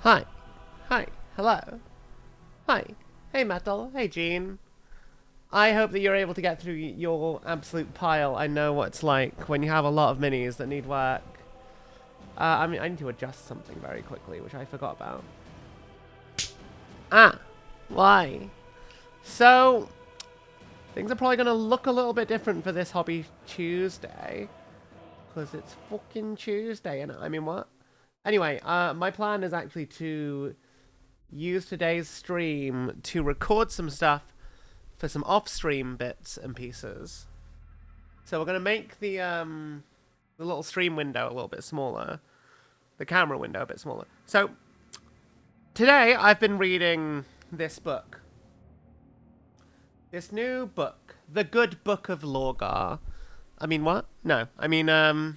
Hi. Hi. Hello. Hi. Hey, Metal. Hey, Gene. I hope that you're able to get through your absolute pile. I know what it's like when you have a lot of minis that need work. I need to adjust something very quickly, which I forgot about. Ah. Why? So, things are probably going to look a little bit different for this Hobby Tuesday. Because it's fucking Tuesday, and I mean, what? Anyway, my plan is actually to use today's stream to record some stuff for some off-stream bits and pieces. So we're going to make the little stream window a little bit smaller. The camera window a bit smaller. So, today I've been reading this book. This new book. The Good Book of Lorgar. I mean, what? No. I mean,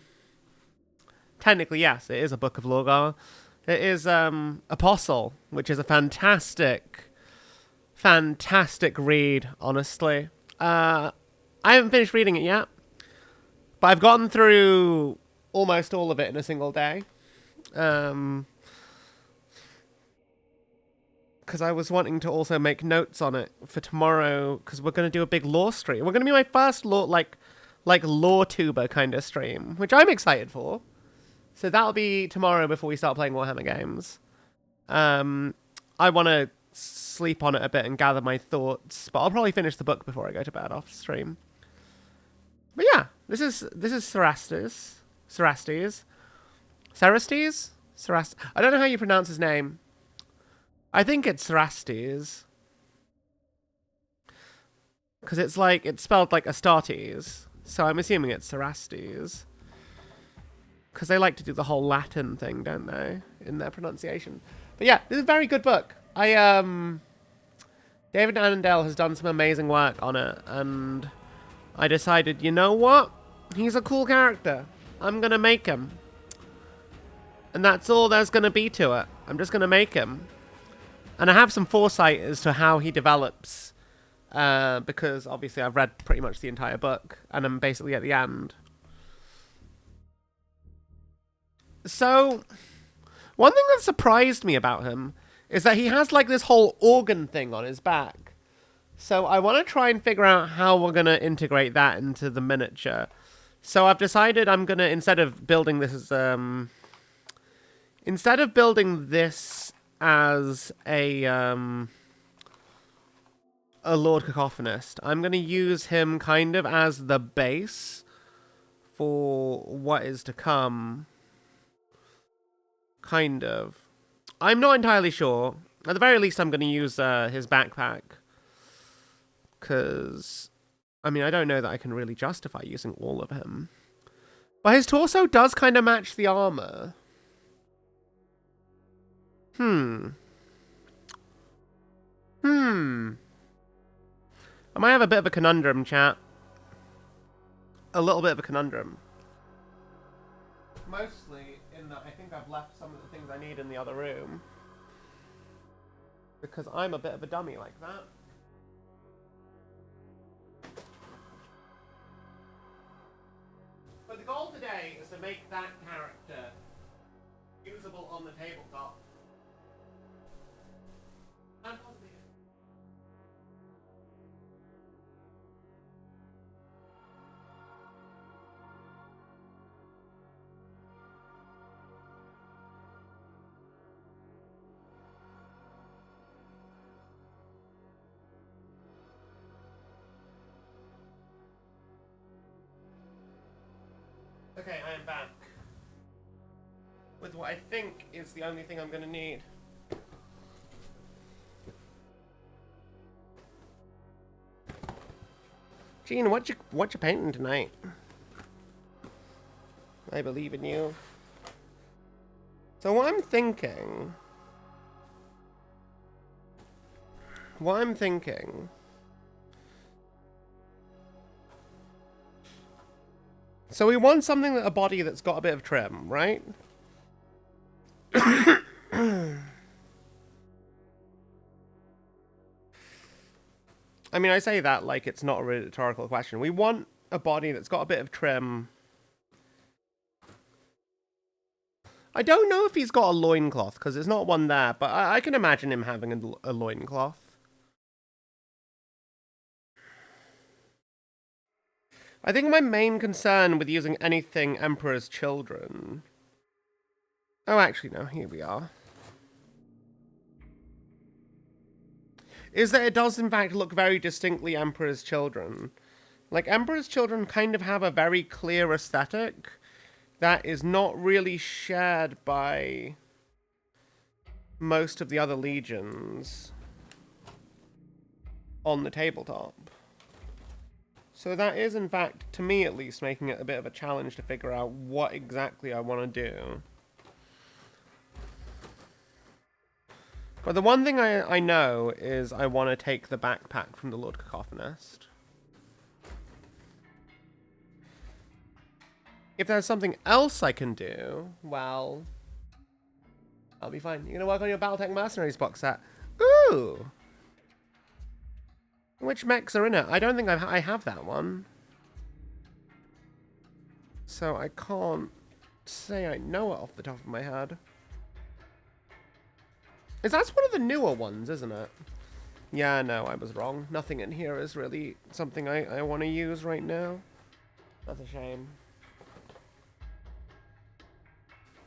technically, yes, it is a Book of Lorgar. It is, Apostle, which is a fantastic read, honestly. I haven't finished reading it yet, but I've gotten through almost all of it in a single day. Because I was wanting to also make notes on it for tomorrow, because we're going to do a big lore stream. We're going to be my first lore, like lore tuber kind of stream, which I'm excited for. So that'll be tomorrow before we start playing Warhammer games. I want to sleep on it a bit and gather my thoughts, but I'll probably finish the book before I go to bed off stream. But yeah, this is Cerastes. I don't know how you pronounce his name. I think it's Cerastes. Because it's spelled like Astartes. So I'm assuming it's Cerastes. Because they like to do the whole Latin thing, don't they? In their pronunciation. But yeah, this is a very good book. David Annandale has done some amazing work on it. And I decided, you know what? He's a cool character. I'm going to make him. And that's all there's going to be to it. I'm just going to make him. And I have some foresight as to how he develops. Because obviously I've read pretty much the entire book. And I'm basically at the end. So, one thing that surprised me about him is that he has like this whole organ thing on his back. So I want to try and figure out how we're going to integrate that into the miniature. So I've decided I'm going to, instead of building this as a Lord Cacophonist, I'm going to use him kind of as the base for what is to come. Kind of. I'm not entirely sure. At the very least, I'm going to use his backpack. Because, I mean, I don't know that I can really justify using all of him. But his torso does kind of match the armor. I might have a bit of a conundrum, chat. A little bit of a conundrum. Mostly in that I think I've left some of the things I need in the other room. Because I'm a bit of a dummy like that. But the goal today is to make that character usable on the tabletop. And possibly. Okay, I am back. With what I think is the only thing I'm going to need. Gene, what you painting tonight? I believe in you. So what I'm thinking... So we want something a body that's got a bit of trim, right? I mean, I say that like it's not a rhetorical question. We want a body that's got a bit of trim. I don't know if he's got a loincloth, because there's not one there, but I can imagine him having a loincloth. I think my main concern with using anything Emperor's Children... Oh, actually, no, here we are. Is that it does, in fact, look very distinctly Emperor's Children. Like, Emperor's Children kind of have a very clear aesthetic that is not really shared by most of the other legions on the tabletop. So that is, in fact, to me at least, making it a bit of a challenge to figure out what exactly I want to do. But the one thing I know is I want to take the backpack from the Lord Cacophonist. If there's something else I can do, well, I'll be fine. You're going to work on your Battletech Mercenaries box set. Ooh! Which mechs are in it? I don't think I have that one. So I can't say I know it off the top of my head. That's one of the newer ones, isn't it? Yeah, no, I was wrong. Nothing in here is really something I want to use right now. That's a shame.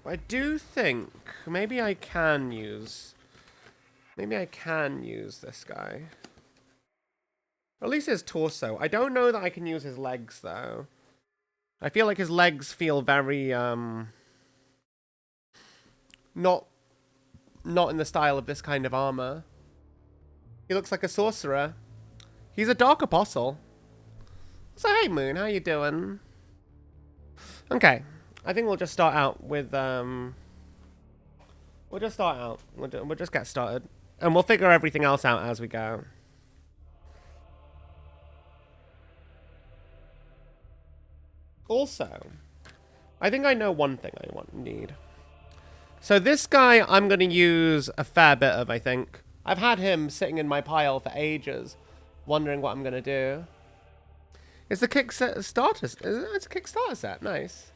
I do think maybe I can use this guy. Or at least his torso. I don't know that I can use his legs though. I feel like his legs feel very not in the style of this kind of armor. He looks like a sorcerer. He's a Dark Apostle. So hey Moon, how you doing? Okay. I think we'll just start out with we'll just get started. And we'll figure everything else out as we go. Also, I think I know one thing I need. So this guy I'm going to use a fair bit of, I think. I've had him sitting in my pile for ages, wondering what I'm going to do. It's the Kickstarter. It's a Kickstarter set. Nice.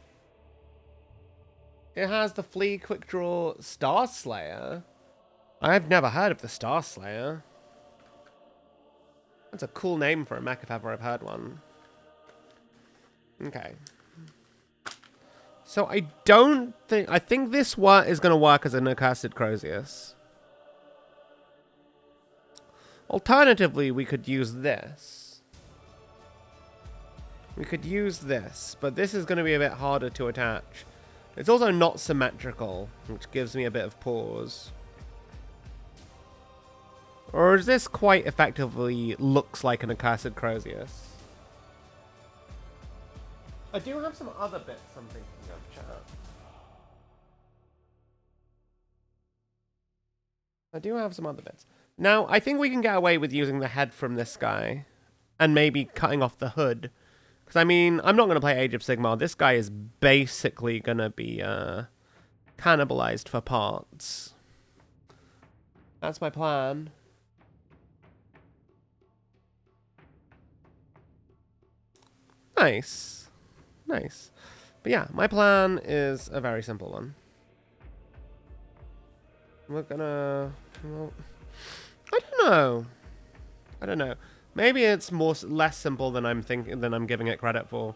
It has the Flea Quick Draw Star Slayer. I've never heard of the Star Slayer. That's a cool name for a mech if ever I've heard one. Okay. So I think this is going to work as an Accursed Crozius. Alternatively, we could use this. But this is going to be a bit harder to attach. It's also not symmetrical, which gives me a bit of pause. Or is this quite effectively looks like an Accursed Crozius? I do have some other bits I'm thinking of, chat. I do have some other bits. Now, I think we can get away with using the head from this guy. And maybe cutting off the hood. Because, I mean, I'm not going to play Age of Sigmar. This guy is basically going to be cannibalized for parts. That's my plan. Nice. Nice. But yeah, my plan is a very simple one. We're gonna... Well, I don't know. Maybe it's less simple than I'm giving it credit for.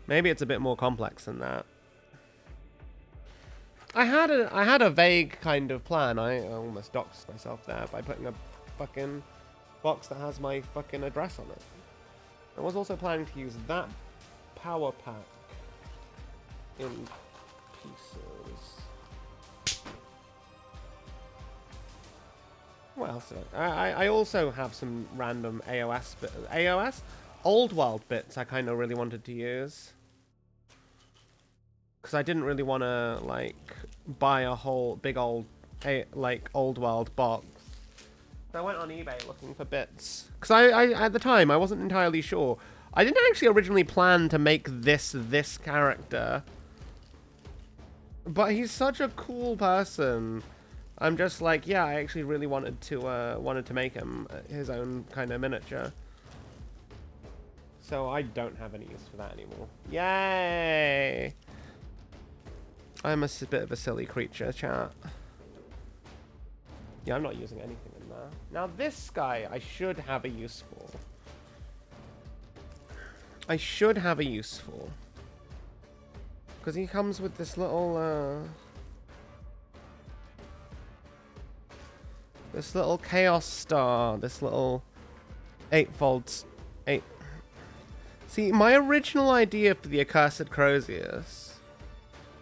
Maybe it's a bit more complex than that. I had a vague kind of plan. I almost doxed myself there by putting a fucking box that has my fucking address on it. I was also planning to use that power pack in pieces. What else did I also have some random AOS? Old World bits I kind of really wanted to use. Because I didn't really want to, like, buy a whole big old, like, Old World box. So I went on eBay looking for bits. Because I at the time, I wasn't entirely sure. I didn't actually originally plan to make this character. But he's such a cool person. I'm just like, yeah, I actually really wanted to make him his own kind of miniature. So I don't have any use for that anymore. Yay! I'm a bit of a silly creature, chat. Yeah, I'm not using anything in there. Now this guy, I should have a use for. I should have a use for. Because he comes with this little, this little chaos star. This little 8-fold... 8... See, my original idea for the Accursed Crozius,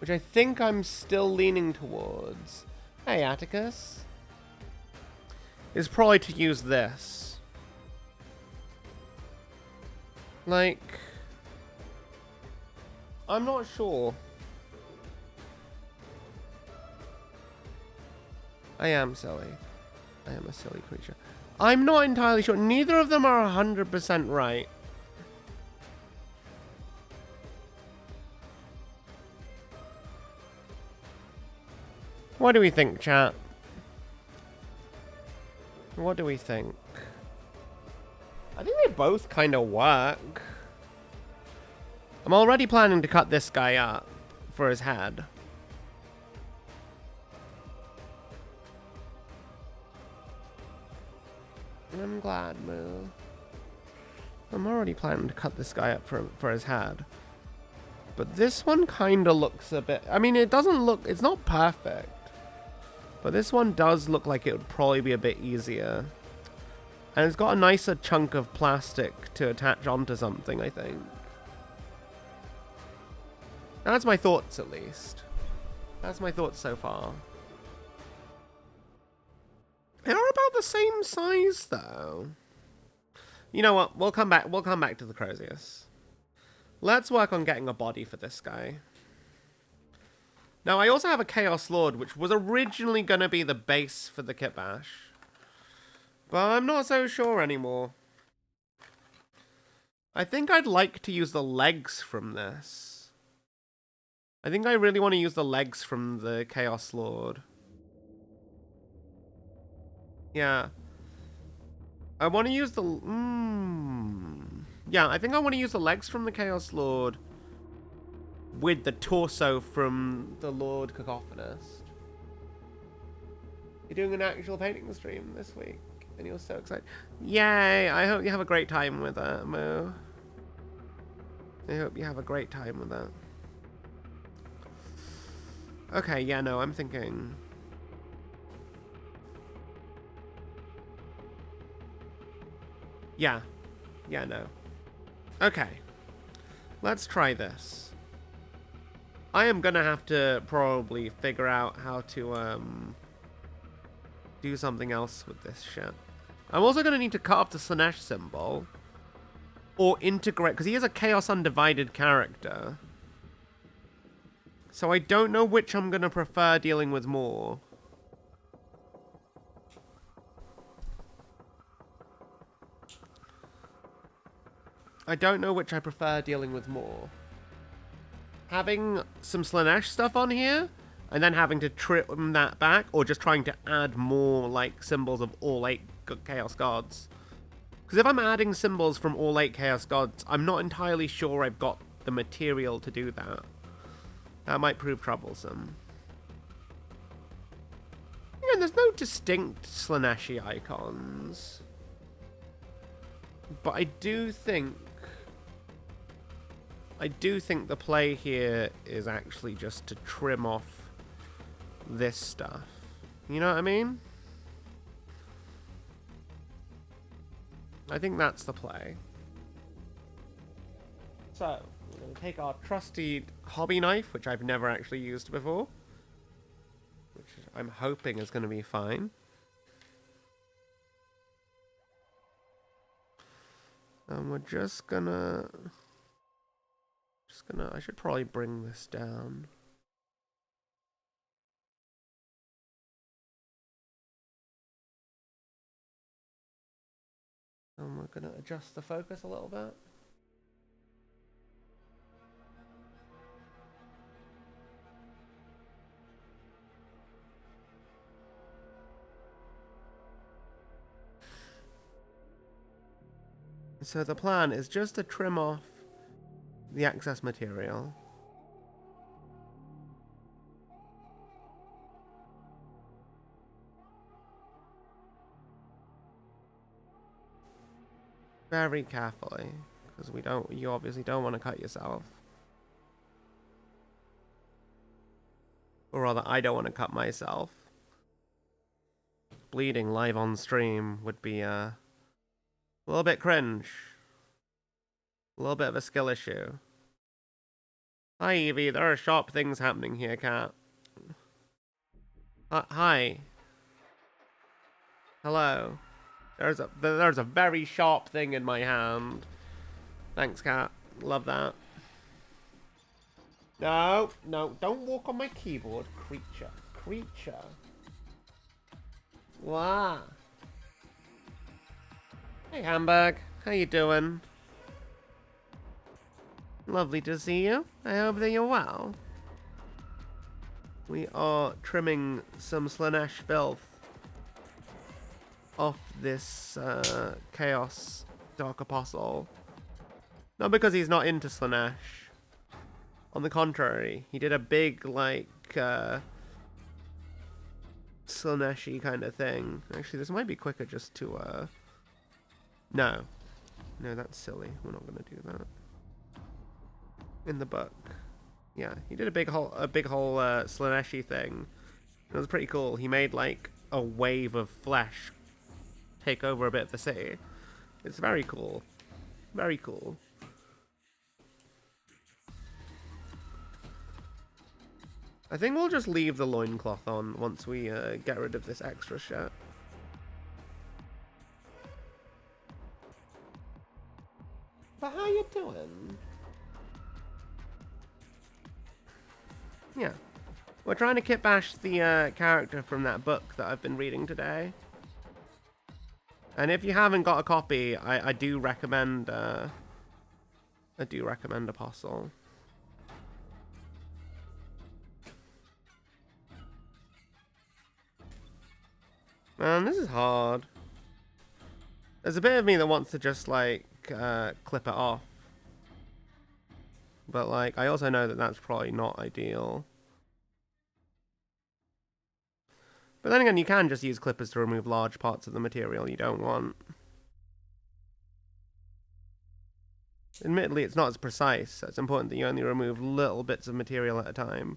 which I think I'm still leaning towards... Hey, Atticus. Is probably to use this. Like... I'm not sure. I am silly. I am a silly creature. I'm not entirely sure. Neither of them are 100% right. What do we think, chat? What do we think? I think they both kind of work. I'm already planning to cut this guy up for his head. I'm glad, Moo. I'm already planning to cut this guy up for his head. But this one kind of looks a bit... I mean, it doesn't look... It's not perfect. But this one does look like it would probably be a bit easier. And it's got a nicer chunk of plastic to attach onto something, I think. That's my thoughts, at least. That's my thoughts so far. They are about the same size, though. You know what? We'll come back. We'll come back to the Crozius. Let's work on getting a body for this guy. Now, I also have a Chaos Lord, which was originally going to be the base for the Kitbash. But I'm not so sure anymore. I think I'd like to use the legs from this. I think I really want to use the legs from the Chaos Lord. Yeah. I want to use the... Yeah, I think I want to use the legs from the Chaos Lord with the torso from the Lord Cacophonist. You're doing an actual painting stream this week, and you're so excited. Yay! I hope you have a great time with that, Mo. I hope you have a great time with that. Okay, yeah, no, I'm thinking... Yeah. Yeah, no. Okay. Let's try this. I am gonna have to probably figure out how to, do something else with this shit. I'm also gonna need to cut off the Slanesh symbol. Or integrate, because he is a Chaos Undivided character. So I don't know which I'm gonna prefer dealing with more. I don't know which I prefer dealing with more. Having some Slanesh stuff on here, and then having to trim that back, or just trying to add more, like, symbols of all 8 Chaos Gods. Because if I'm adding symbols from all 8 Chaos Gods, I'm not entirely sure I've got the material to do that. That might prove troublesome. And there's no distinct Slaneshi icons. But I do think the play here is actually just to trim off this stuff. You know what I mean? I think that's the play. So, we're going to take our trusty hobby knife, which I've never actually used before. Which I'm hoping is going to be fine. And we're just gonna... I should probably bring this down. And we're gonna adjust the focus a little bit. So the plan is just to trim off the excess material. Very carefully, because you obviously don't want to cut yourself. Or rather, I don't want to cut myself. Bleeding live on stream would be a little bit cringe. A little bit of a skill issue. Hi, Evie. There are sharp things happening here, cat. Hi. Hello. There's a very sharp thing in my hand. Thanks, cat. Love that. No, don't walk on my keyboard, creature. Wow. Hey, Hamburg. How you doing? Lovely to see you. I hope that you're well. We are trimming some Slanesh filth off this Chaos Dark Apostle. Not because he's not into Slanesh. On the contrary, he did a big, like, Slanesh-y kind of thing. Actually, this might be quicker just to, No. No, that's silly. We're not going to do that. In the book. Yeah, he did a big whole Slanesh-y thing. It was pretty cool. He made, like, a wave of flesh take over a bit of the city. It's very cool. Very cool. I think we'll just leave the loincloth on once we get rid of this extra shit. But how you doing? Yeah. We're trying to kitbash the character from that book that I've been reading today. And if you haven't got a copy, I do recommend Apostle. Man, this is hard. There's a bit of me that wants to just, like, clip it off. But, like, I also know that that's probably not ideal. But then again, you can just use clippers to remove large parts of the material you don't want. Admittedly, it's not as precise, so it's important that you only remove little bits of material at a time.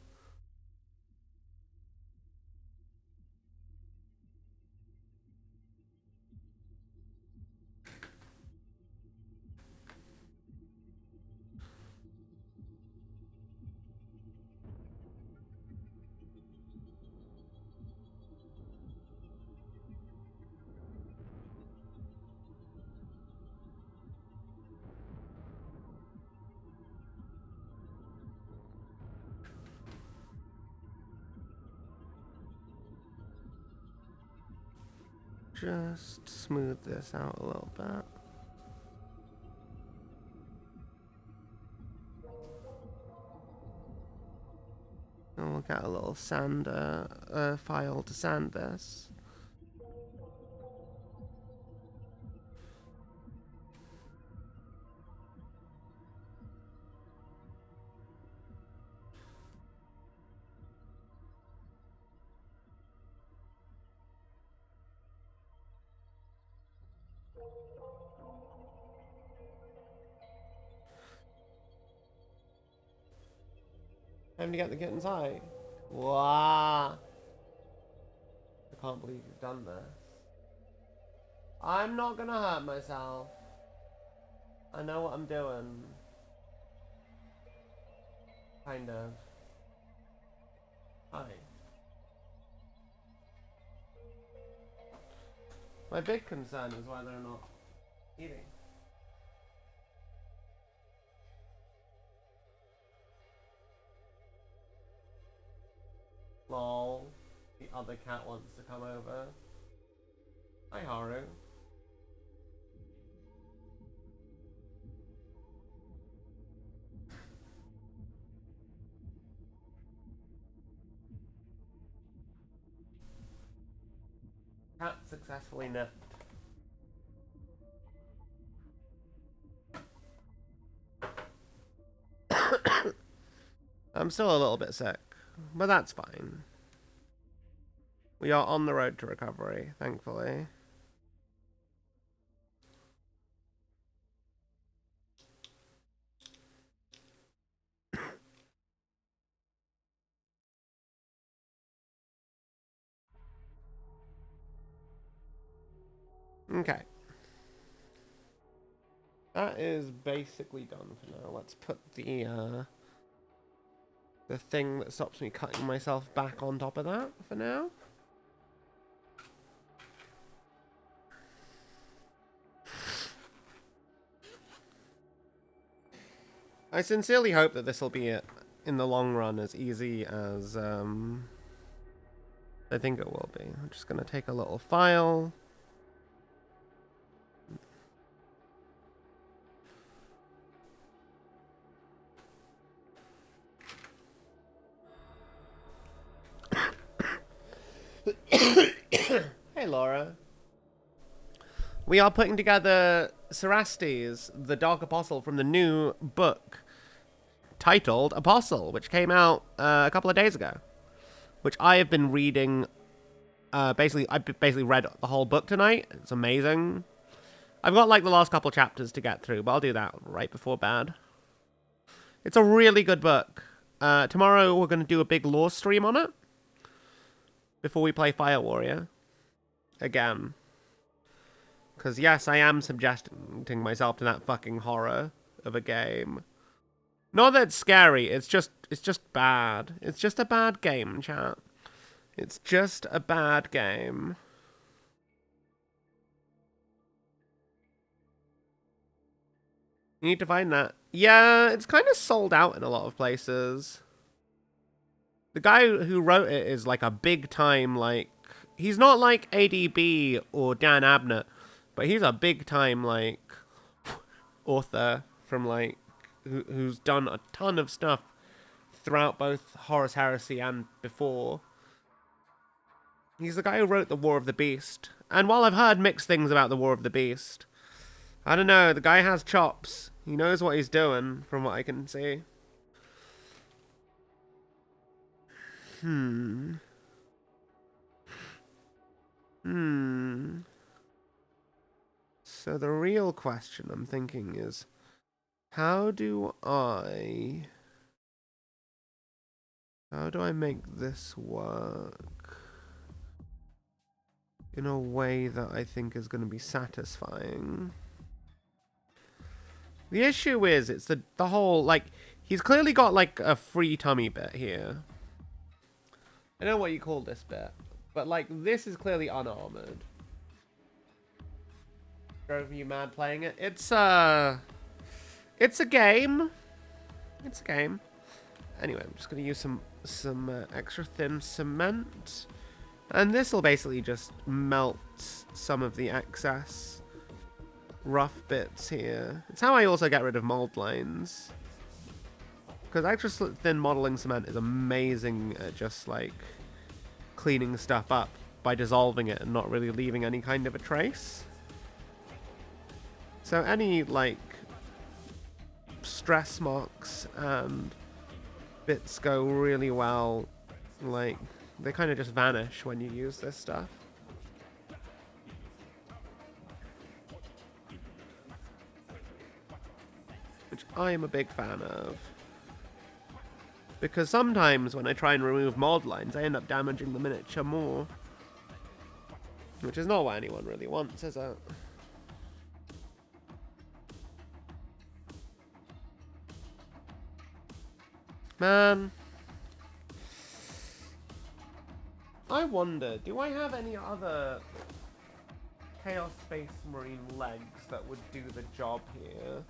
Just smooth this out a little bit. And we'll get a little sander file to sand this. Time to get the kittens high. Wow. I can't believe you've done this. I'm not gonna hurt myself. I know what I'm doing. Kind of. Hi. My big concern is whether or not eating. Lol. The other cat wants to come over. Hi, Haru. Cat successfully nipped. I'm still a little bit sick, but that's fine. We are on the road to recovery, thankfully. Okay. That is basically done for now. Let's put the thing that stops me cutting myself back on top of that for now. I sincerely hope that this will be, in the long run, as easy as I think it will be. I'm just going to take a little file. Hey, Laura. We are putting together Cerastes, the Dark Apostle, from the new book titled Apostle, which came out a couple of days ago. Which I have been reading. I basically read the whole book tonight. It's amazing. I've got like the last couple chapters to get through, but I'll do that right before bed. It's a really good book. Tomorrow we're going to do a big lore stream on it before we play Fire Warrior again. Because yes, I am subjecting myself to that fucking horror of a game. Not that it's scary, it's just bad. It's just a bad game, chat. It's just a bad game. You need to find that. Yeah, it's kind of sold out in a lot of places. The guy who wrote it is like a big time, like... He's not like ADB or Dan Abnett, but he's a big time, like, author from, like, who's done a ton of stuff throughout both Horus Heresy and before. He's the guy who wrote The War of the Beast. And while I've heard mixed things about The War of the Beast, I don't know, the guy has chops. He knows what he's doing, from what I can see. So the real question I'm thinking is, how do I make this work in a way that I think is going to be satisfying? The issue is, it's the whole, like, he's clearly got, like, a free tummy bit here. I don't know what you call this bit, but, like, this is clearly unarmored. Drove you mad playing it? It's a game. It's a game. Anyway, I'm just going to use some extra thin cement. And this will basically just melt some of the excess rough bits here. It's how I also get rid of mold lines. Because extra thin modeling cement is amazing at just, like, cleaning stuff up by dissolving it and not really leaving any kind of a trace. So any, like, stress marks and bits go really well. Like, they kind of just vanish when you use this stuff. Which I am a big fan of. Because sometimes when I try and remove mold lines, I end up damaging the miniature more. Which is not what anyone really wants, is it? Man. I wonder, do I have any other Chaos Space Marine legs that would do the job here?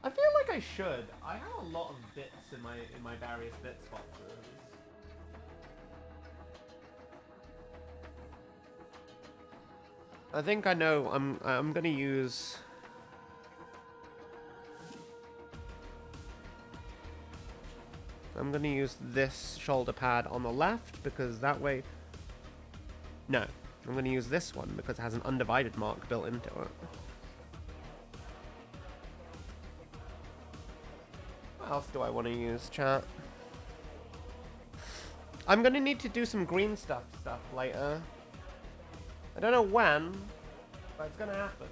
I feel like I should. I have a lot of bits in my various bits boxes. I think I know. I'm gonna use. I'm gonna use this shoulder pad on the left because that way. No, I'm gonna use this one because it has an undivided mark built into it. What else do I want to use, chat? I'm gonna need to do some green stuff later. I don't know when, but it's gonna happen.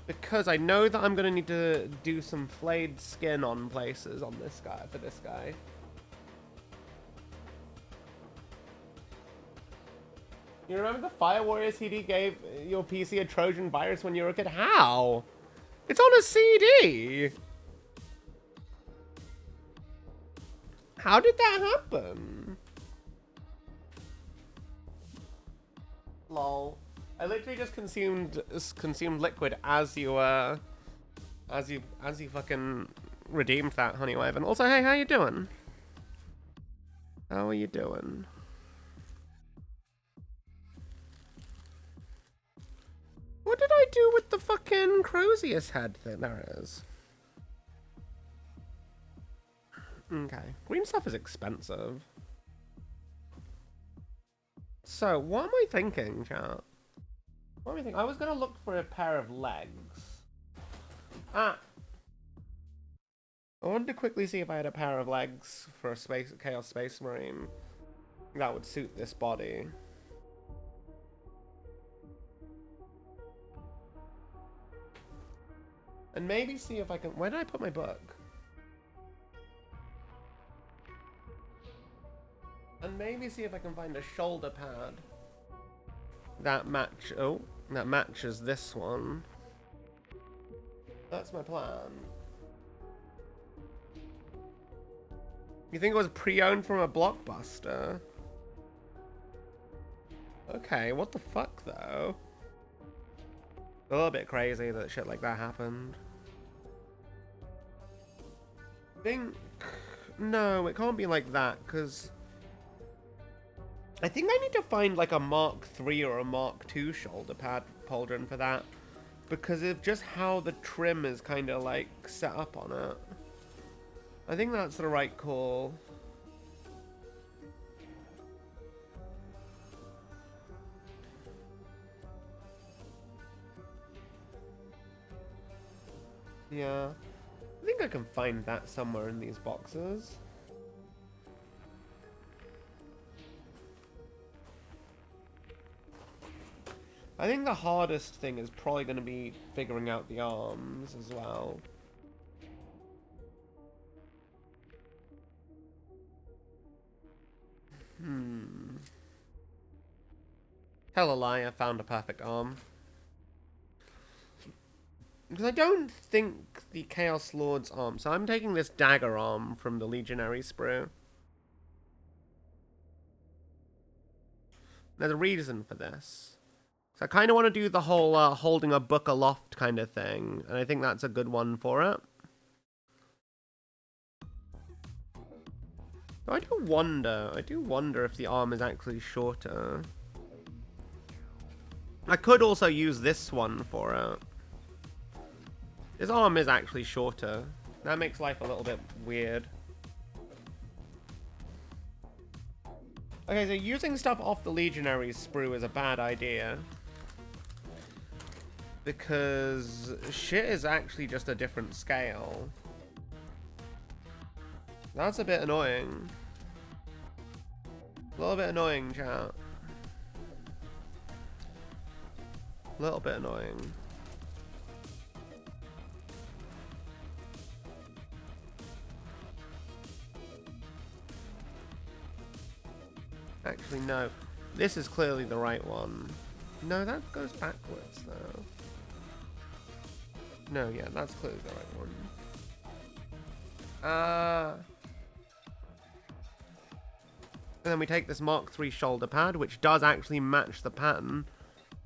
Because I know that I'm gonna need to do some flayed skin on places on this guy, for this guy. You remember the Fire Warrior CD gave your PC a Trojan virus when you were a kid? How? It's on a CD! How did that happen? Lol. I literally just consumed liquid as you fucking redeemed that, honey Wyvern. Also, hey, how you doing? How are you doing? What did I do with the fucking Crozius head thing? There it is. Okay. Green stuff is expensive. So, what am I thinking, chat? What am I thinking? I was gonna look for a pair of legs. I wanted to quickly see if I had a pair of legs for a Chaos Space Marine that would suit this body. And maybe see if I can... Where did I put my book? And maybe see if I can find a shoulder pad that matches this one. That's my plan. You think it was pre-owned from a Blockbuster? Okay, what the fuck though? A little bit crazy that shit like that happened. No, it can't be like that, because I think I need to find like a Mark III or a Mark II shoulder pad pauldron for that, because of just how the trim is kind of like set up on it. I think that's the right call. Yeah. I think I can find that somewhere in these boxes. I think the hardest thing is probably going to be figuring out the arms as well. Hell, I found a perfect arm. Because I don't think the Chaos Lord's arm... So I'm taking this dagger arm from the Legionary sprue. There's a reason for this. So I kind of want to do the whole holding a book aloft kind of thing. And I think that's a good one for it. I do wonder if the arm is actually shorter. I could also use this one for it. His arm is actually shorter. That makes life a little bit weird. Okay, so using stuff off the Legionary sprue is a bad idea. Because shit is actually just a different scale. That's a bit annoying. A little bit annoying, chat. A little bit annoying. Actually, no. This is clearly the right one. No, that goes backwards, though. No, yeah, that's clearly the right one. And then we take this Mark III shoulder pad, which does actually match the pattern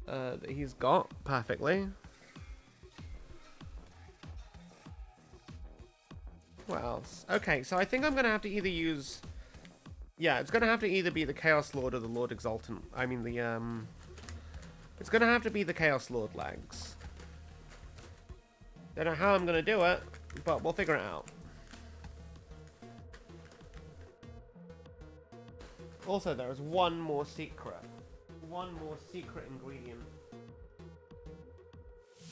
that he's got perfectly. What else? Okay, so I think I'm going to have to either use... Yeah, it's going to have to either be the Chaos Lord or the Lord Exultant. I mean, the, It's going to have to be the Chaos Lord legs. Don't know how I'm going to do it, but we'll figure it out. Also, there is one more secret. One more secret ingredient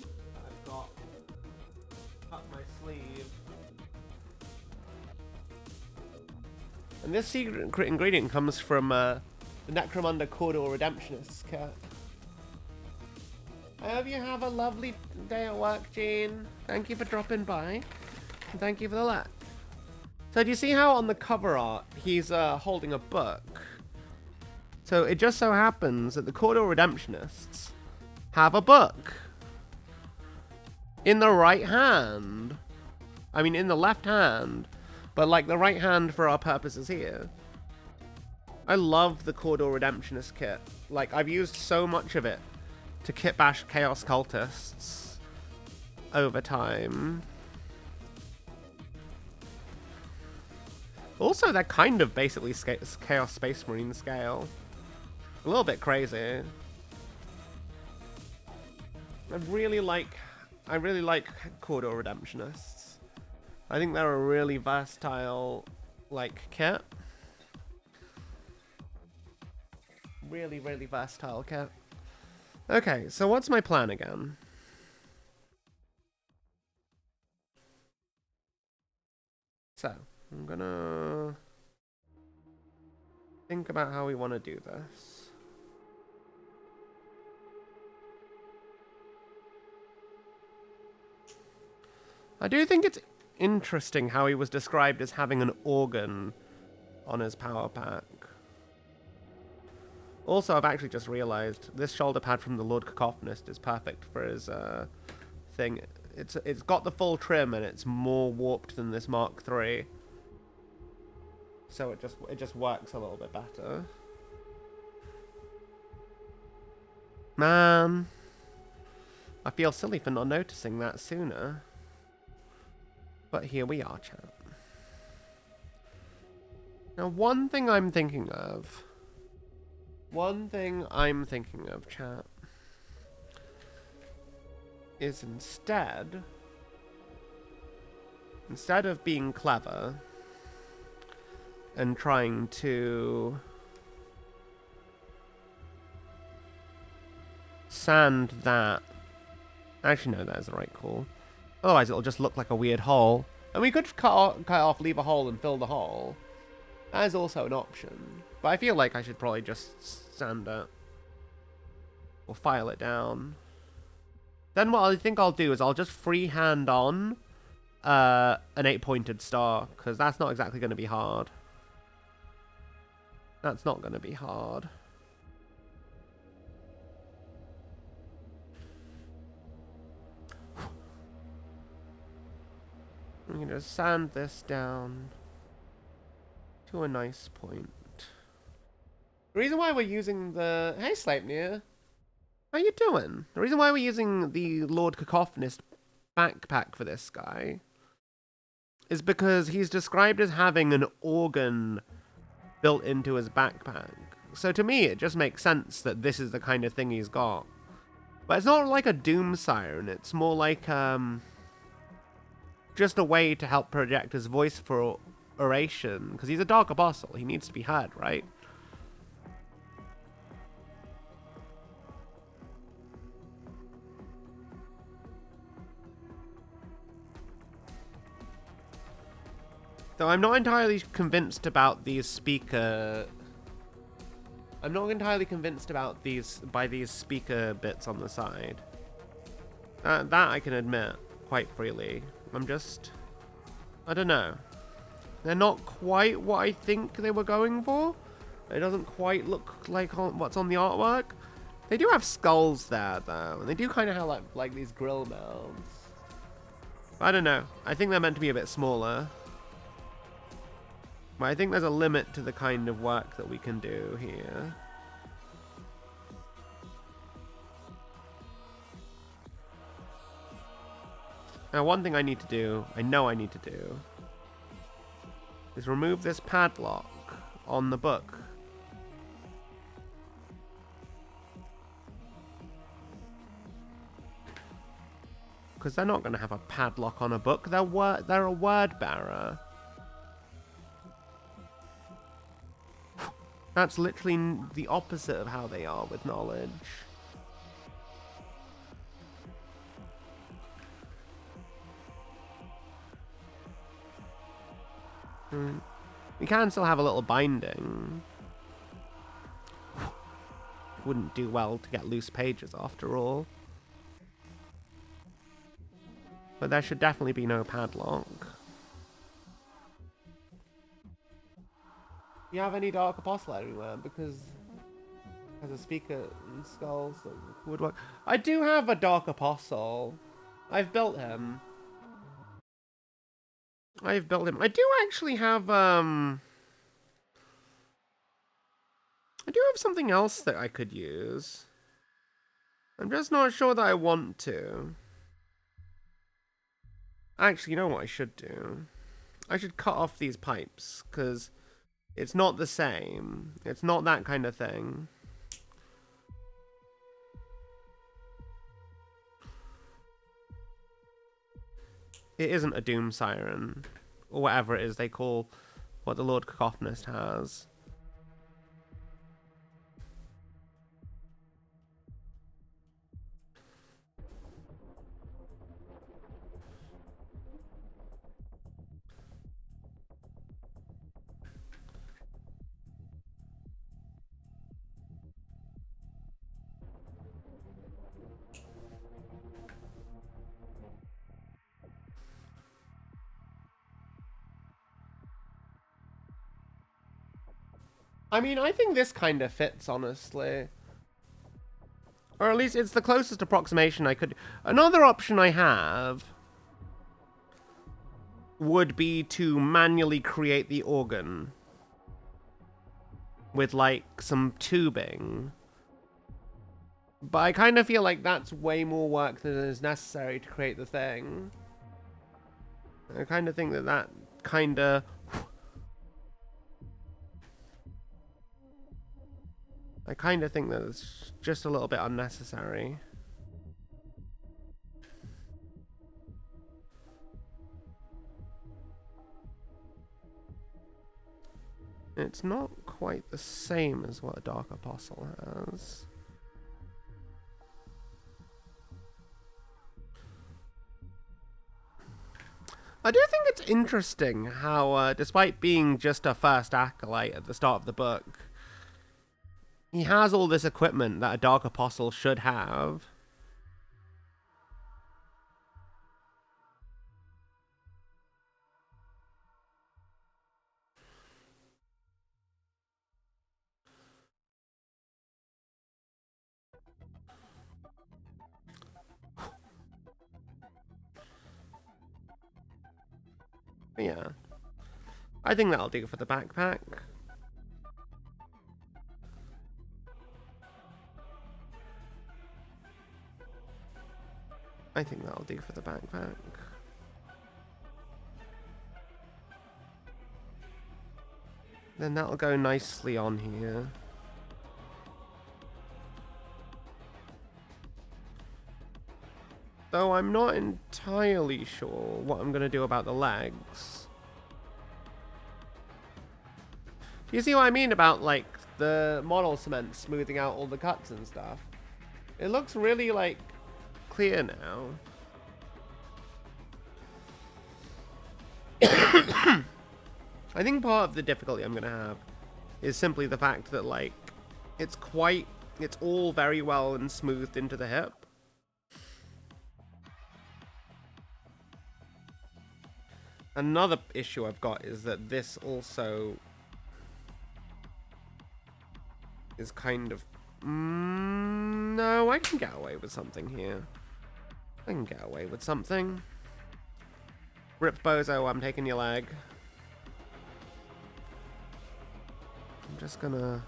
that I've got up my sleeve. And this secret ingredient comes from the Necromunda Corridor Redemptionist's kit. I hope you have a lovely day at work, Jean. Thank you for dropping by. And thank you for the luck. So do you see how on the cover art he's holding a book? So it just so happens that the Corridor Redemptionists have a book in the right hand. I mean, in the left hand, but like the right hand for our purposes here. I love the Corridor Redemptionist kit. Like, I've used so much of it to kitbash Chaos Cultists over time. Also, they're kind of basically Chaos Space Marine scale. A little bit crazy. I really like Corridor Redemptionists. I think they're a really versatile, like, kit. Really, really versatile kit. Okay, so what's my plan again? So, I'm gonna think about how we want to do this. I do think it's interesting how he was described as having an organ on his power pack. Also, I've actually just realized this shoulder pad from the Lord Cacophonist is perfect for his thing. It's got the full trim and it's more warped than this Mark III. So it just works a little bit better. Man, I feel silly for not noticing that sooner. But here we are, chat. Now, one thing I'm thinking of, chat, is instead of being clever and trying to sand that... Actually, no, that is the right call. Otherwise, it'll just look like a weird hole. And we could cut off, leave a hole, and fill the hole. That is also an option. But I feel like I should probably just sand it. Or file it down. Then what I think I'll do is I'll just freehand on an 8-pointed star. Because that's not exactly going to be hard. That's not going to be hard. I'm going to sand this down to a nice point. The reason why we're using the... Hey, Sleipnir. How you doing? The reason why we're using the Lord Cacophonist backpack for this guy is because he's described as having an organ built into his backpack. So to me, it just makes sense that this is the kind of thing he's got. But it's not like a doom siren. It's more like just a way to help project his voice for oration. Because he's a Dark Apostle. He needs to be heard, right? Though I'm not entirely convinced about these speaker... I'm not entirely convinced about these speaker bits on the side. That I can admit quite freely. I'm just... I don't know. They're not quite what I think they were going for. It doesn't quite look like what's on the artwork. They do have skulls there, though. And they do kind of have like these grill mouths. I don't know. I think they're meant to be a bit smaller. But I think there's a limit to the kind of work that we can do here. Now, one thing I need to do, I know I need to do, is remove this padlock on the book. Because they're not going to have a padlock on a book. They're a word bearer. That's literally the opposite of how they are with knowledge. We can still have a little binding. Wouldn't do well to get loose pages after all. But there should definitely be no padlock. Do you have any Dark Apostle anywhere? Because Has a speaker and skulls that would work. I do have a Dark Apostle. I've built him. I do actually have I do have something else that I could use. I'm just not sure that I want to. Actually, you know what I should do? I should cut off these pipes, because it's not the same. It's not that kind of thing. It isn't a Doom Siren, or whatever it is they call what the Lord Cacophonist has. I mean, I think this kind of fits, honestly. Or at least it's the closest approximation I could... Another option I have would be to manually create the organ with, like, some tubing. But I kind of feel like that's way more work than is necessary to create the thing. I kind of think that that kind of... I kind of think that it's just a little bit unnecessary. It's not quite the same as what a Dark Apostle has. I do think it's interesting how, despite being just a first acolyte at the start of the book, he has all this equipment that a Dark Apostle should have. Yeah. I think that'll do for the backpack. I think that'll do for the backpack. Then that'll go nicely on here. Though I'm not entirely sure what I'm going to do about the legs. Do you see what I mean about, like, the model cement smoothing out all the cuts and stuff? It looks really, like, clear now. I think part of the difficulty I'm going to have is simply the fact that, like, it's all very well and smoothed into the hip. Another issue I've got is that this also is kind of... no, I can get away with something here. I can get away with something. Rip Bozo, I'm taking your leg. I'm just gonna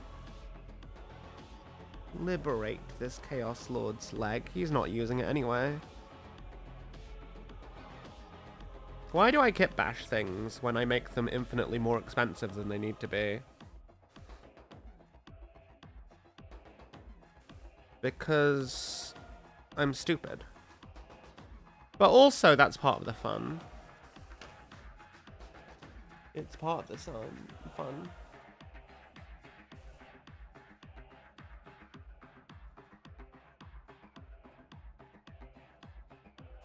liberate this Chaos Lord's leg. He's not using it anyway. Why do I kitbash things when I make them infinitely more expensive than they need to be? Because I'm stupid. But also, that's part of the fun. It's part of the fun.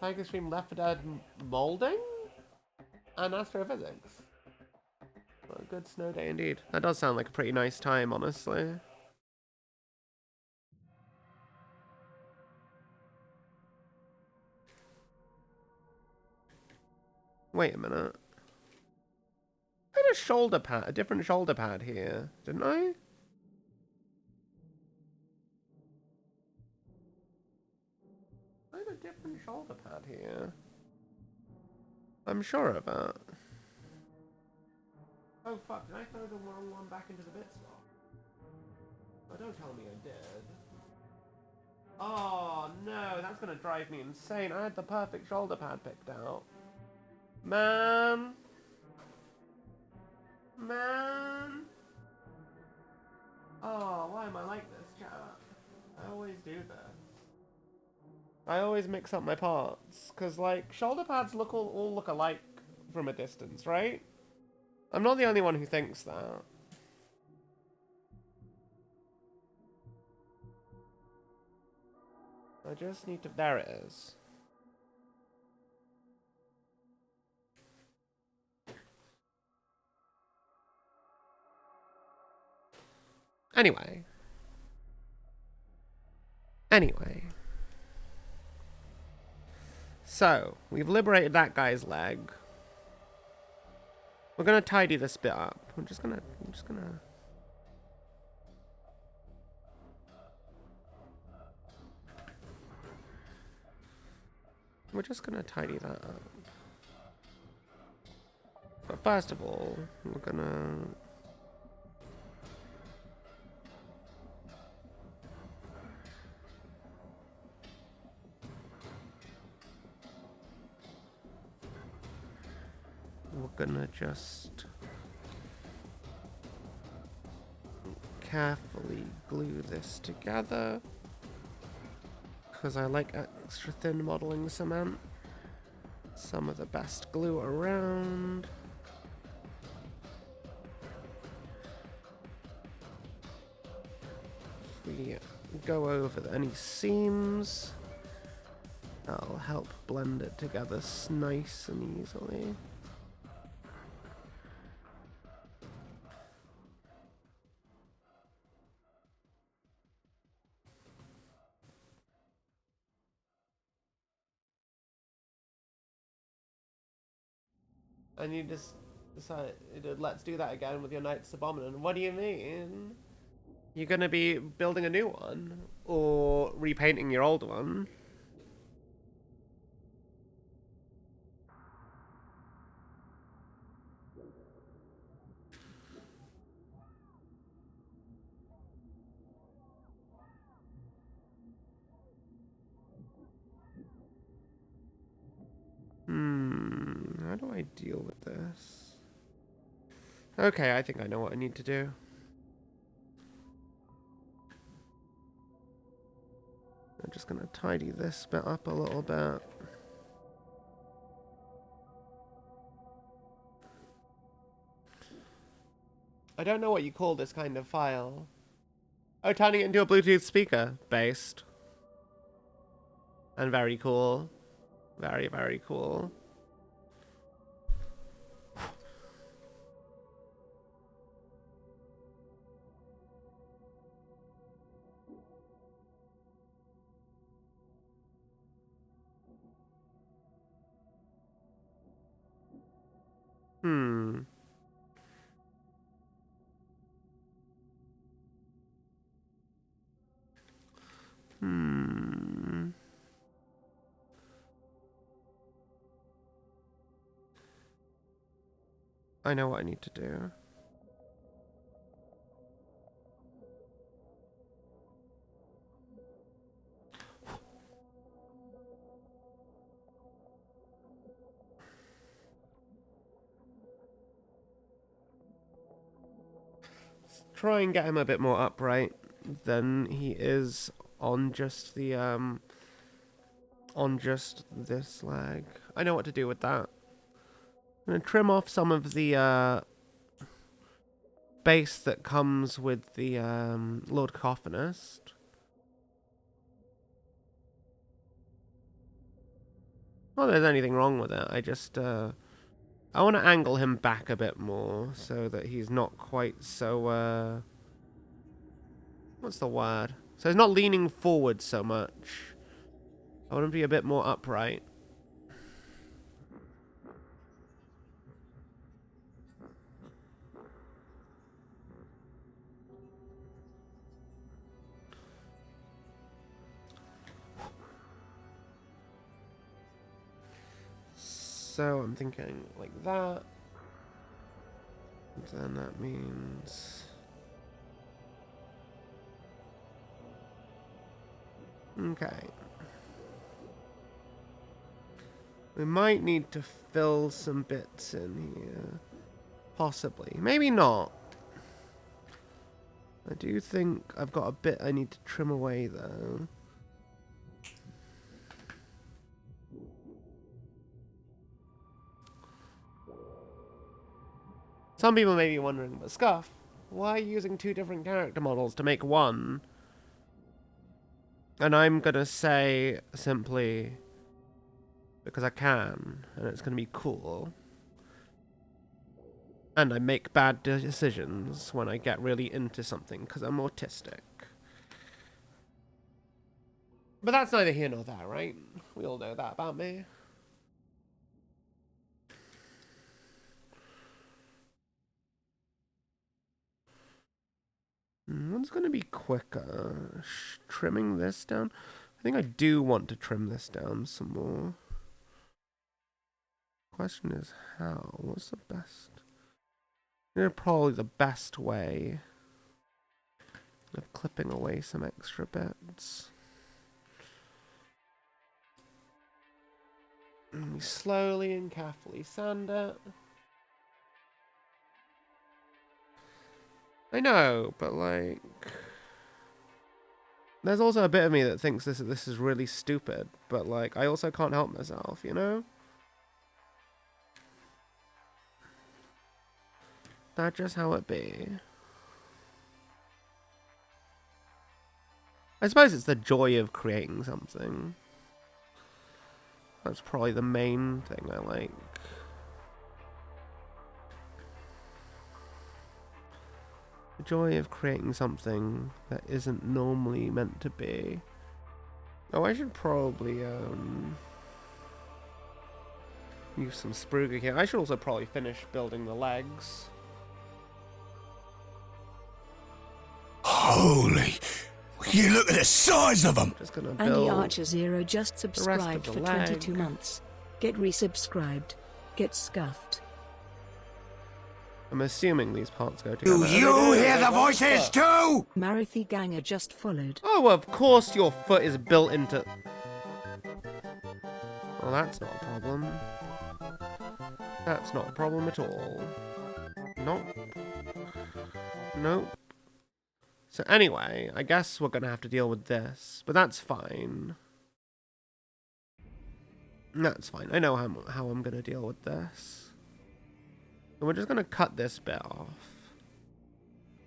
Tiger Stream Left 4 Dead molding? And astrophysics. What a good snow day indeed. That does sound like a pretty nice time, honestly. Wait a minute. I had a shoulder pad, a different shoulder pad here, didn't I? shoulder pad here. I'm sure of it. Oh fuck, did I throw the wrong one back into the bit slot? Oh, don't tell me I did. Oh no, that's gonna drive me insane. I had the perfect shoulder pad picked out. Man. Man. Oh, why am I like this, chat? I always do this. I always mix up my parts. Because, like, shoulder pads all look alike from a distance, right? I'm not the only one who thinks that. I just need to... There it is. Anyway. So, we've liberated that guy's leg. We're gonna tidy this bit up. I'm just gonna... We're just gonna tidy that up. But first of all, we're gonna... We're gonna just carefully glue this together because I like extra thin modeling cement. Some of the best glue around. We go over any seams. That'll help blend it together nice and easily. And you just decided, let's do that again with your Knights Abominant. What do you mean? You're gonna be building a new one? Or repainting your old one? How do I deal with this? Okay, I think I know what I need to do. I'm just gonna tidy this bit up a little bit. I don't know what you call this kind of file. Oh, turning it into a Bluetooth speaker. Based. And very cool. Very, very cool. I know what I need to do. Let's try and get him a bit more upright than he is on just the on just this leg. I know what to do with that. I'm gonna trim off some of the base that comes with the Lord Coffinist. Not that there's anything wrong with it. I just I want to angle him back a bit more so that he's not quite so what's the word? So he's not leaning forward so much. I want him to be a bit more upright. So I'm thinking like that. And then that means... Okay. We might need to fill some bits in here. Possibly. Maybe not. I do think I've got a bit I need to trim away though. Some people may be wondering, but Scuff, why are you using 2 different character models to make one? And I'm gonna say simply because I can, and it's gonna be cool. And I make bad decisions when I get really into something because I'm autistic. But that's neither here nor there, right? We all know that about me. One's going to be quicker. Trimming this down. I think I do want to trim this down some more. Question is how? What's the best? Probably the best way of clipping away some extra bits. And we slowly and carefully sand it. I know, but like, there's also a bit of me that thinks this is really stupid, but like, I also can't help myself, you know? That's just how it be. I suppose it's the joy of creating something. That's probably the main thing I like. The joy of creating something that isn't normally meant to be. Oh, I should probably use some spruga here. I should also probably finish building the legs. Holy! You look at the size of them! Just gonna Andy build Archer Zero just subscribed for 22 leg. months. Get resubscribed. Get scuffed. I'm assuming these parts go together. Do you hear the voices too? Marathi Ganger just followed. Oh, of course your foot is built into... Well, that's not a problem. That's not a problem at all. Nope. Nope. So anyway, I guess we're going to have to deal with this, but that's fine. That's fine. I know how I'm going to deal with this. And we're just going to cut this bit off.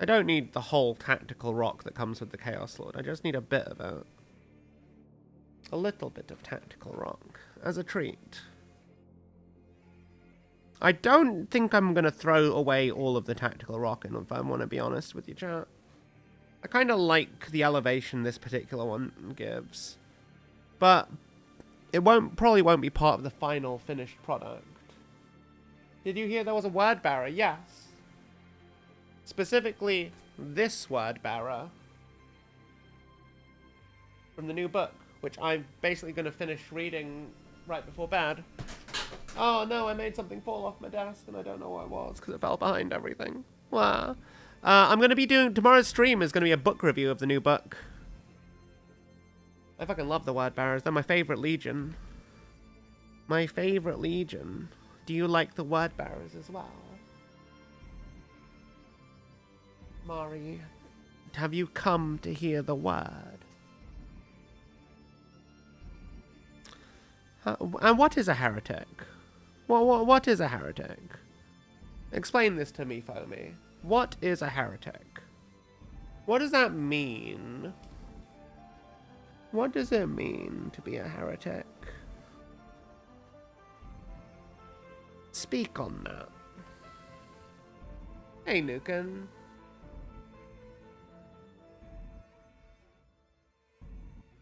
I don't need the whole tactical rock that comes with the Chaos Lord. I just need a bit of it. A little bit of tactical rock as a treat. I don't think I'm going to throw away all of the tactical rock, if I want to be honest with you, chat. I kind of like the elevation this particular one gives. But it probably won't be part of the final finished product. Did you hear there was a word bearer? Yes. Specifically, this word bearer from the new book, which I'm basically going to finish reading right before bed. Oh no, I made something fall off my desk and I don't know what it was because it fell behind everything. Wow. I'm going to be doing... Tomorrow's stream is going to be a book review of the new book. I fucking love the word bearers. They're my favorite legion. My favorite legion. Do you like the word bearers as well? Mari, have you come to hear the word? And what is a heretic? What is a heretic? Explain this to me, Foamy. What is a heretic? What does that mean? What does it mean to be a heretic? Speak on that. Hey, Nukin.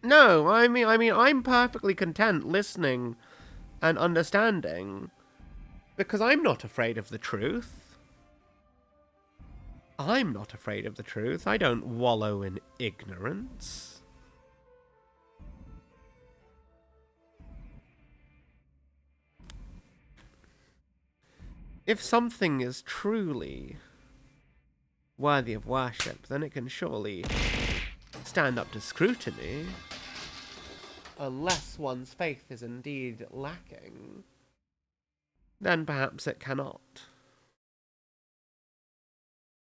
No, I mean, I'm perfectly content listening and understanding because I'm not afraid of the truth. I'm not afraid of the truth. I don't wallow in ignorance. If something is truly worthy of worship, then it can surely stand up to scrutiny. Unless one's faith is indeed lacking, then perhaps it cannot.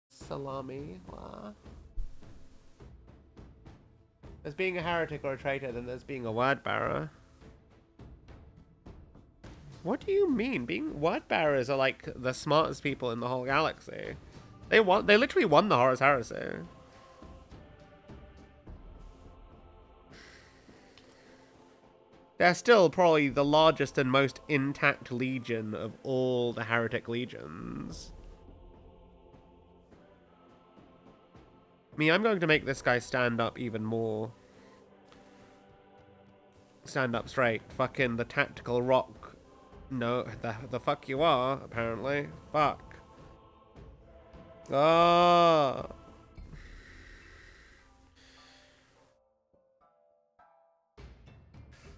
Salami. What? There's being a heretic or a traitor, then there's being a word bearer. What do you mean? Word bearers are like the smartest people in the whole galaxy. They literally won the Horus Heresy. They're still probably the largest and most intact legion of all the heretic legions. I'm going to make this guy stand up even more. Stand up straight. Fucking the tactical rock. No, the fuck you are, apparently. Fuck. Oh.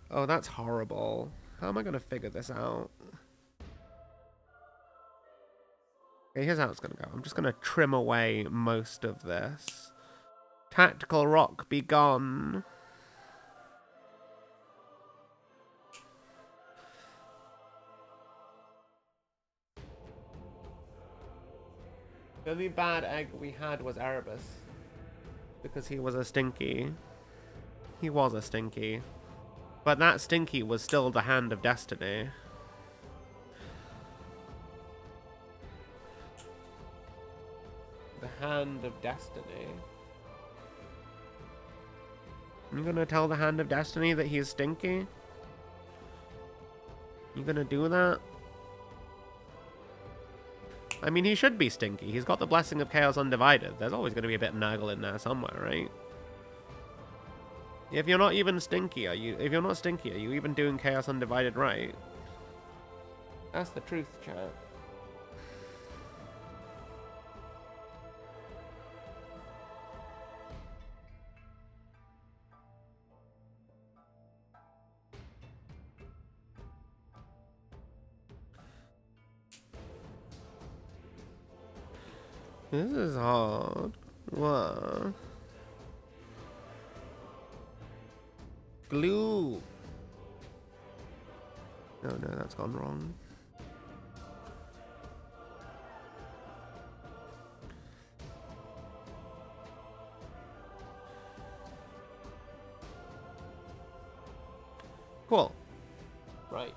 Oh, that's horrible. How am I going to figure this out? Okay, here's how it's going to go. I'm just going to trim away most of this. Tactical rock, be gone. The only bad egg we had was Erebus. Because he was a stinky. He was a stinky. But that stinky was still the hand of destiny. The hand of destiny. You gonna tell the hand of destiny that he's stinky? You gonna do that? I mean, he should be stinky. He's got the blessing of chaos undivided. There's always gonna be a bit of Nurgle in there somewhere, right? If you're not even stinky, if you're not stinky, are you even doing chaos undivided right? That's the truth, chat. This is hard. What? Glue. Oh no, that's gone wrong. Cool. Right.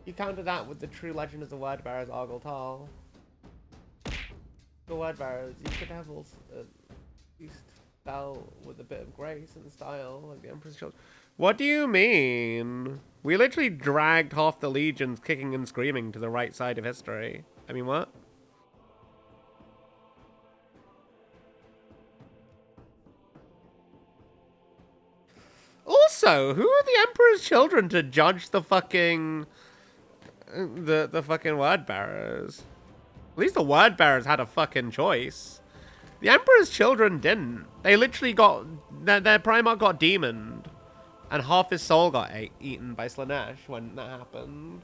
You counter that with the true legend of the word bearers, Argyle Tal. The word bearers, you could have also at least spell with a bit of grace and style, like the Emperor's Children. What do you mean? We literally dragged half the legions kicking and screaming to the right side of history. I mean, what? Also, who are the Emperor's Children to judge the fucking... the fucking word bearers? At least the word bearers had a fucking choice. The Emperor's Children didn't. They literally got... Their Primarch got demoned. And half his soul got eaten by Slanesh when that happened.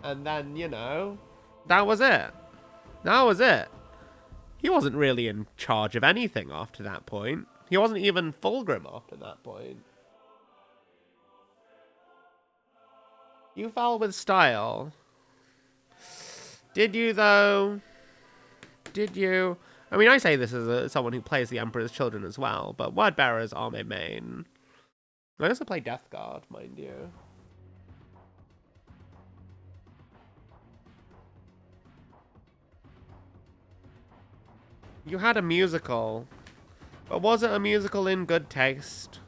And then, you know... That was it. That was it. He wasn't really in charge of anything after that point. He wasn't even Fulgrim after that point. You fell with style. Did you, though? Did you? I mean, I say this as someone who plays the Emperor's Children as well, but word bearers are my main. I also play Death Guard, mind you. You had a musical. But was it a musical in good taste?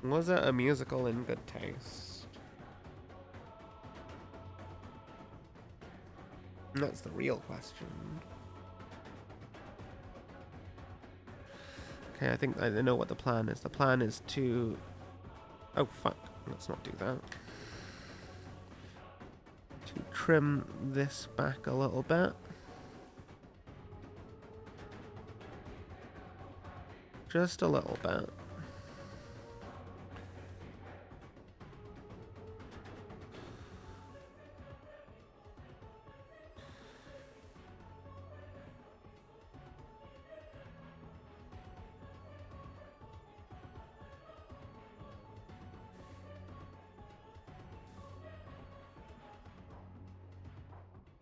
Was it a musical in good taste? That's the real question. Okay, I think I know what the plan is. The plan is to... Oh, fuck. Let's not do that. To trim this back a little bit. Just a little bit.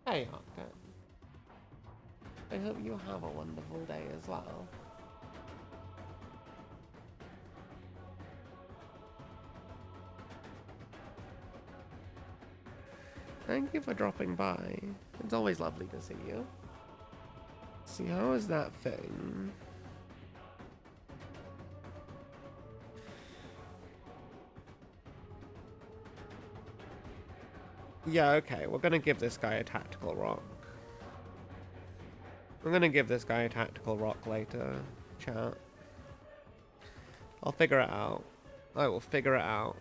Hey, Octa. I hope you have a wonderful day as well. Thank you for dropping by. It's always lovely to see you. See, how is that thing? Yeah, okay, we're gonna give this guy a tactical rock. I'm gonna give this guy a tactical rock later, chat. I'll figure it out. I will figure it out.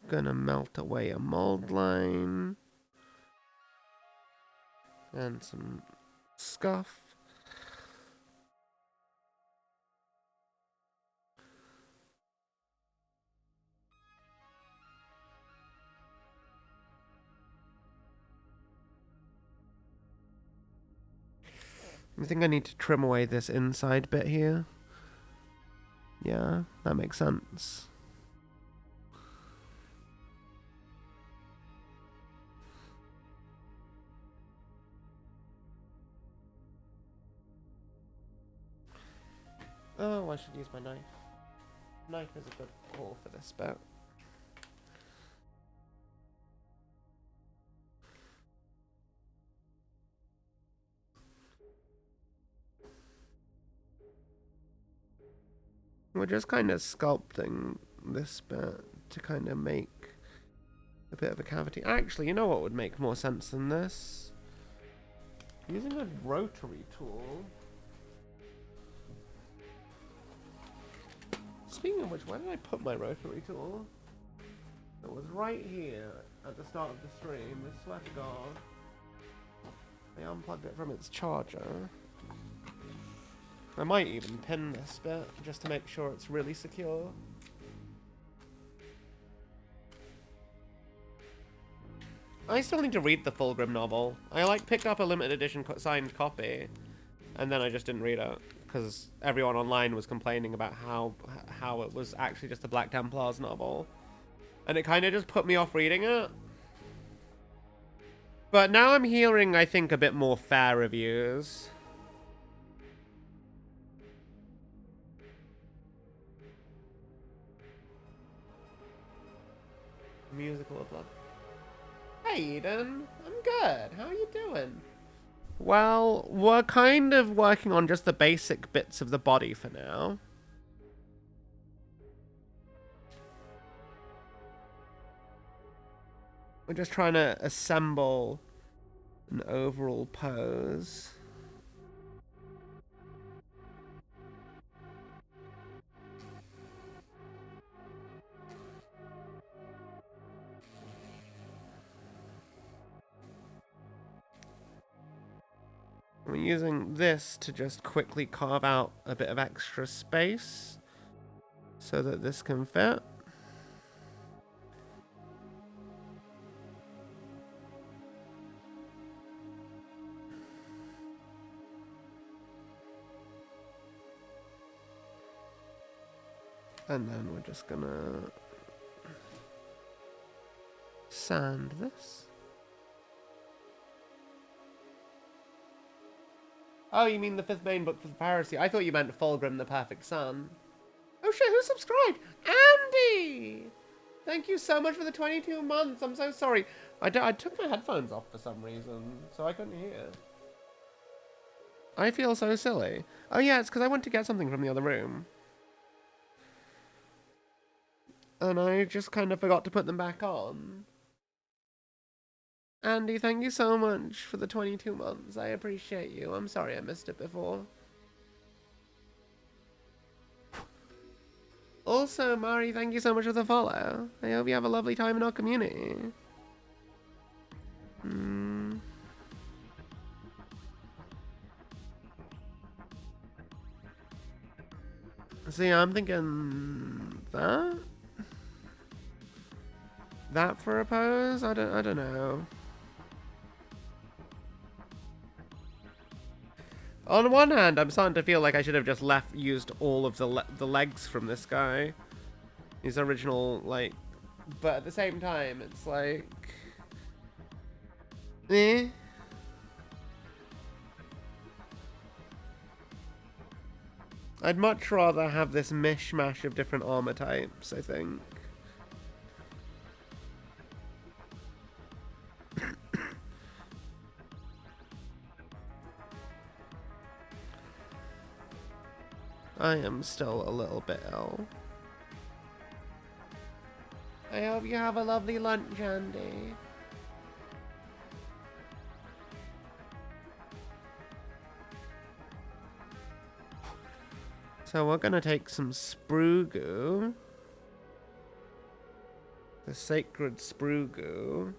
Gonna melt away a mold line. And some scuff. I think I need to trim away this inside bit here. Yeah, that makes sense. Oh, I should use my knife. Knife is a good call for this bit. We're just kind of sculpting this bit to kind of make a bit of a cavity. Actually, you know what would make more sense than this? Using a rotary tool. Speaking of which, where did I put my rotary tool? It was right here at the start of the stream. I swear to God. I unplugged it from its charger. I might even pin this bit just to make sure it's really secure. I still need to read the Fulgrim novel. I picked up a limited edition signed copy, and then I just didn't read it because everyone online was complaining about how it was actually just a Black Templars novel, and it kind of just put me off reading it. But now I'm hearing, I think, a bit more fair reviews. Musical of Blood. Hey Eden, I'm good. How are you doing? Well, we're kind of working on just the basic bits of the body for now. We're just trying to assemble an overall pose. We're using this to just quickly carve out a bit of extra space so that this can fit. And then we're just gonna sand this. Oh, you mean the 5th main book for the piracy? I thought you meant Fulgrim the Perfect Son. Oh shit, who subscribed? Andy! Thank you so much for the 22 months. I'm so sorry. I took my headphones off for some reason, so I couldn't hear. I feel so silly. Oh yeah, it's because I went to get something from the other room. And I just kind of forgot to put them back on. Andy, thank you so much for the 22 months. I appreciate you. I'm sorry I missed it before. Also, Mari, thank you so much for the follow. I hope you have a lovely time in our community. So yeah, I'm thinking that? That for a pose? I don't know. On one hand, I'm starting to feel like I should have just used all of the legs from this guy. His original, like... But at the same time, it's like... Eh? I'd much rather have this mishmash of different armor types, I think. I am still a little bit ill. I hope you have a lovely lunch, Andy. So we're gonna take some sprue goo. The sacred sprue goo.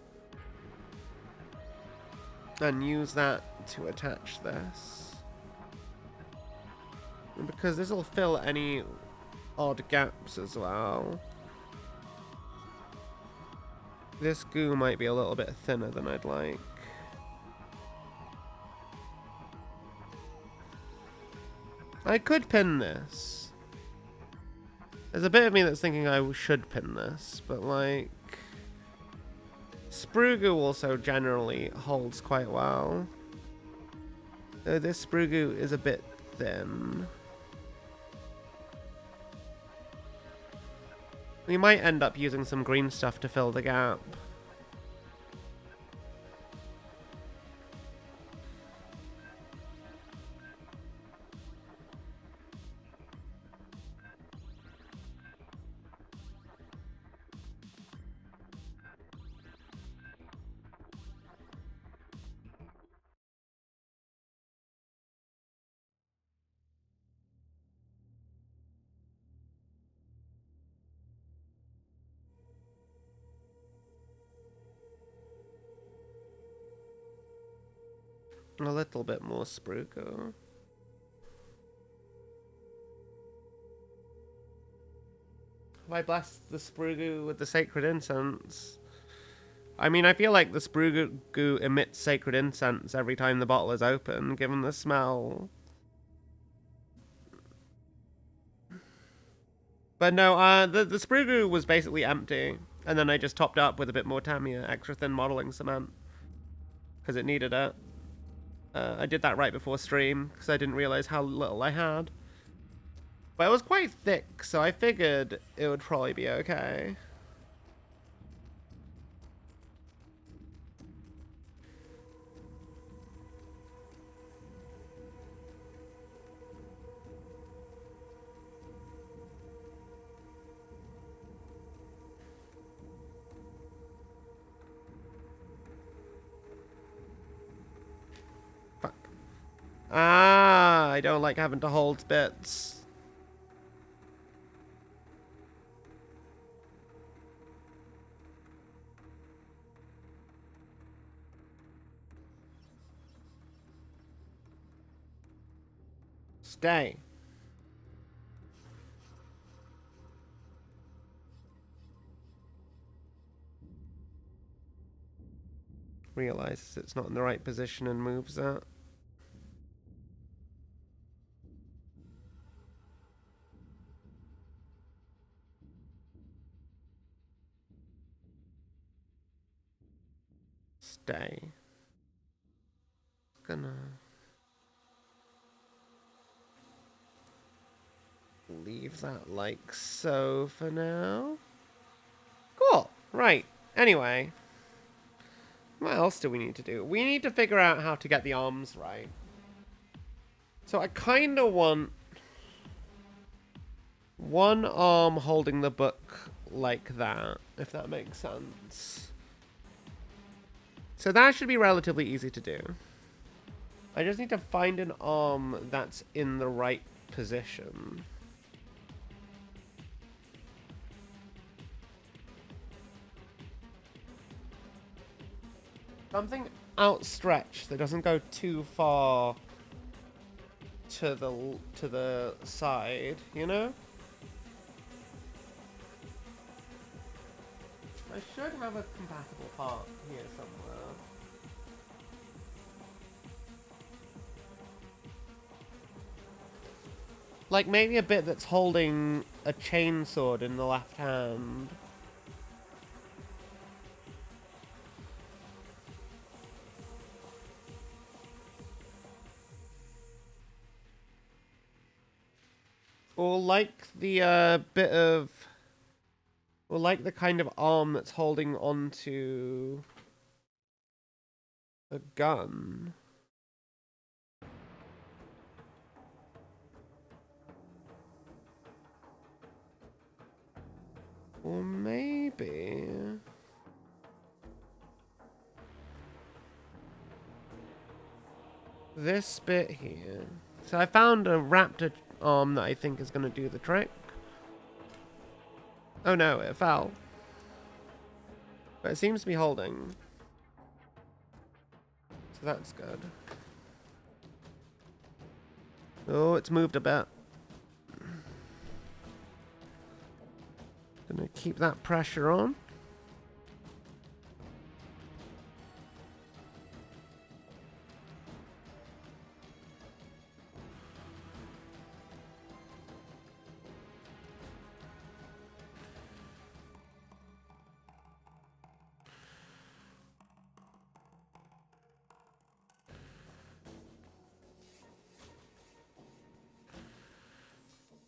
And use that to attach this. And because this will fill any odd gaps as well. This goo might be a little bit thinner than I'd like. I could pin this. There's a bit of me that's thinking I should pin this, but like... Sprue goo also generally holds quite well. Though this sprue goo is a bit thin. We might end up using some green stuff to fill the gap. A little bit more sprue goo. Have I blessed the sprue goo with the sacred incense? I mean, I feel like the sprue goo emits sacred incense every time the bottle is open, given the smell. But no, the sprue goo was basically empty, and then I just topped up with a bit more Tamiya, extra thin modeling cement, because it needed it. I did that right before stream, because I didn't realize how little I had. But it was quite thick, so I figured it would probably be okay. Fuck. Ah, I don't like having to hold bits. Stay. Realizes it's not in the right position and moves it. Stay. Gonna leave that like so for now. Cool. Right. Anyway. What else do we need to do? We need to figure out how to get the arms right. So I kind of want one arm holding the book like that, if that makes sense. So that should be relatively easy to do. I just need to find an arm that's in the right position. Something outstretched that doesn't go too far to the side, you know? I should have a compatible part here somewhere. Like maybe a bit that's holding a chainsword in the left hand. Or like the bit of... Or like the kind of arm that's holding onto a gun. Or maybe... this bit here. So I found a raptor arm that I think is going to do the trick. Oh no, it fell. But it seems to be holding. So that's good. Oh, it's moved a bit. Gonna keep that pressure on.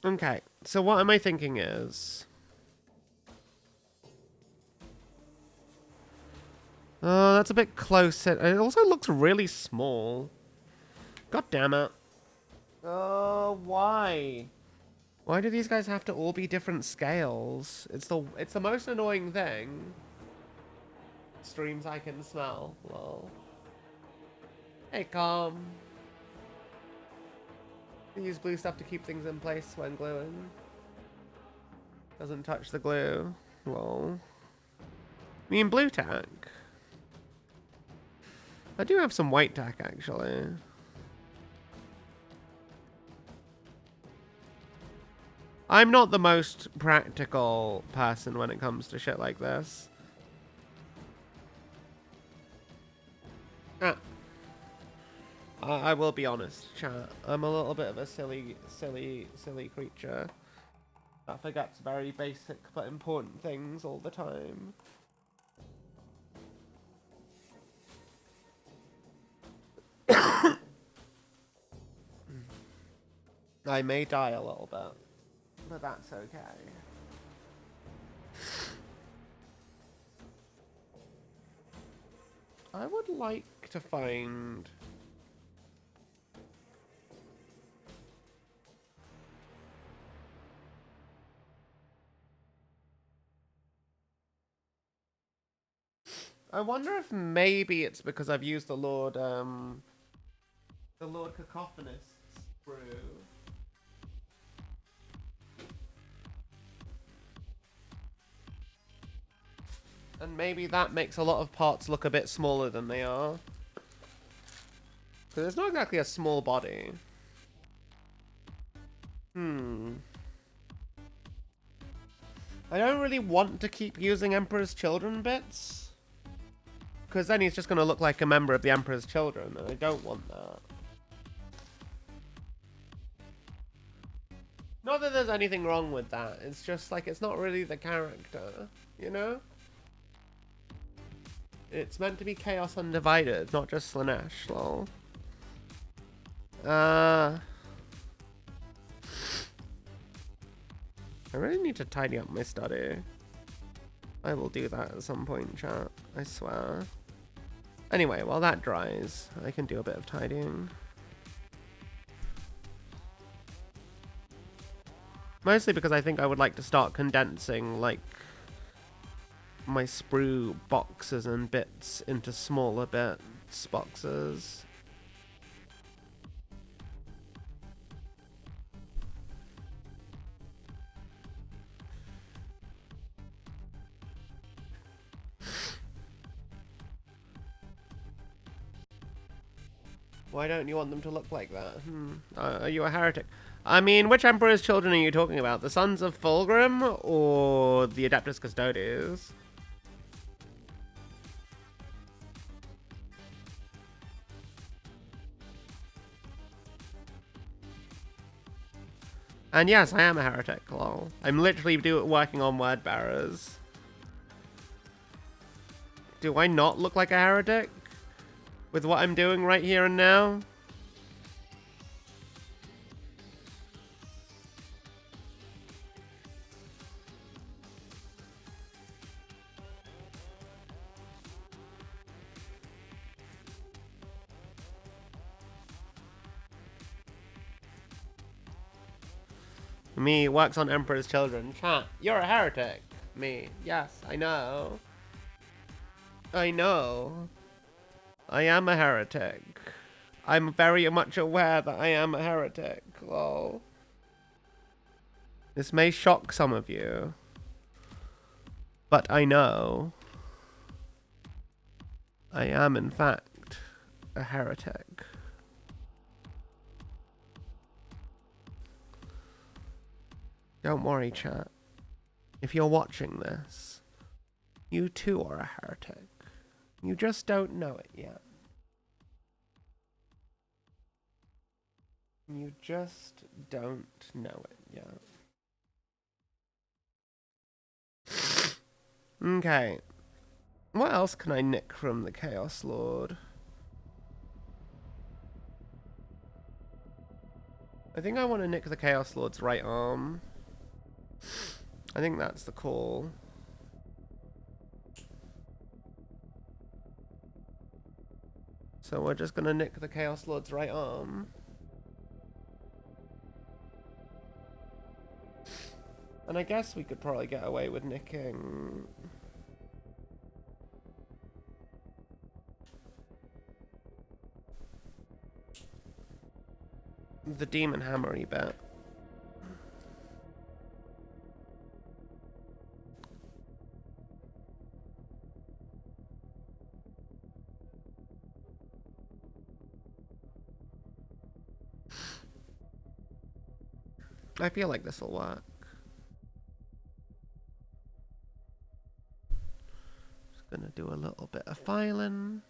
Okay, so what am I thinking is... Oh, that's a bit close. It also looks really small. God damn it. Oh, why? Why do these guys have to all be different scales? It's the most annoying thing. Streams I can smell. Lol. Hey, Calm. Use blue stuff to keep things in place when gluing. Doesn't touch the glue. Lol. Me and blue tack. I do have some white tack, actually. I'm not the most practical person when it comes to shit like this. Ah. I will be honest, chat. I'm a little bit of a silly creature that forgets very basic but important things all the time. I may die a little bit, but that's okay. I would like to find... I wonder if maybe it's because I've used the Lord Cacophonist brew. And maybe that makes a lot of parts look a bit smaller than they are. Because it's not exactly a small body. I don't really want to keep using Emperor's Children bits. Because then he's just going to look like a member of the Emperor's Children, and I don't want that. Not that there's anything wrong with that, it's just like, it's not really the character, you know? It's meant to be Chaos Undivided, not just Slanesh, lol. I really need to tidy up my study. I will do that at some point, chat, I swear. Anyway, while that dries, I can do a bit of tidying. Mostly because I think I would like to start condensing, like, my sprue boxes and bits into smaller bits boxes. Why don't you want them to look like that? Are you a heretic? I mean, which Emperor's children are you talking about? The Sons of Fulgrim or the Adeptus Custodes? And yes, I am a heretic, lol. I'm literally working on word bearers. Do I not look like a heretic? With what I'm doing right here and now? Me works on Emperor's children. Chat, you're a heretic. Me, yes, I know. I know. I am a heretic. I'm very much aware that I am a heretic. Lol. This may shock some of you. But I know. I am, in fact, a heretic. Don't worry, chat. If you're watching this, you too are a heretic. You just don't know it yet. You just don't know it yet. Okay. What else can I nick from the Chaos Lord? I think I want to nick the Chaos Lord's right arm. I think that's the call. So we're just gonna nick the Chaos Lord's right arm. And I guess we could probably get away with nicking... the Demon Hammery bit. I feel like this will work. Just gonna do a little bit of filing.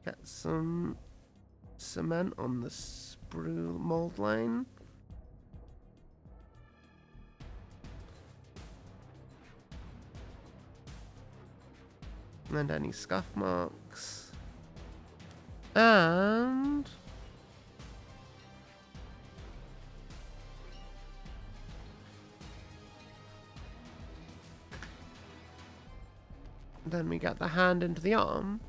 Get some cement on the sprue mold line. And any scuff marks. And... then we get the hand into the arm.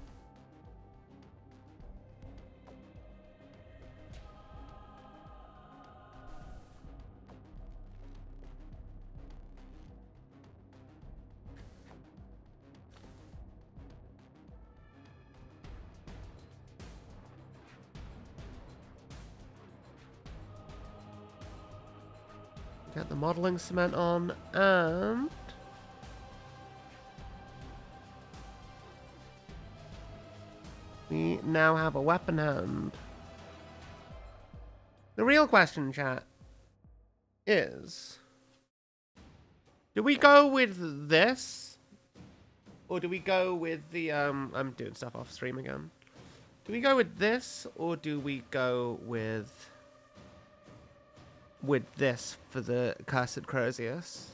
Get the modeling cement on, and... we now have a weapon hand. The real question, chat, is... do we go with this? Or do we go with the, I'm doing stuff off stream again. Do we go with this, or do we go with this for the Cursed Crozius?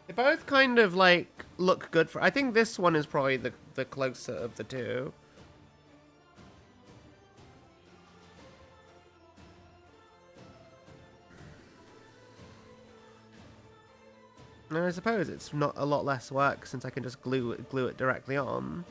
They both kind of like look good for... I think this one is probably the closer of the two. And I suppose it's not a lot less work since I can just glue it directly on.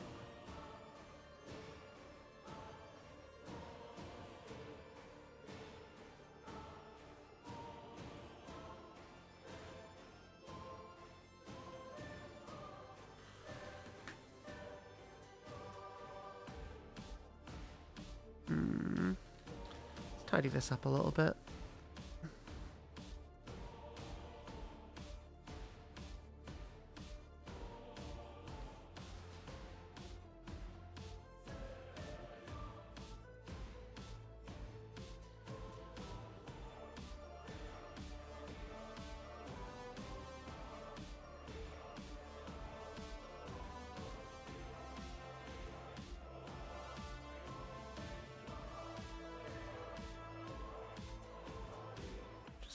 tidy this up a little bit.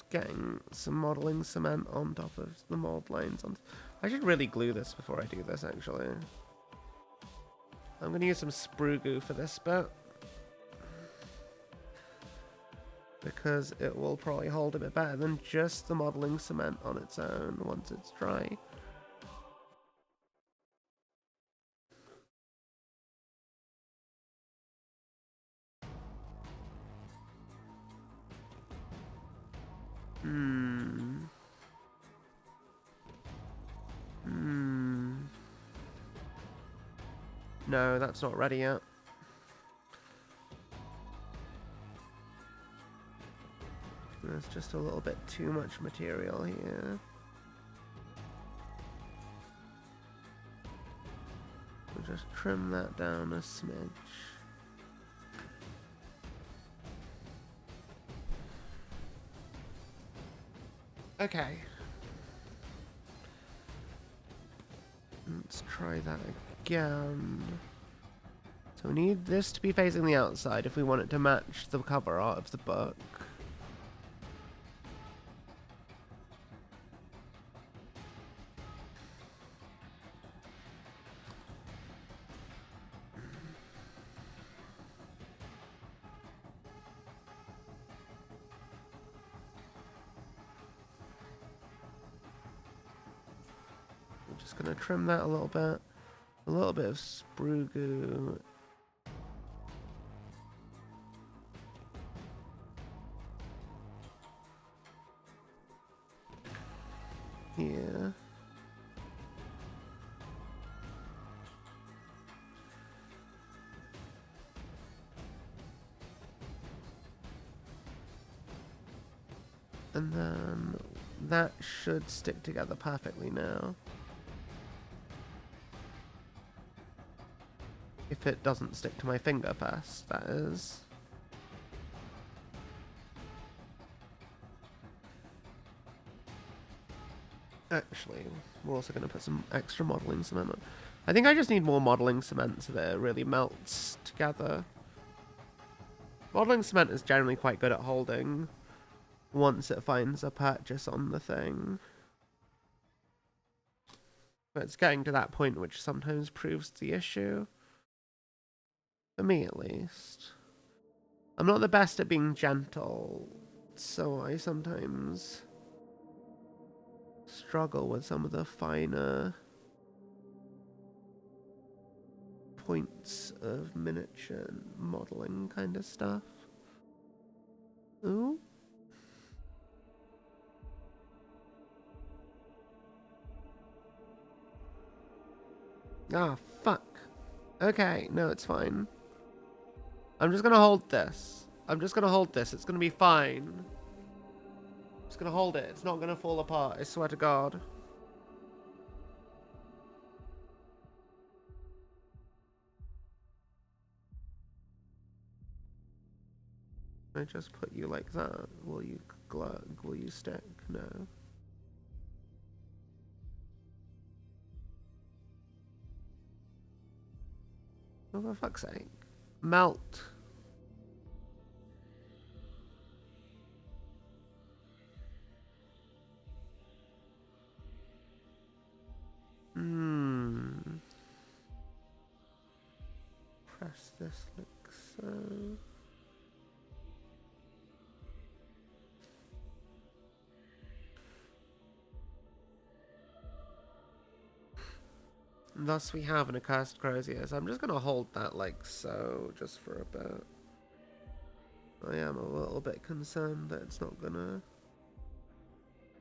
Getting some modeling cement on top of the mold lines. I should really glue this before I do this, actually. I'm going to use some sprue goo for this bit, because it will probably hold a bit better than just the modeling cement on its own once it's dry. No, that's not ready yet. There's just a little bit too much material here. We'll just trim that down a smidge. Okay. Let's try that again. So we need this to be facing the outside if we want it to match the cover art of the book. I'm just going to trim that a little bit. A little bit of sprue goo. Here. And then that should stick together perfectly now. If it doesn't stick to my finger first, that is. Actually, we're also going to put some extra modeling cement on. I think I just need more modeling cement so that it really melts together. Modeling cement is generally quite good at holding once it finds a purchase on the thing. But it's getting to that point which sometimes proves the issue. For me, at least. I'm not the best at being gentle, so I sometimes struggle with some of the finer points of miniature modeling kind of stuff. Ooh. Ah, fuck. Okay, no, it's fine. I'm just gonna hold this. I'm just gonna hold this. It's gonna be fine. I'm just gonna hold it. It's not gonna fall apart, I swear to God. I just put you like that. Will you glug? Will you stick? No. Oh, for fuck's sake. Melt. Press this like so. And thus we have an accursed crozier. So I'm just gonna hold that like so, just for a bit. I am a little bit concerned that it's not gonna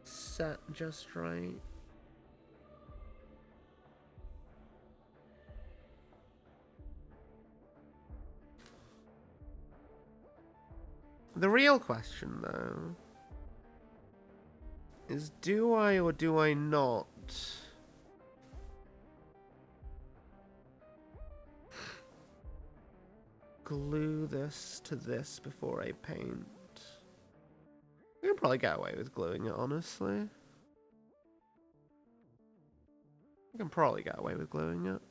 set just right. The real question, though, is do I or do I not glue this to this before I paint? I can probably get away with gluing it, honestly. I can probably get away with gluing it.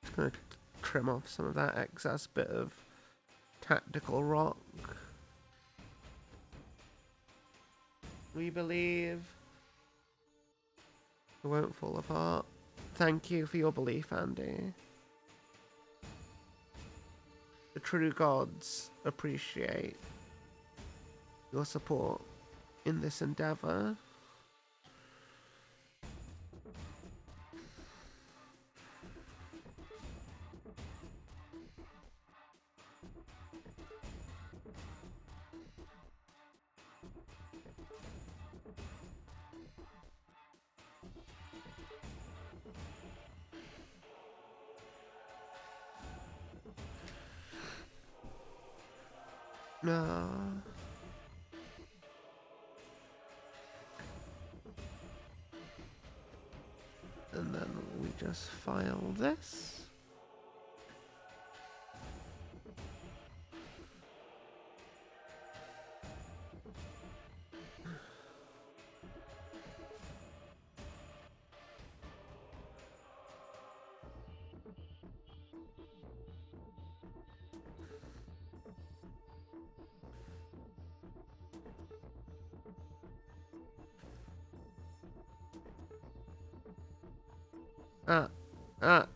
Just gonna trim off some of that excess bit of tactical rock. We believe it won't fall apart. Thank you for your belief, Andy. The true gods appreciate your support in this endeavor. No. And then we just file this.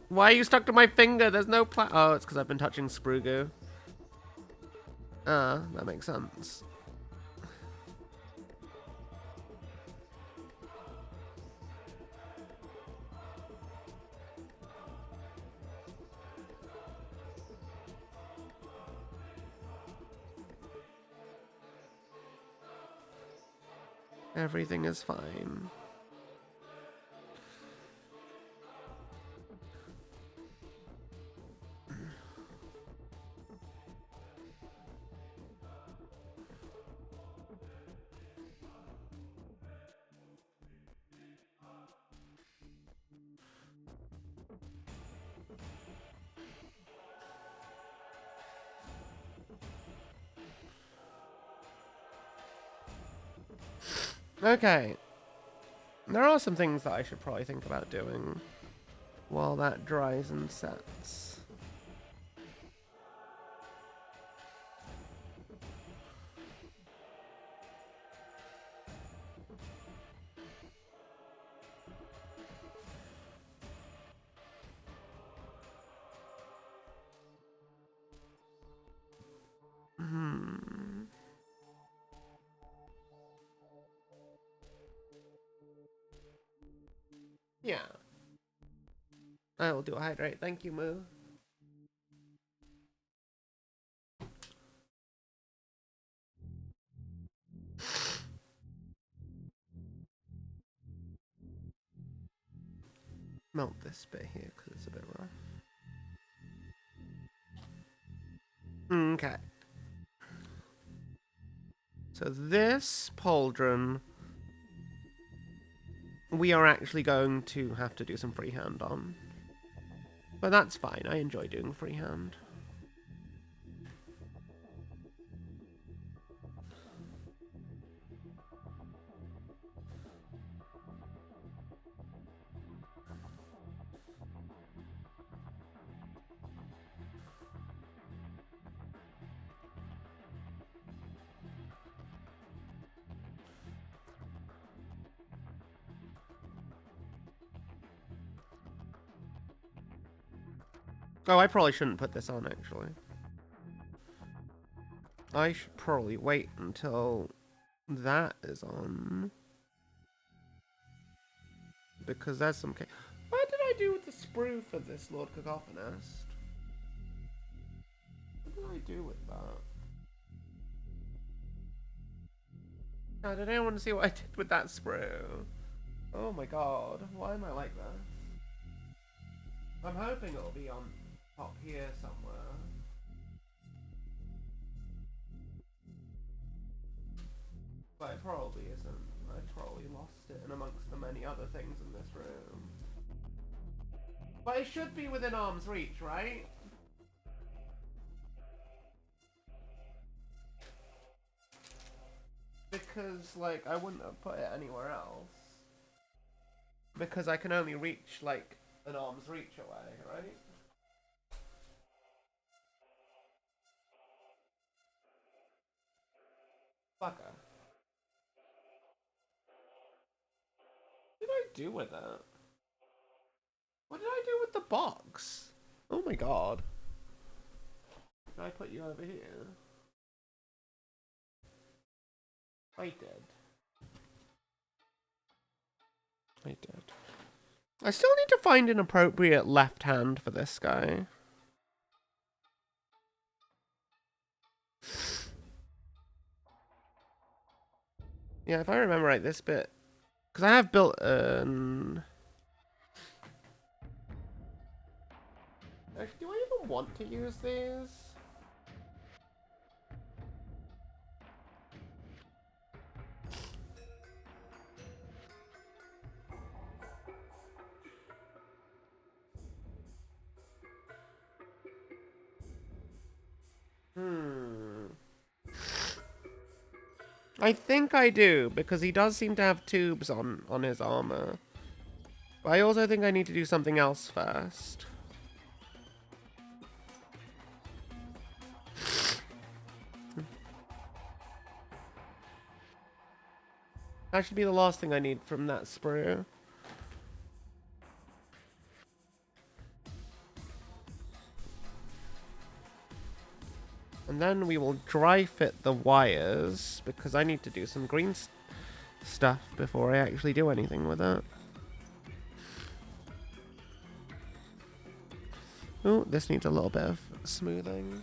Why are you stuck to my finger? There's no oh, it's because I've been touching Sprugu. That makes sense. Everything is fine. Okay. There are some things that I should probably think about doing while that dries and sets. Yeah. I will do a hydrate. Thank you, Moo. Melt this bit here because it's a bit rough. Okay. So this pauldron, we are actually going to have to do some freehand on. But that's fine. I enjoy doing freehand. Oh, I probably shouldn't put this on, actually. I should probably wait until that is on because there's some... What did I do with the sprue for this Lord Cacophonist? What did I do with that? I don't know, want to see what I did with that sprue. Oh my god, why am I like this? I'm hoping it'll be on top here somewhere. But it probably isn't. I probably lost it in amongst the many other things in this room. But it should be within arm's reach, right? Because, like, I wouldn't have put it anywhere else. Because I can only reach, like, an arm's reach away, right? Fucker. What did I do with it? What did I do with the box? Oh my god. Did I put you over here? I did. I did. I still need to find an appropriate left hand for this guy. Yeah, if I remember right, this bit... Because I have built an... Actually, do I even want to use these? I think I do, because he does seem to have tubes on his armor. But I also think I need to do something else first. That should be the last thing I need from that sprue. And then we will dry fit the wires, because I need to do some green stuff before I actually do anything with it. Ooh, this needs a little bit of smoothing.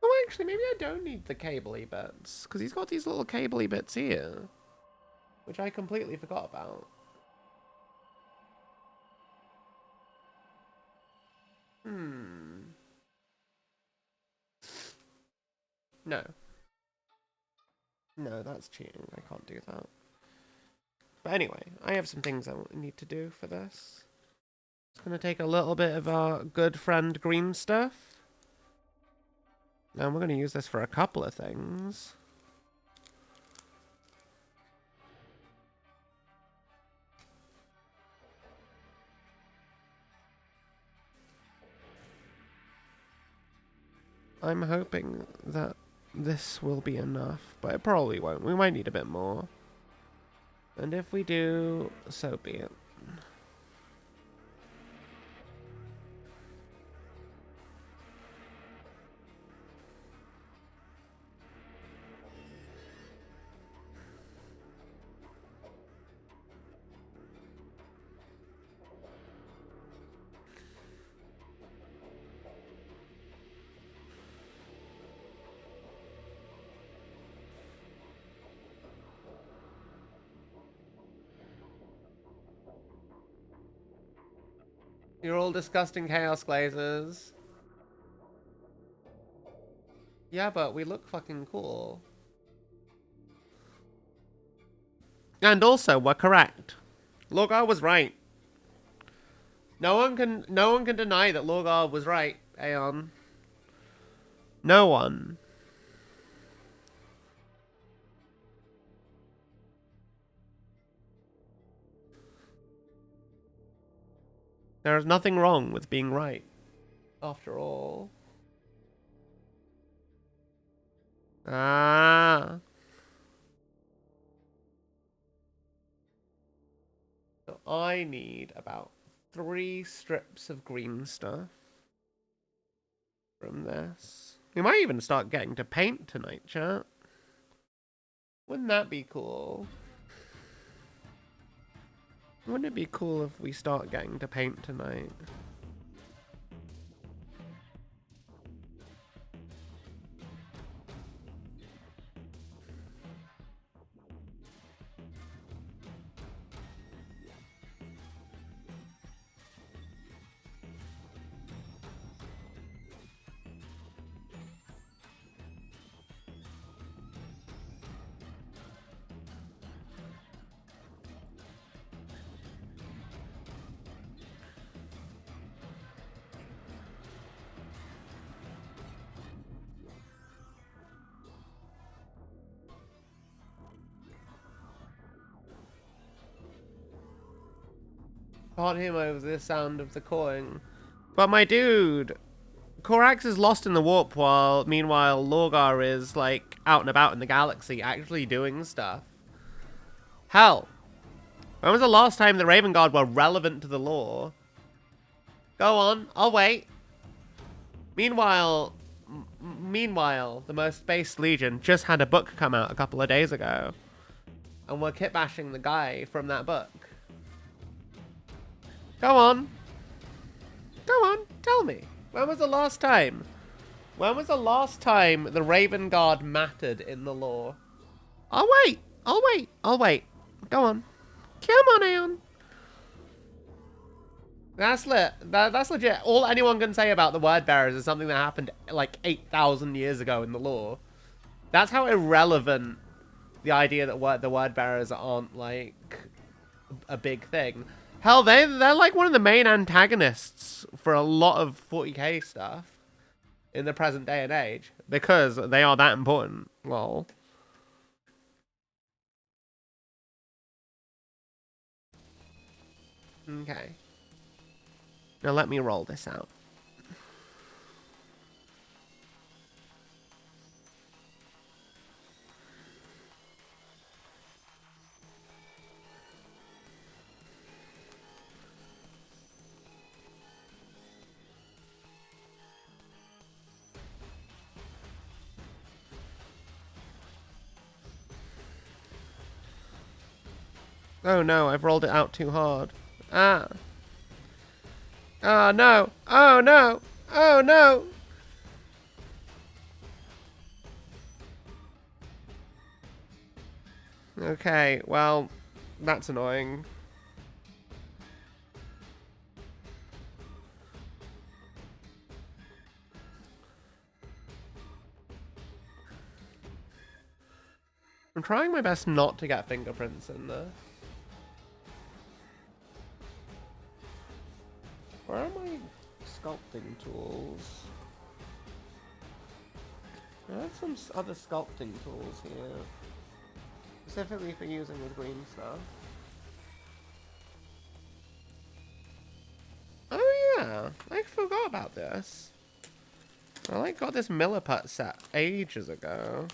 Oh, actually, maybe I don't need the cable-y bits, because he's got these little cable-y bits here, which I completely forgot about. No. No, that's cheating. I can't do that. But anyway, I have some things I need to do for this. It's going to take a little bit of our good friend green stuff. Now we're going to use this for a couple of things. I'm hoping that this will be enough, but it probably won't. We might need a bit more. And if we do, so be it. You're all disgusting chaos glazers. Yeah, but we look fucking cool. And also, we're correct. Lorgar was right. No one can deny that Lorgar was right, Aeon. No one. There is nothing wrong with being right, after all. Ah. So I need about 3 strips of green stuff from this. We might even start getting to paint tonight, chat. Wouldn't that be cool? Wouldn't it be cool if we start getting to paint tonight? Can't hear over the sound of the coin. But my dude, Korax is lost in the warp while, meanwhile, Lorgar is, like, out and about in the galaxy, actually doing stuff. Hell, when was the last time the Raven Guard were relevant to the lore? Go on, I'll wait. Meanwhile, the most based Legion just had a book come out a couple of days ago. And we're kitbashing the guy from that book. Go on. Go on, tell me. When was the last time? When was the last time the Raven Guard mattered in the lore? I'll wait. I'll wait. I'll wait. Go on. Come on, Aeon. That's lit. That's legit. All anyone can say about the Word Bearers is something that happened like 8,000 years ago in the lore. That's how irrelevant the idea that the Word Bearers aren't like a big thing. Hell, they're like one of the main antagonists for a lot of 40k stuff in the present day and age because they are that important. Lol. Okay. Now let me roll this out. Oh no, I've rolled it out too hard. Ah. Oh no. Oh no. Oh no. Okay, well, that's annoying. I'm trying my best not to get fingerprints in this. Where are my sculpting tools? I have some other sculpting tools here. Specifically for using with green stuff. Oh yeah, I forgot about this. I like got this Milliput set ages ago.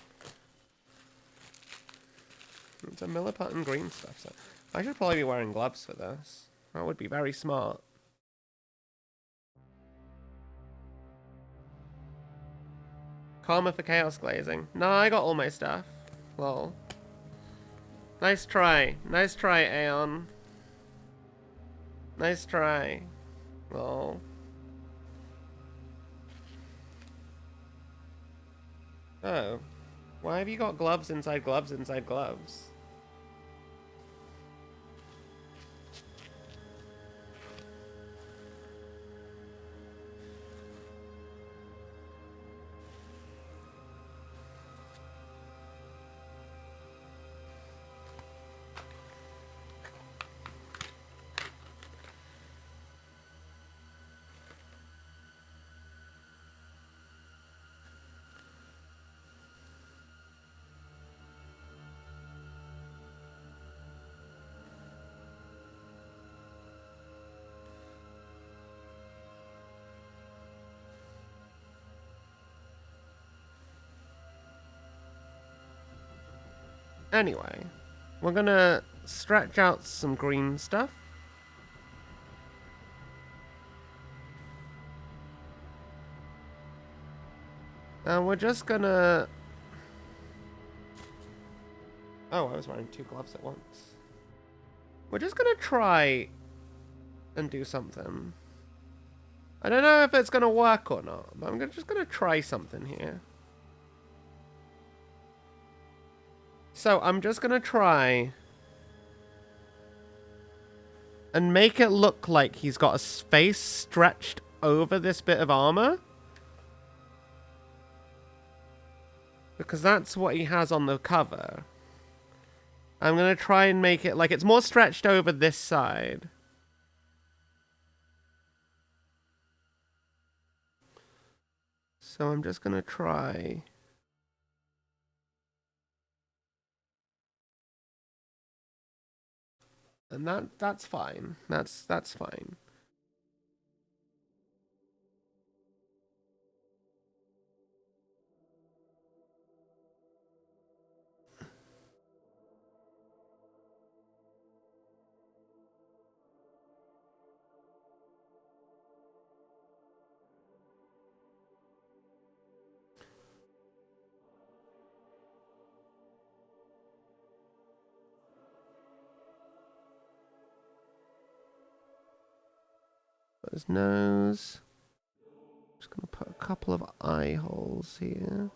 It's a Milliput and green stuff set. I should probably be wearing gloves for this. That would be very smart. Karma for chaos glazing. No, I got all my stuff. Lol. Nice try. Nice try, Aeon. Nice try. Lol. Oh. Why have you got gloves inside gloves inside gloves? Anyway, we're gonna stretch out some green stuff. And we're just gonna... Oh, I was wearing 2 gloves at once. We're just gonna try and do something. I don't know if it's gonna work or not, but I'm just gonna try something here. So I'm just gonna try and make it look like he's got a face stretched over this bit of armor. Because that's what he has on the cover. I'm gonna try and make it like it's more stretched over this side. So I'm just gonna try. And that's fine. That's fine. His nose. Just gonna put a couple of eye holes here.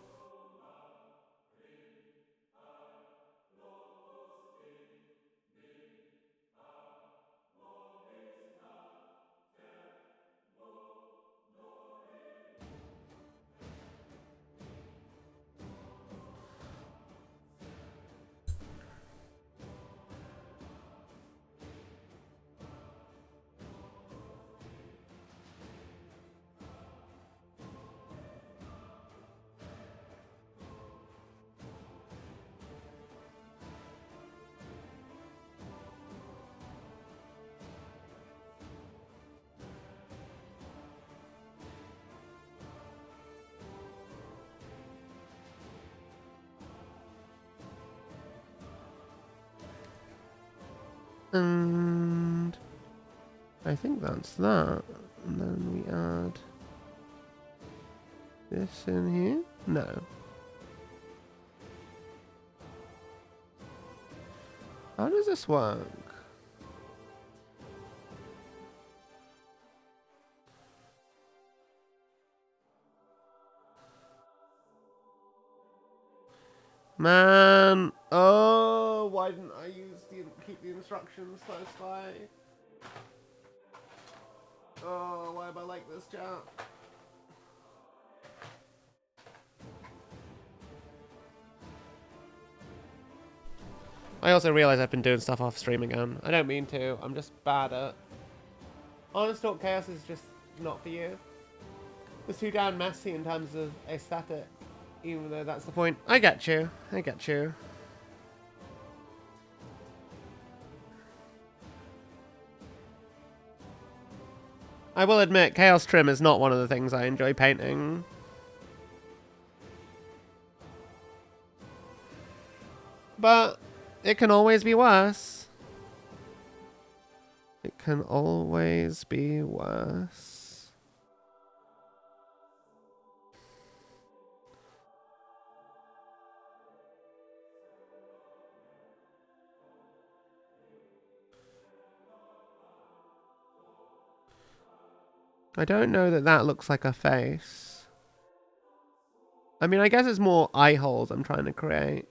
And I think that's that. And then we add this in here. No. How does this work? Man, oh, why didn't I keep the instructions close by? Oh, why am I like this, chat? I also realize I've been doing stuff off stream again. I don't mean to. I'm just bad at. Honest Talk Chaos is just not for you. It's too damn messy in terms of aesthetic. Even though that's the point. I get you. I get you. I will admit, Chaos Trim is not one of the things I enjoy painting. But it can always be worse. It can always be worse. I don't know that that looks like a face. I mean, I guess it's more eye holes I'm trying to create.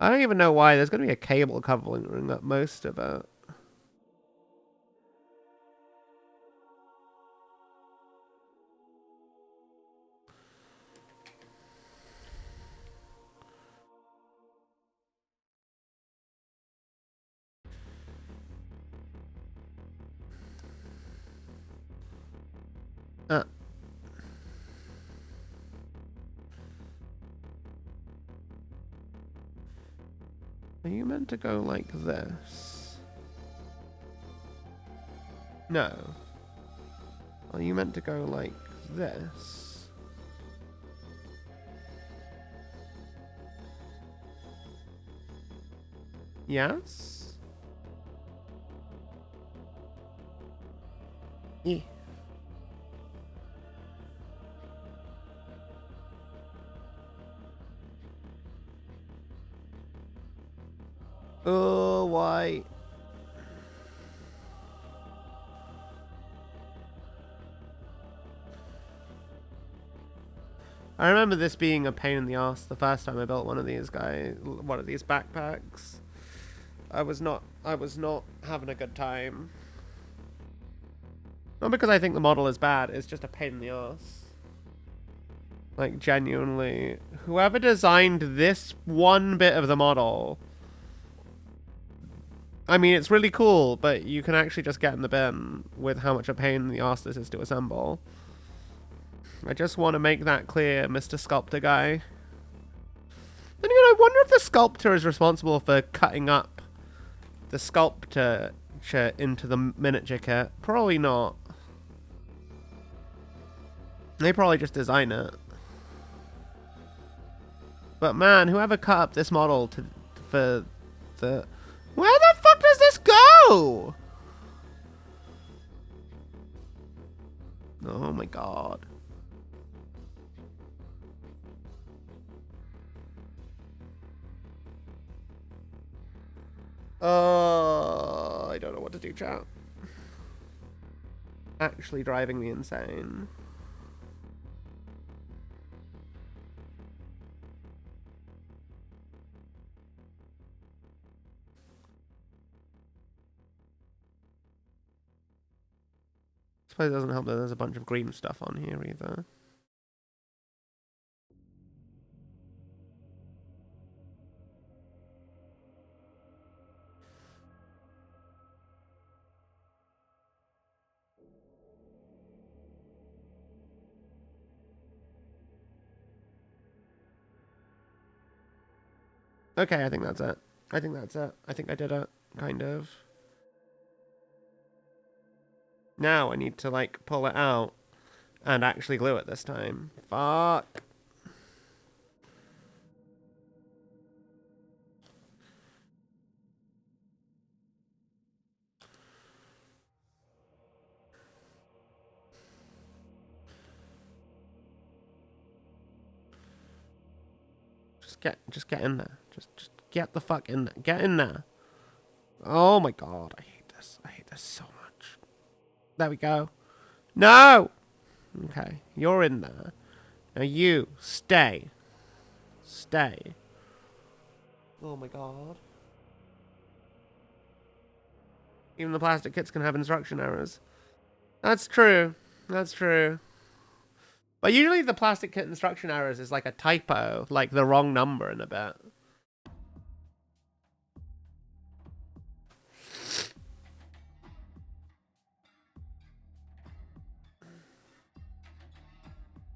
I don't even know why. There's going to be a cable covering up most of it. Are you meant to go like this? No. Are you meant to go like this? Yes? Eh. Oh, why? I remember this being a pain in the ass the first time I built one of these backpacks. I was not having a good time. Not because I think the model is bad, it's just a pain in the ass. Like, genuinely. Whoever designed this one bit of the model... I mean, it's really cool, but you can actually just get in the bin with how much a pain in the ass this is to assemble. I just want to make that clear, Mr. Sculptor guy. Then again, I wonder if the sculptor is responsible for cutting up the sculpture into the miniature kit. Probably not. They probably just design it. But man, whoever cut up this model for the... Where the fuck does this go? Oh my god. I don't know what to do, chat. Actually driving me insane. I suppose it doesn't help that there's a bunch of green stuff on here either. Okay, I think that's it. I think that's it. I think I did it, kind of. Now I need to, like, pull it out and actually glue it this time. Fuck. Just get in there. Just get the fuck in there. Get in there. Oh my god, I hate this. I hate this so much. There we go. No! Okay, you're in there. Now you, stay. Stay. Oh my god. Even the plastic kits can have instruction errors. That's true. That's true. But usually the plastic kit instruction errors is like a typo, like the wrong number in a bit.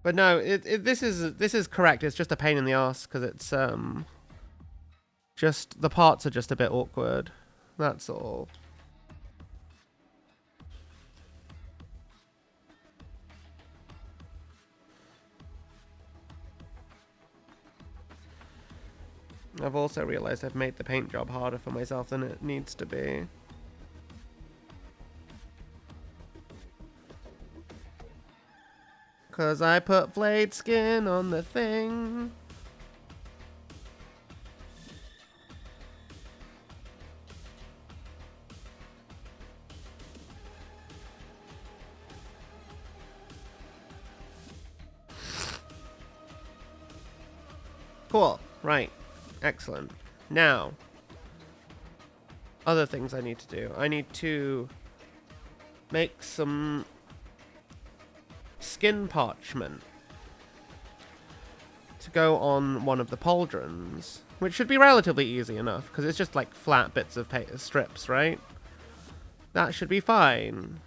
But no, this is correct. It's just a pain in the ass because it's just the parts are just a bit awkward. That's all. I've also realized I've made the paint job harder for myself than it needs to be. Cause I put flayed skin on the thing. Cool. Right. Excellent. Now, other things I need to do. I need to make some skin parchment to go on one of the pauldrons, which should be relatively easy enough because it's just like flat bits of strips, right? That should be fine.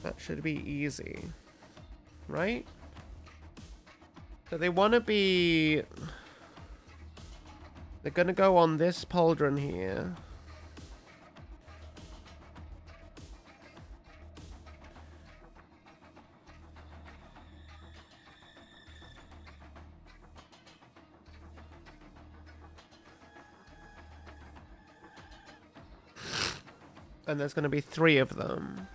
That should be easy, right? So they want to be... They're going to go on this pauldron here. And there's going to be 3 of them.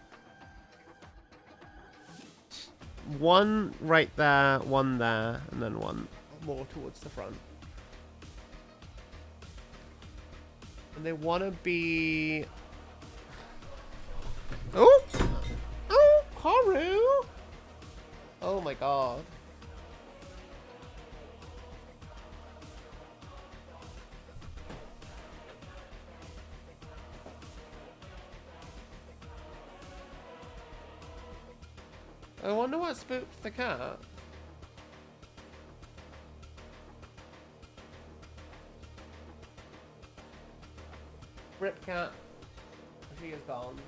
One right there, one there, and then one more towards the front. And they want to be... Oh! Oh, Haru! Oh my god. I wonder what spooked the cat. Rip cat. She is gone.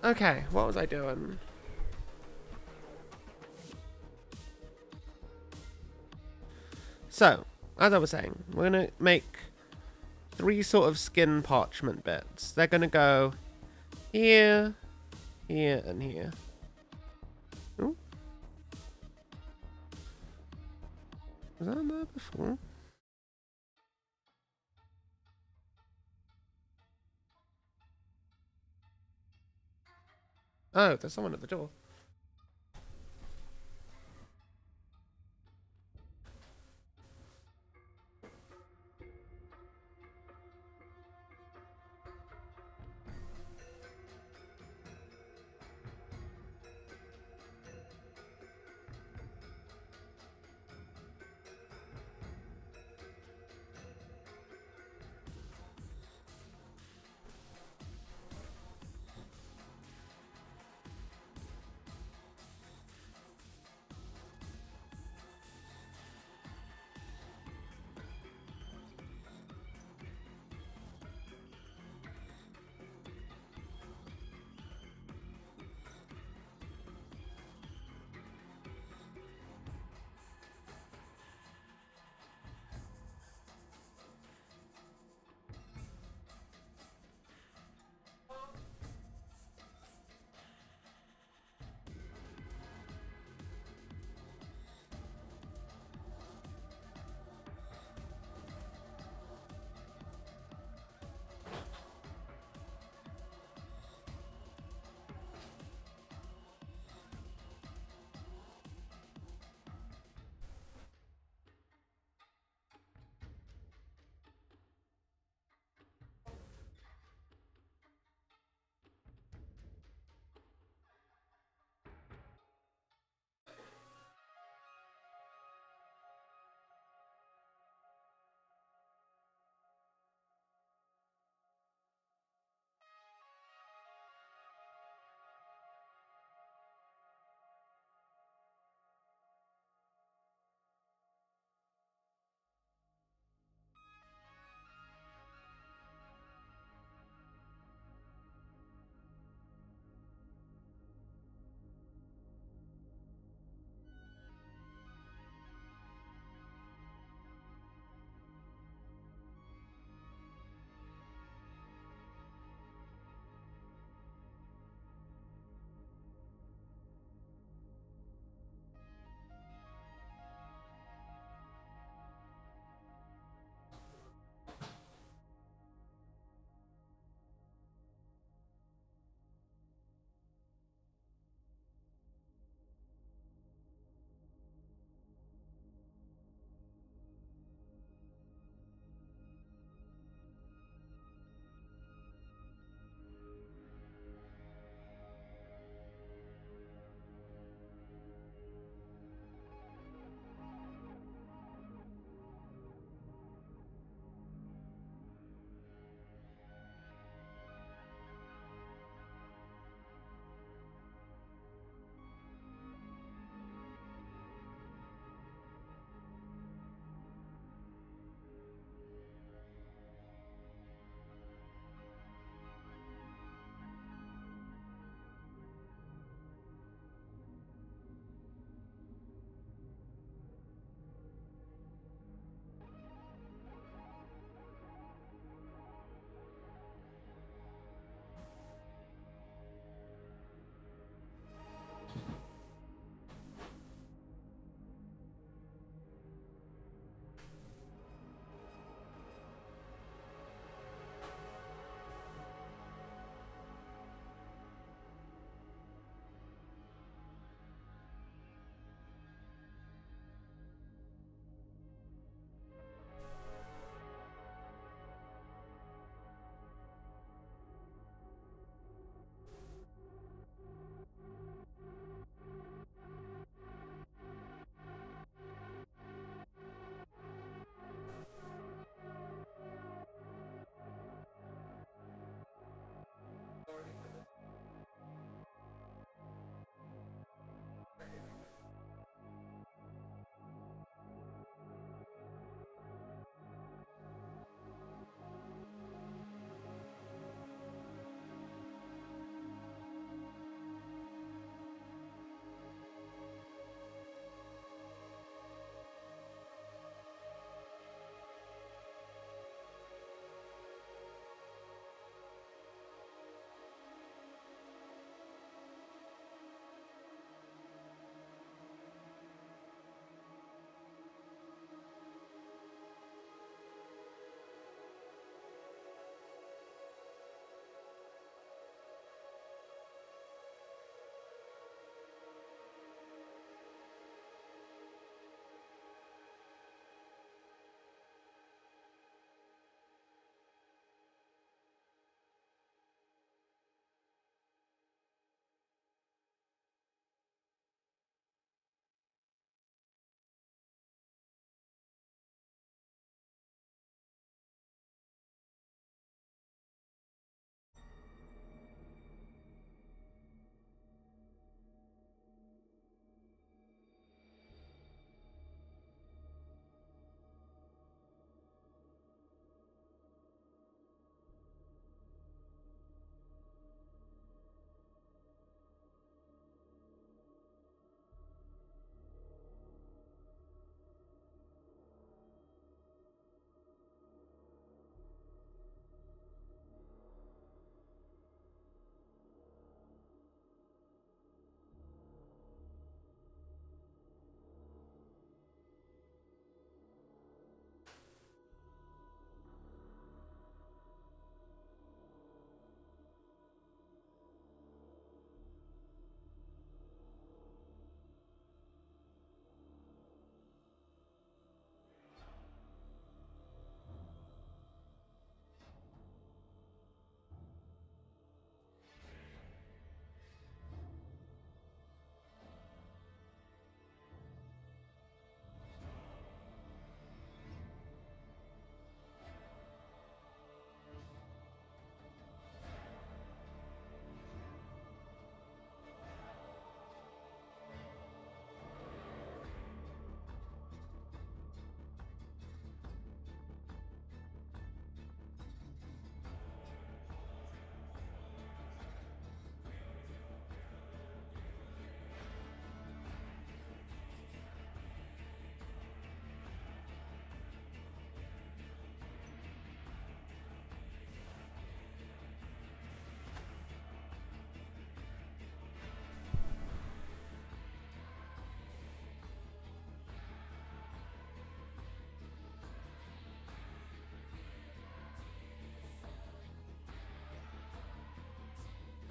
Okay, what was I doing? So, as I was saying, we're gonna make 3 sort of skin parchment bits. They're gonna go here, here, and here. Ooh. Was that there before? Oh, there's someone at the door.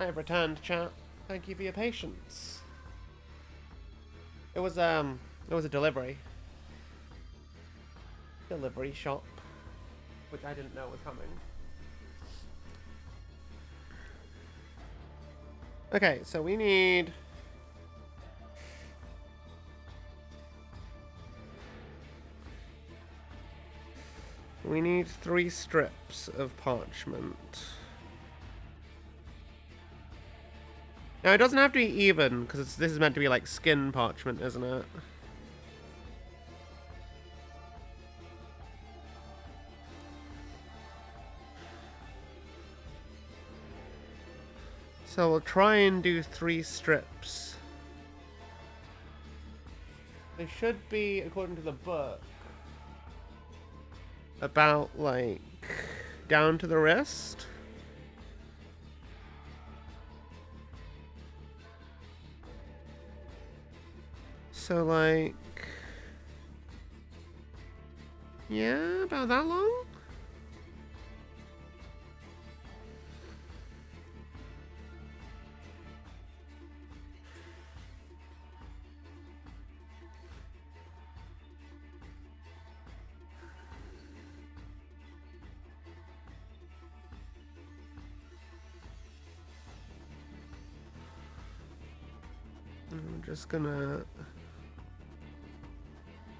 I have returned, chat. Thank you for your patience. It was a delivery shop, which I didn't know was coming. Okay, so we need We need 3 strips of parchment. Now, it doesn't have to be even, because this is meant to be like skin parchment, isn't it? So we'll try and do 3 strips. They should be, according to the book, about, like, down to the wrist. So, like, yeah, about that long? I'm just gonna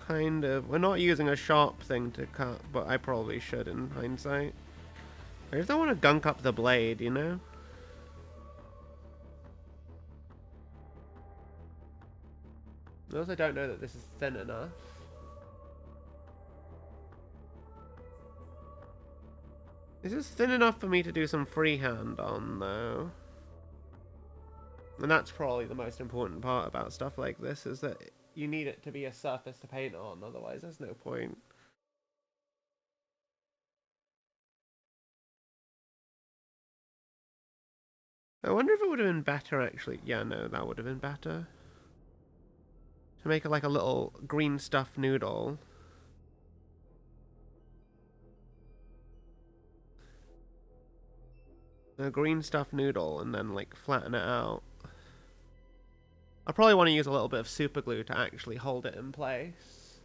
kind of... We're not using a sharp thing to cut, but I probably should in hindsight. I just don't want to gunk up the blade, you know? I also don't know that this is thin enough. This is thin enough for me to do some freehand on, though. And that's probably the most important part about stuff like this, is that you need it to be a surface to paint on, otherwise there's no point. I wonder if it would have been better, actually. Yeah, no, that would have been better. To make it like a little green stuffed noodle. A green stuffed noodle, and then, like, flatten it out. I probably want to use a little bit of super glue to actually hold it in place.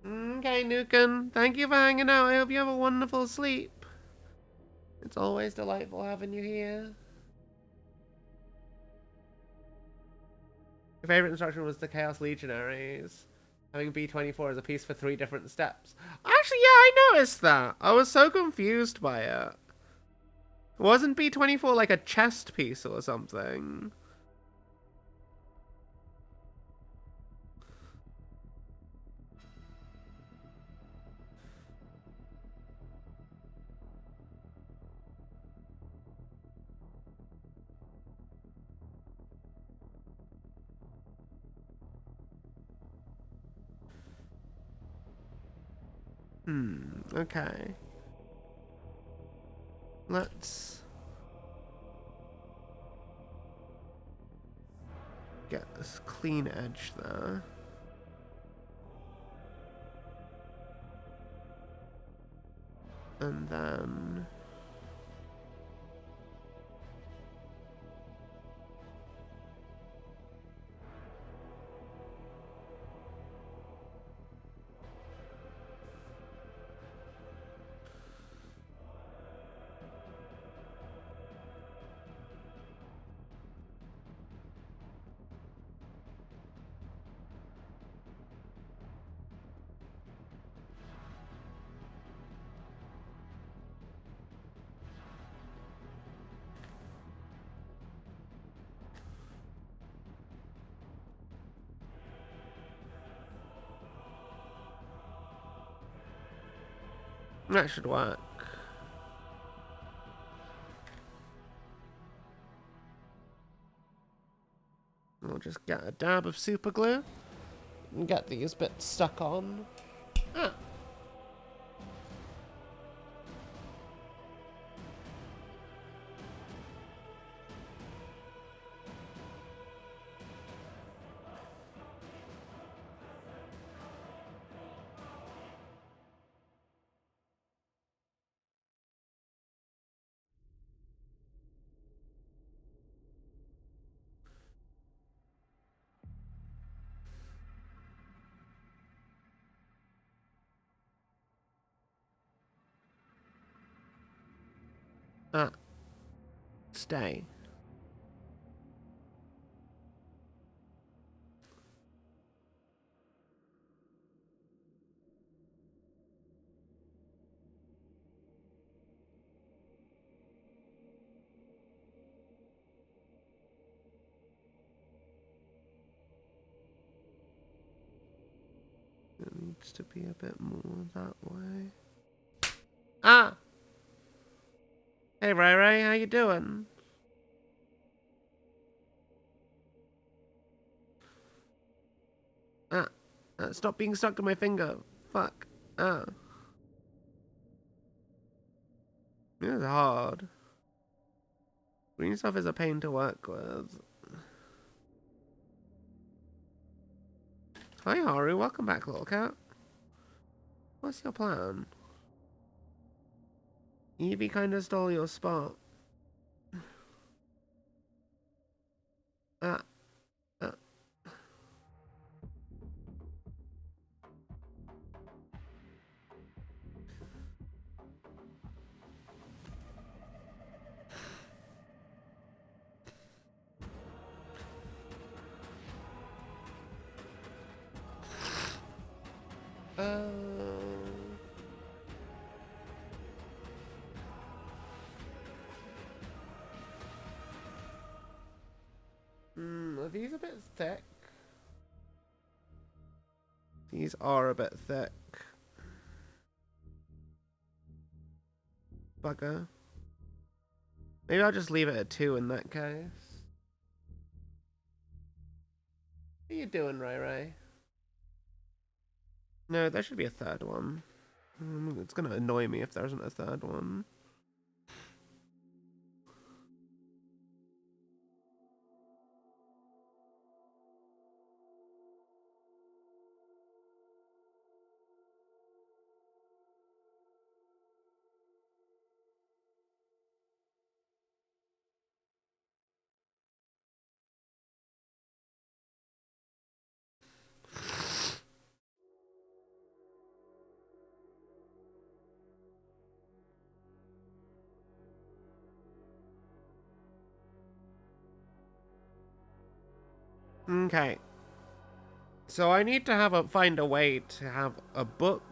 Okay, Nuken. Thank you for hanging out. I hope you have a wonderful sleep. It's always delightful having you here. Your favorite instruction was the Chaos Legionaries. Having B24 as a piece for 3 different steps. Actually, yeah, I noticed that. I was so confused by it. Wasn't B24 like a chest piece or something? Okay. Let's get this clean edge there. And then... that should work. We'll just get a dab of super glue and get these bits stuck on. Ah. Ah. Stay. It needs to be a bit more that way. Ah! Hey, Ray Ray, how you doing? Ah. Stop being stuck to my finger. Fuck. Ah. This is hard. Green stuff is a pain to work with. Hi, Haru. Welcome back, little cat. What's your plan? Evie kinda stole your spot. Ah. Ah. Are these a bit thick? These are a bit thick. Bugger. Maybe I'll just leave it at 2 in that case. What are you doing, Ray Ray? No, there should be a third one. It's gonna annoy me if there isn't a third one. Okay. So I need to find a way to have a book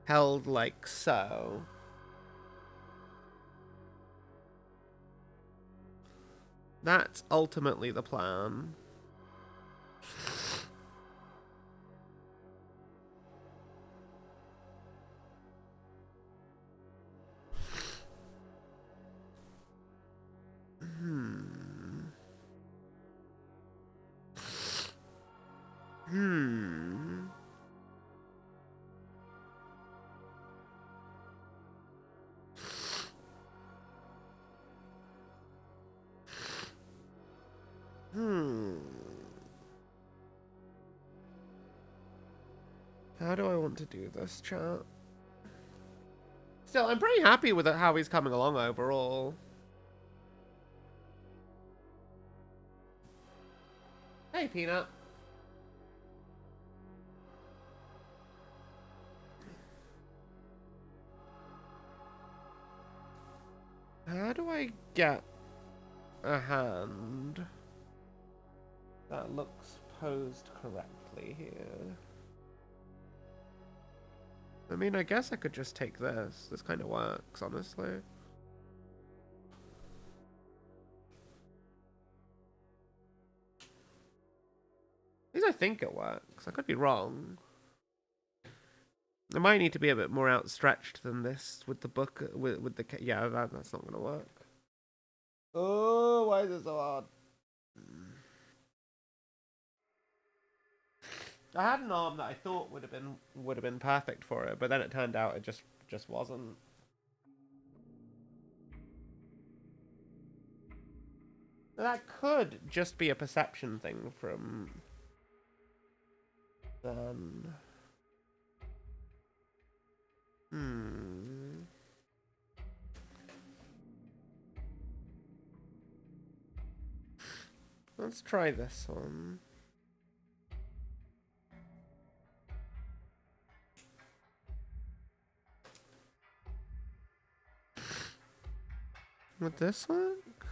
held like so. That's ultimately the plan. How do I want to do this, chat? Still, I'm pretty happy with how he's coming along overall. Hey, Peanut. How do I get a hand that looks posed correctly here? I mean, I guess I could just take this. This kind of works, honestly. At least I think it works. I could be wrong. It might need to be a bit more outstretched than this with the book. With the yeah, that's not gonna work. Oh, why is it so hard? I had an arm that I thought would have been perfect for it, but then it turned out it just wasn't. That could just be a perception thing from then. Let's try this one. Would this work?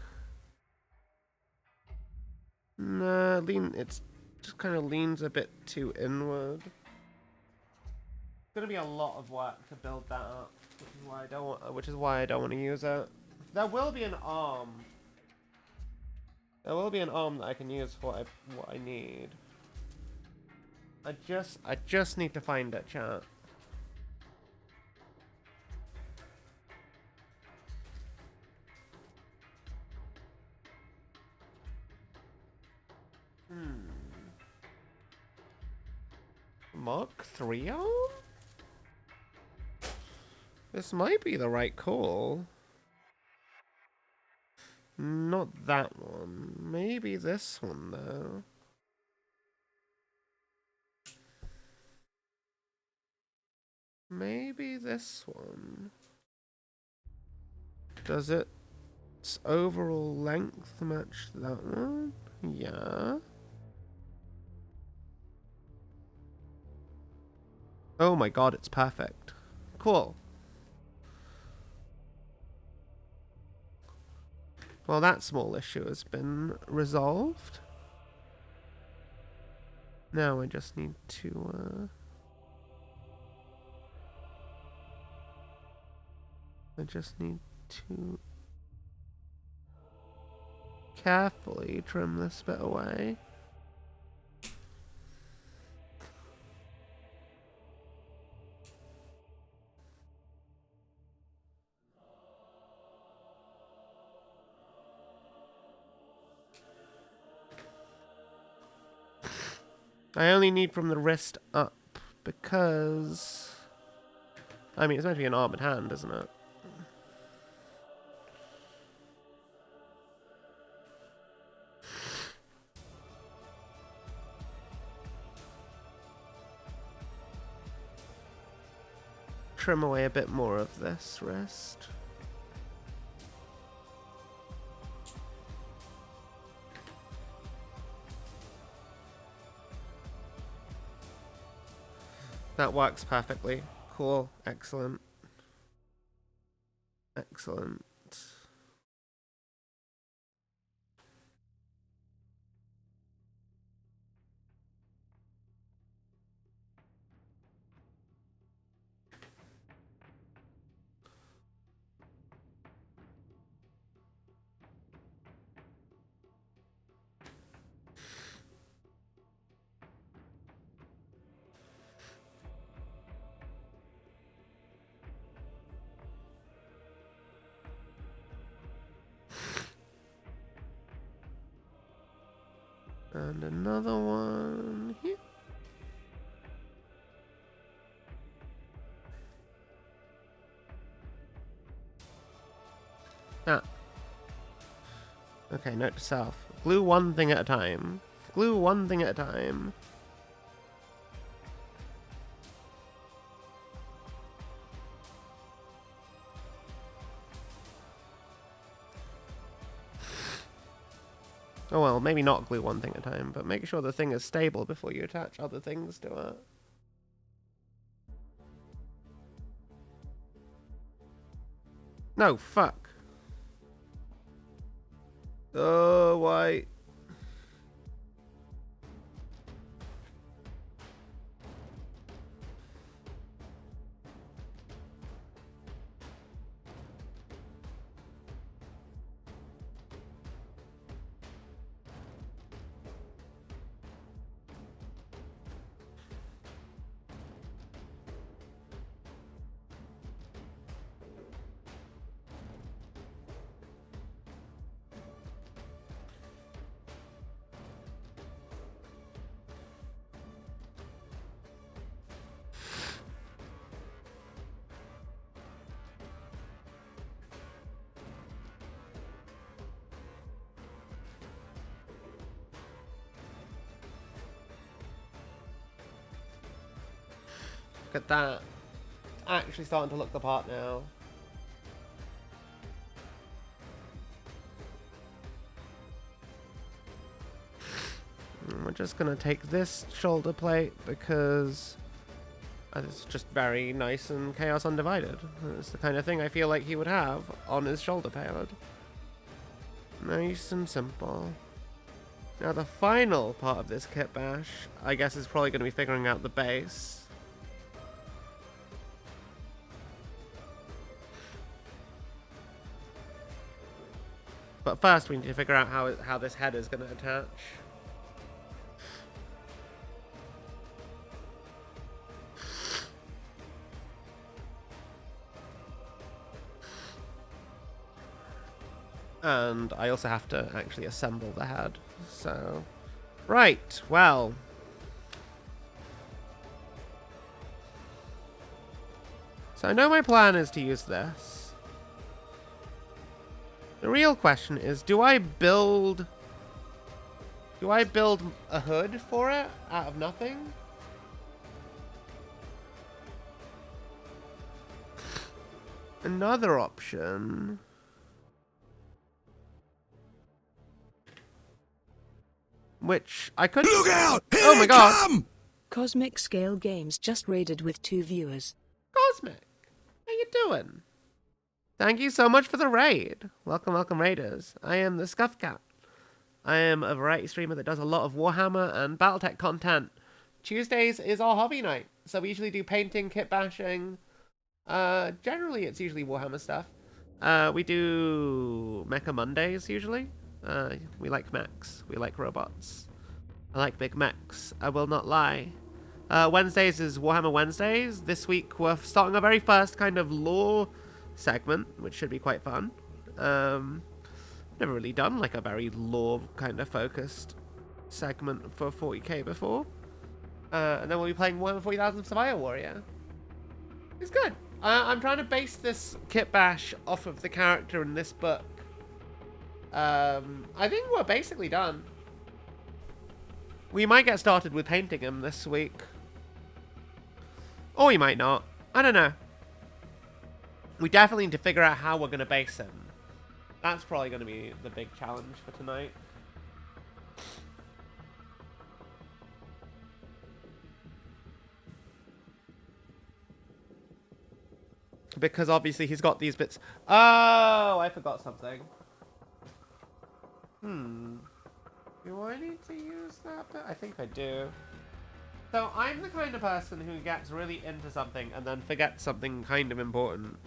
Nah, it's just kind of leans a bit too inward. It's gonna be a lot of work to build that up, which is why I don't want to use it. There will be an arm. There will be an arm that I can use for what I need. I just need to find it, chat. Mark 3 arm? This might be the right call. Not that one. Maybe this one, though. Maybe this one. Does its overall length match that one? Yeah. Oh my god, it's perfect. Cool. Well, that small issue has been resolved. Now I just need to, I just need to carefully trim this bit away. I only need from the wrist up because... I mean, it's meant to be an armored hand, isn't it? Trim away a bit more of this wrist. That works perfectly. Cool. Excellent. Excellent. And another one here. Ah. Okay, note to self. Glue one thing at a time. Glue one thing at a time. Oh well, maybe not glue one thing at a time, but make sure the thing is stable before you attach other things to it. No, fuck. Oh, why? Look at that. It's actually starting to look the part now. And we're just going to take this shoulder plate because it's just very nice and Chaos Undivided. It's the kind of thing I feel like he would have on his shoulder pad. Nice and simple. Now the final part of this kit bash, I guess, is probably going to be figuring out the base. But first we need to figure out how this head is going to attach. And I also have to actually assemble the head. So, right, well. So I know my plan is to use this. The real question is, do I build a hood for it out of nothing? Another option. Which I could. Look out! Here Oh my god! come! Cosmic Scale Games just raided with 2 viewers. Cosmic, how you doing? Thank you so much for the raid. Welcome, welcome, raiders. I am the Scuff Cat. I am a variety streamer that does a lot of Warhammer and BattleTech content. Tuesdays is our hobby night, so we usually do painting, kit bashing. Generally, it's usually Warhammer stuff. We do Mecha Mondays usually. We like mechs. We like robots. I like big mechs. I will not lie. Wednesdays is Warhammer Wednesdays. This week we're starting our very first kind of lore segment, which should be quite fun. Never really done like a very lore kind of focused segment for 40k before. And then we'll be playing Warhammer 40,000 Survivor Warrior. It's good. I'm trying to base this kit bash off of the character in this book. I think we're basically done. We might get started with painting him this week. Or we might not. I don't know. We definitely need to figure out how we're going to base him. That's probably going to be the big challenge for tonight. Because obviously he's got these bits. Oh, I forgot something. Do I need to use that bit? I think I do. So I'm the kind of person who gets really into something and then forgets something kind of important.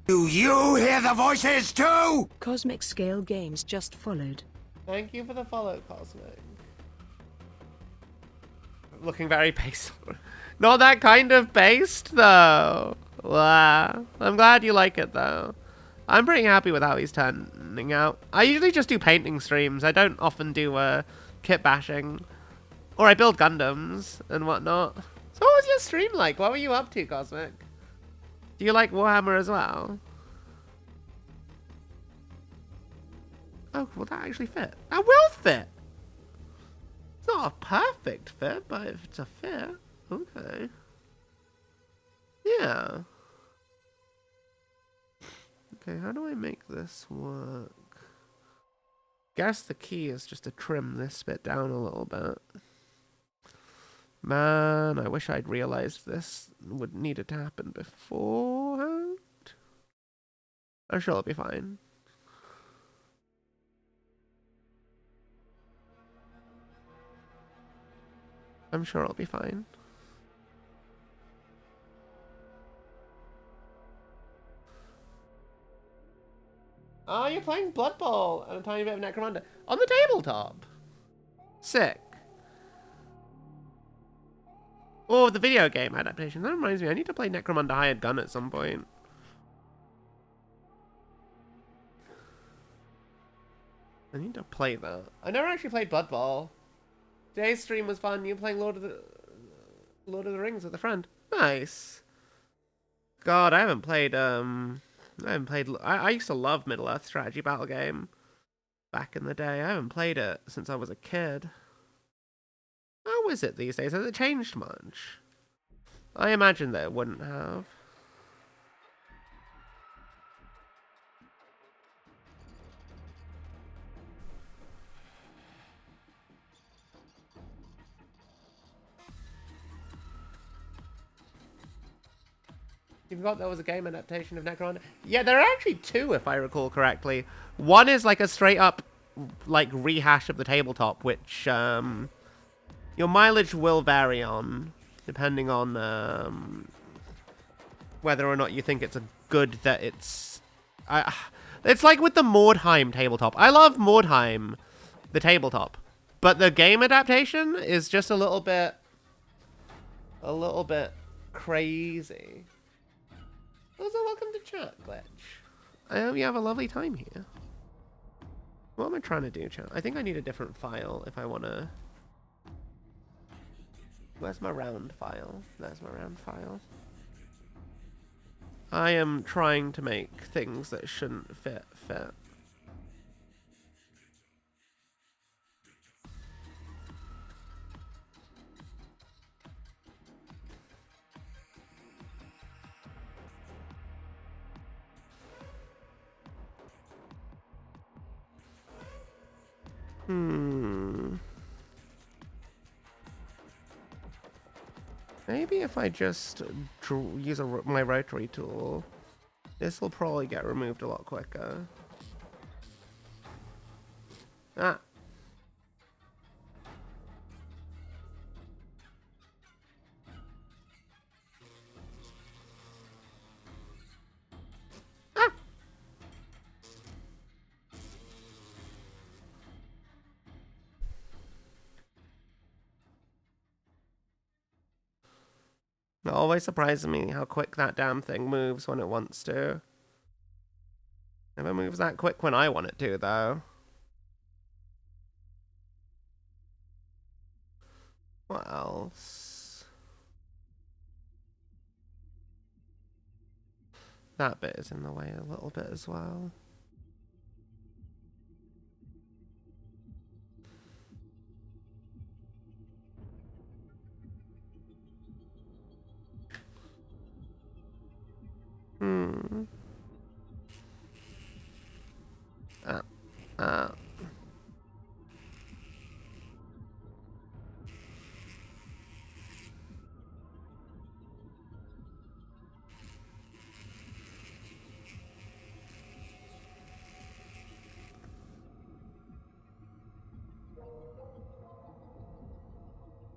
Do you hear the voices too? Cosmic Scale Games just followed. Thank you for the follow, Cosmic. Looking very based. Not that kind of based, though. Wow. I'm glad you like it, though. I'm pretty happy with how he's turning out. I usually just do painting streams. I don't often do kit bashing. Or I build Gundams and whatnot. So what was your stream like? What were you up to, Cosmic? Do you like Warhammer as well? Oh, will that actually fit? That will fit! It's not a perfect fit, but if it's a fit, okay. Yeah. Okay, how do I make this work? Guess the key is just to trim this bit down a little bit. Man, I wish I'd realized this would needed to happen beforehand. I'm sure it'll be fine. I'm sure it'll be fine. Oh, you're playing Blood Bowl and a tiny bit of Necromunda on the tabletop. Sick. Oh, the video game adaptation. That reminds me, I need to play Necromunda Hired Gun at some point. I need to play that. I never actually played Blood Bowl. Today's stream was fun. You playing Lord of the Rings with a friend. Nice. God, I haven't played. I used to love Middle Earth strategy battle game back in the day. I haven't played it since I was a kid. How is it these days? Has it changed much? I imagine that it wouldn't have. You forgot there was a game adaptation of Necron? Yeah, there are actually two, if I recall correctly. One is like a straight up, like, rehash of the tabletop, which, your mileage will vary on, depending on, whether or not you think it's a good that it's... it's like with the Mordheim tabletop. I love Mordheim, the tabletop. But the game adaptation is just a little bit crazy. Also, welcome to chat, Glitch. I hope you have a lovely time here. What am I trying to do, chat? I think I need a different file if I want to... Where's my round file? There's my round file. I am trying to make things that shouldn't fit. Maybe if I just use my rotary tool, this will probably get removed a lot quicker. Ah. Ah. It always surprises me how quick that damn thing moves when it wants to. Never moves that quick when I want it to, though. What else? That bit is in the way a little bit as well.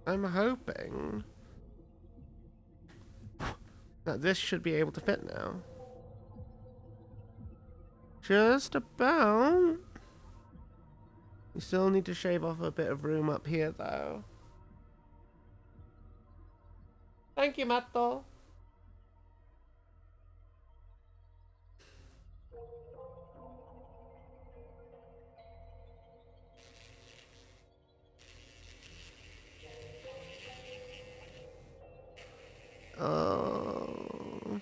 I'm hoping that this should be able to fit now. Just about. We still need to shave off a bit of room up here, though. Thank you, Matto. Oh.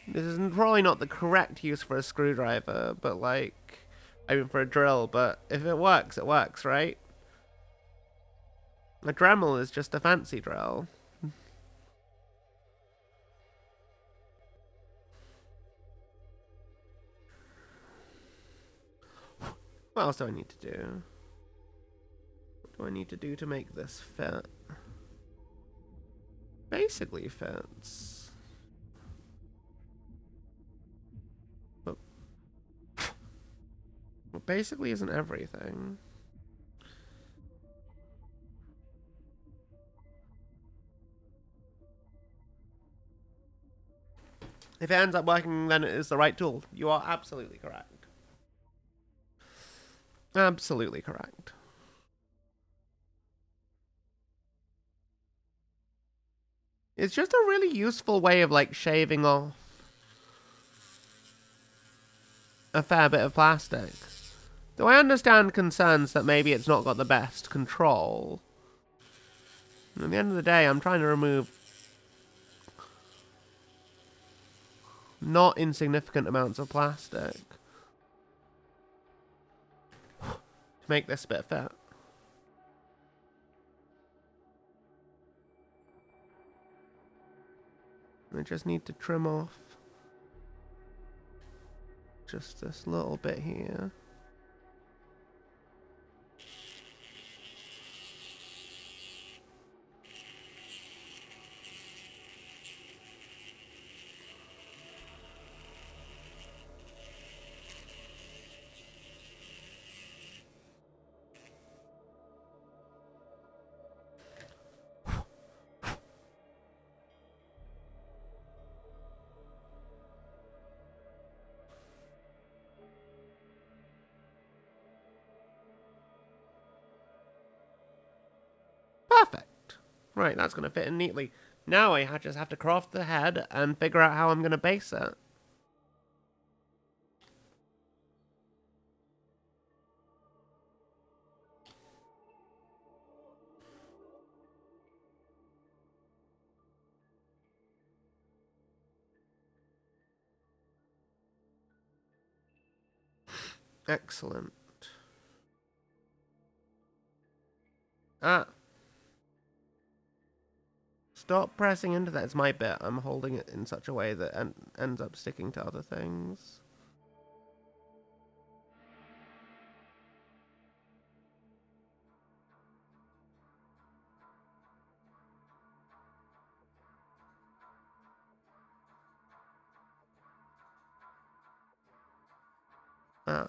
This is probably not the correct use for a screwdriver, but like, I mean for a drill, but if it works, right? A Dremel is just a fancy drill. What else do I need to do? What do I need to do to make this fit? Basically fits. But basically isn't everything. If it ends up working, then it is the right tool. You are absolutely correct. Absolutely correct. It's just a really useful way of like shaving off a fair bit of plastic. Though I understand concerns that maybe it's not got the best control. At the end of the day, I'm trying to remove not insignificant amounts of plastic to make this bit fit. I just need to trim off just this little bit here. Right, that's going to fit in neatly. Now I just have to craft the head and figure out how I'm going to base it. Excellent. Ah. Stop pressing into that. It's my bit. I'm holding it in such a way that ends up sticking to other things. Ah.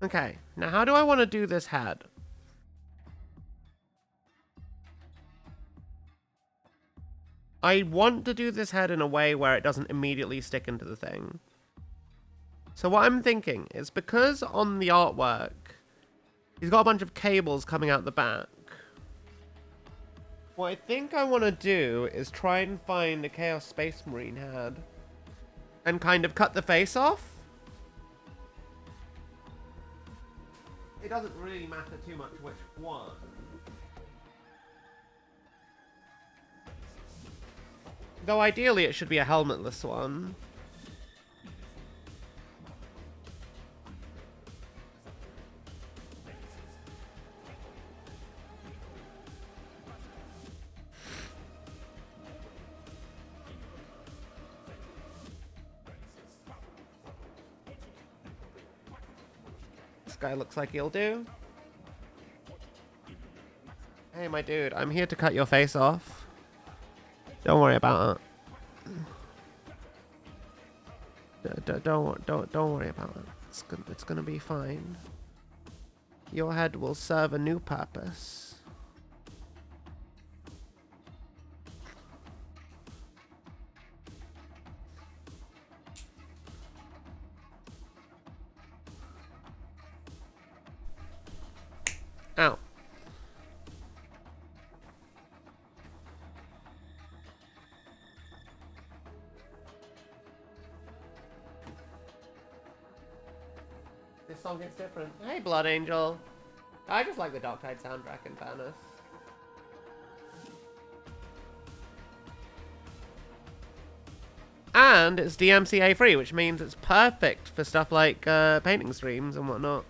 Okay, now how do I want to do this head? I want to do this head in a way where it doesn't immediately stick into the thing. So what I'm thinking is, because on the artwork, he's got a bunch of cables coming out the back. What I think I want to do is try and find a Chaos Space Marine head and kind of cut the face off. It doesn't really matter too much which one. Though ideally it should be a helmetless one. This guy looks like he'll do. Hey, my dude, I'm here to cut your face off. Don't worry about it. Don't worry about it. It's gonna be fine. Your head will serve a new purpose. Ow. This song gets different. Hey, Blood Angel. I just like the Dark Tide soundtrack, in fairness. And it's DMCA free, which means it's perfect for stuff like painting streams and whatnot.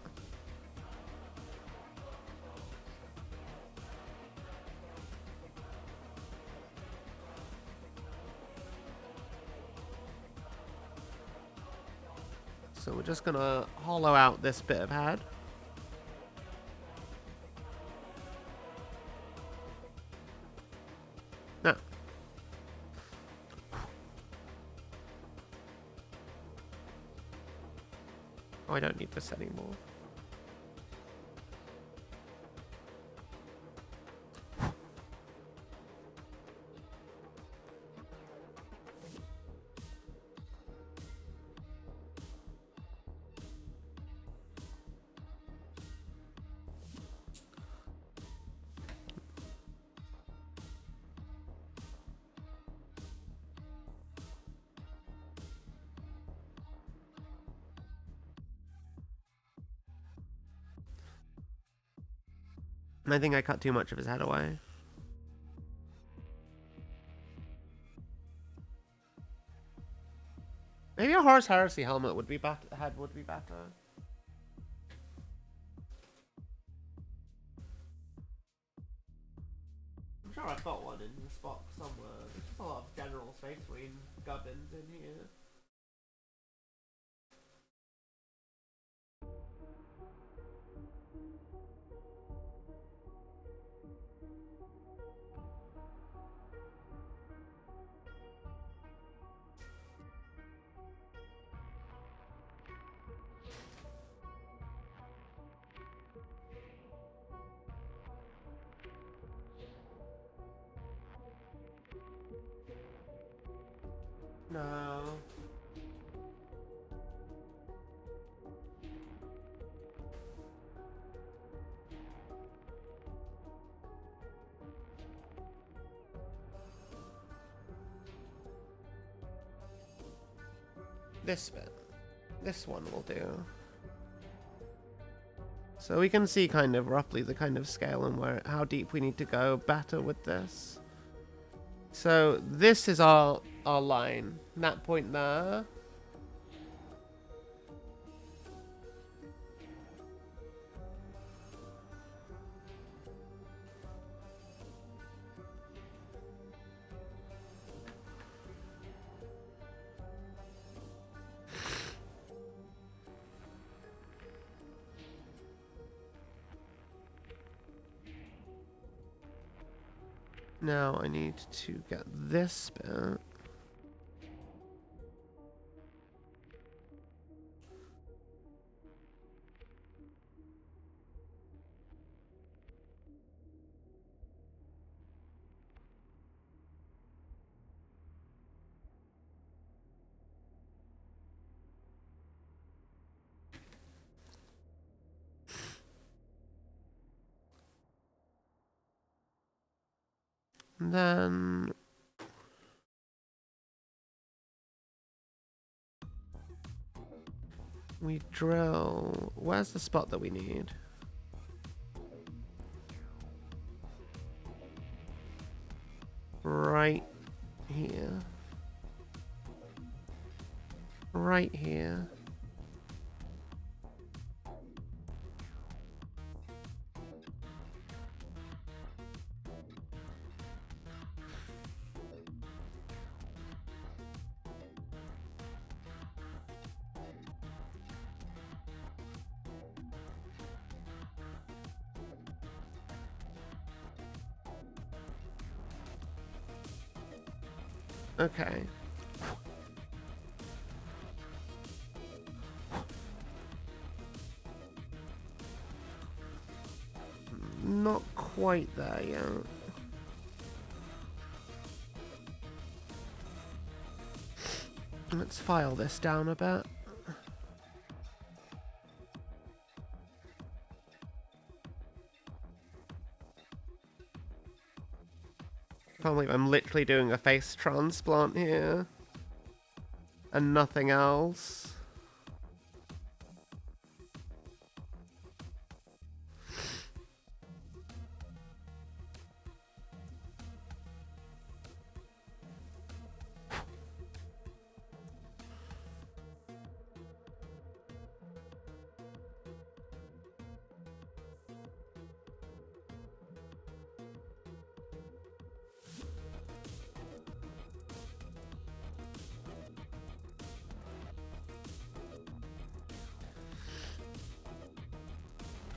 So we're just gonna hollow out this bit of head. No. Oh, I don't need this anymore. And I think I cut too much of his head away. Maybe a Horus Heresy helmet would be better. Head would be better. I'm sure I've got one in the spot somewhere. There's just a lot of general Space Marine gubbins in here. No. This bit. This one will do. So we can see kind of roughly the kind of scale and how deep we need to go better with this. So this is our line. That point there. Now I need to get this bit. And then we drill. Where's the spot that we need? Right here. Right here. Okay. Not quite there yet. Let's file this down a bit. Can't believe I'm literally doing a face transplant here. And nothing else.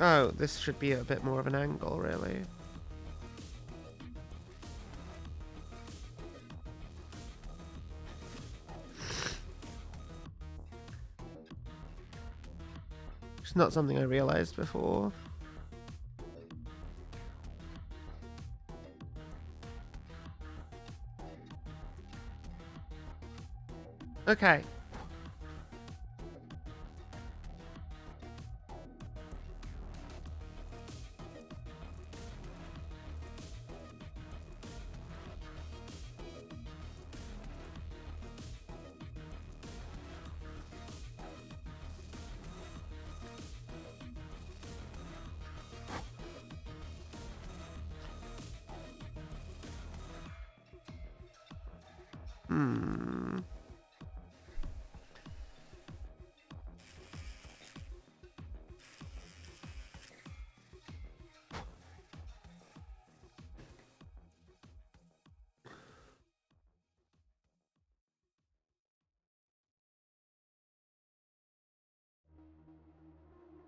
Oh, this should be a bit more of an angle, really. It's not something I realized before. Okay.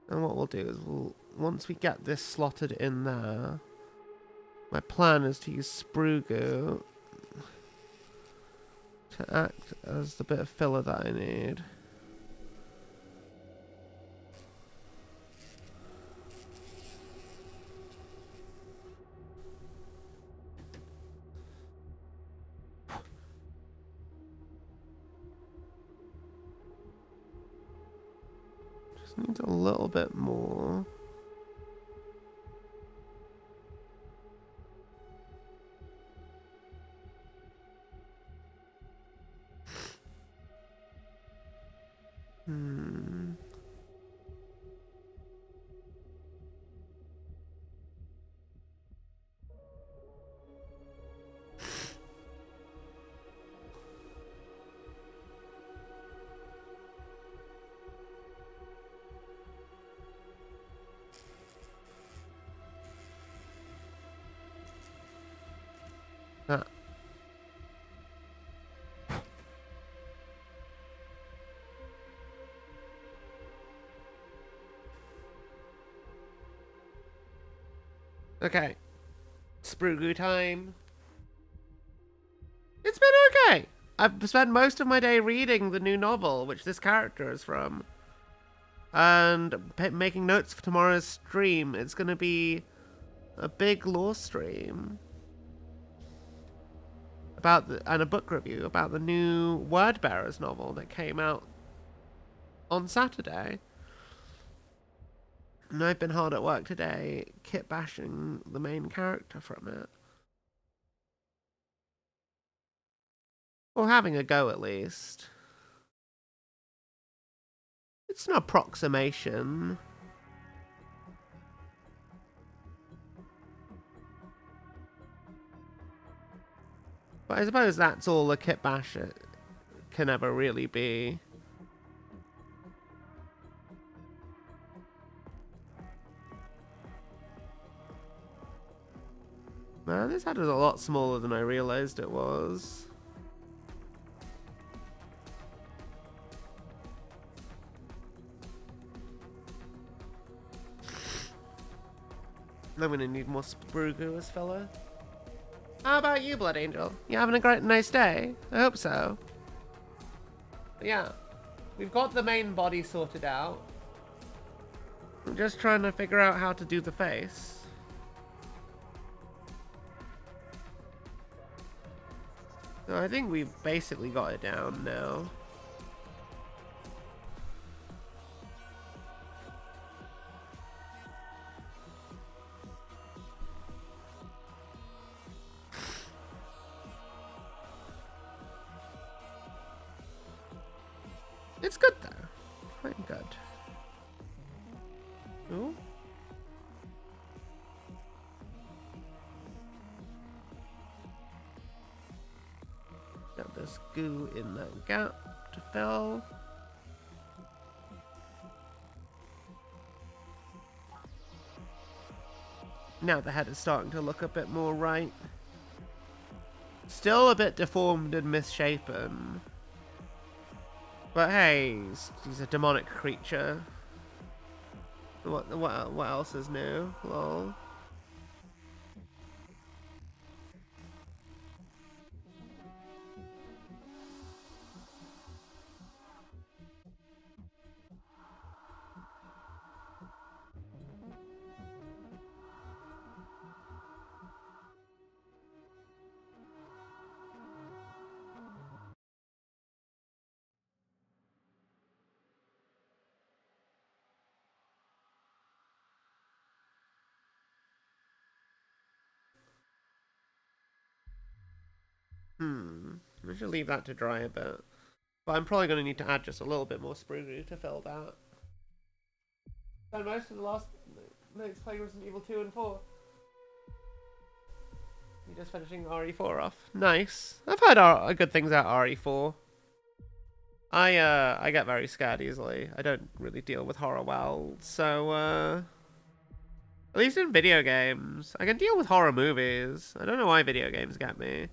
And what we'll do is once we get this slotted in there, my plan is to use sprue goo to act as the bit of filler that I need. Just needs a little bit more. Ah. Okay. Sproogu time. It's been okay. I've spent most of my day reading the new novel, which this character is from, and making notes for tomorrow's stream. It's going to be a big lore stream about and a book review about the new Word Bearers novel that came out on Saturday. And I've been hard at work today, kitbashing the main character from it. Or having a go at least. It's an approximation. But I suppose that's all a kitbash can ever really be. Man, this head was a lot smaller than I realized it was. I'm gonna need more Sproogu as fella. How about you, Blood Angel? You having a nice day? I hope so. But yeah, we've got the main body sorted out. I'm just trying to figure out how to do the face. So I think we've basically got it down now. It's good though. Quite good. Ooh. Got this goo in that gap to fill. Now the head is starting to look a bit more right. Still a bit deformed and misshapen. But hey, he's a demonic creature. What else is new? Lol. I should leave that to dry a bit. But I'm probably going to need to add just a little bit more Sproogu to fill that. Spent most of the last minutes playing Resident Evil 2 and 4. You're just finishing RE4 off. Nice. I've heard good things about RE4. I get very scared easily. I don't really deal with horror well, so at least in video games, I can deal with horror movies. I don't know why video games get me.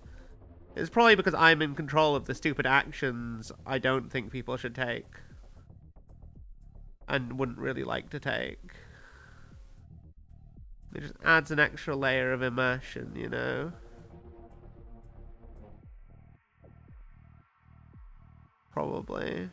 It's probably because I'm in control of the stupid actions I don't think people should take. And wouldn't really like to take. It just adds an extra layer of immersion, you know? Probably.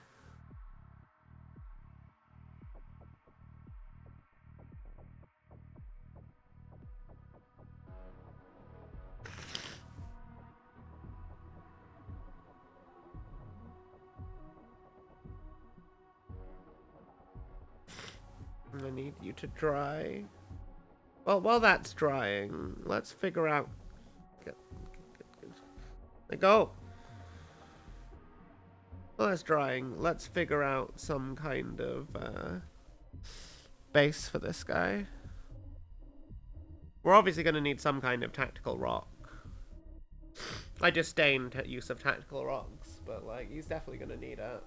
gonna need you to dry. Well, while that's drying, let's figure out... There we go. While that's drying, let's figure out some kind of base for this guy. We're obviously gonna need some kind of tactical rock. I disdain use of tactical rocks, but like he's definitely gonna need it.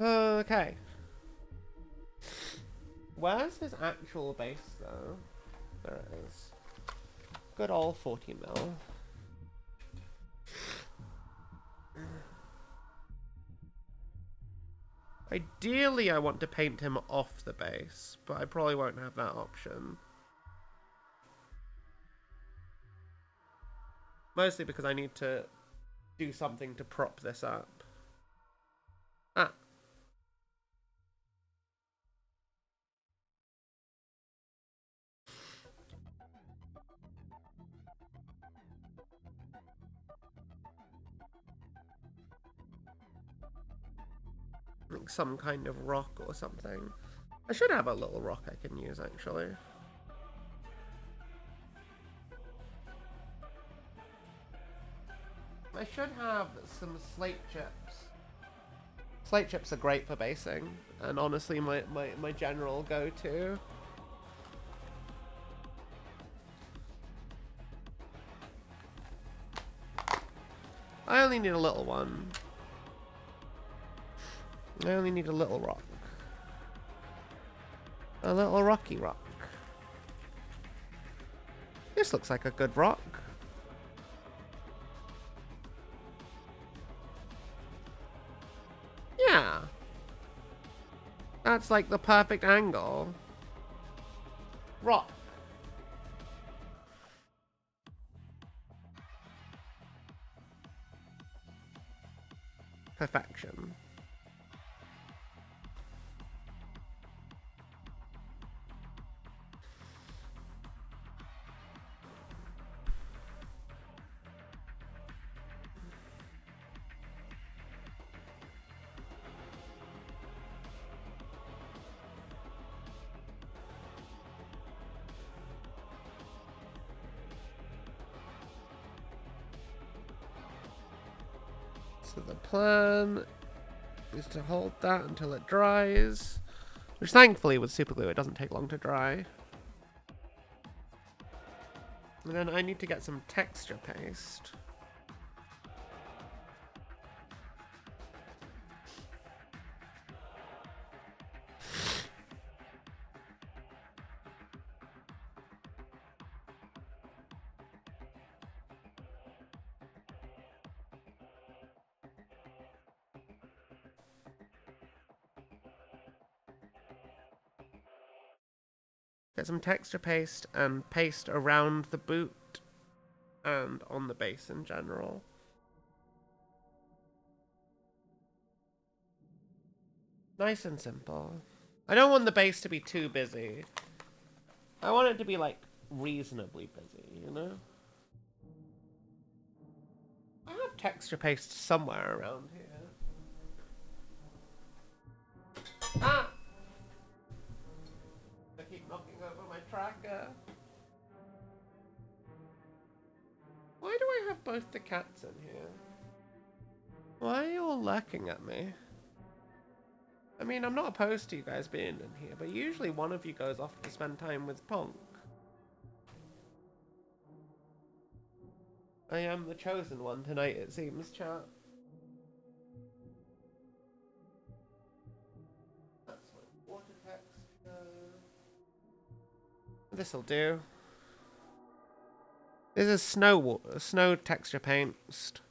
Okay. Where's his actual base though? There it is. Good old 40 mil. Ideally, I want to paint him off the base, but I probably won't have that option. Mostly because I need to do something to prop this up. Ah. Like some kind of rock or something. I should have a little rock I can use, actually. I should have some slate chips. Slate chips are great for basing, and honestly my general go-to. I only need a little one. I only need a little rock. A little rocky rock. This looks like a good rock. Yeah. That's like the perfect angle. Rock. Perfection. So the plan is to hold that until it dries. Which thankfully with super glue it doesn't take long to dry. And then I need to get some texture paste. Get some texture paste and paste around the boot and on the base in general. Nice and simple. I don't want the base to be too busy. I want it to be like reasonably busy, you know? I have texture paste somewhere around here. Ah! I keep knocking over my tracker. Why do I have both the cats in here? Why are you all lurking at me? I mean, I'm not opposed to you guys being in here, but usually one of you goes off to spend time with Punk. I am the chosen one tonight, it seems, chat. That's my water texture. This'll do. This is snow texture paste.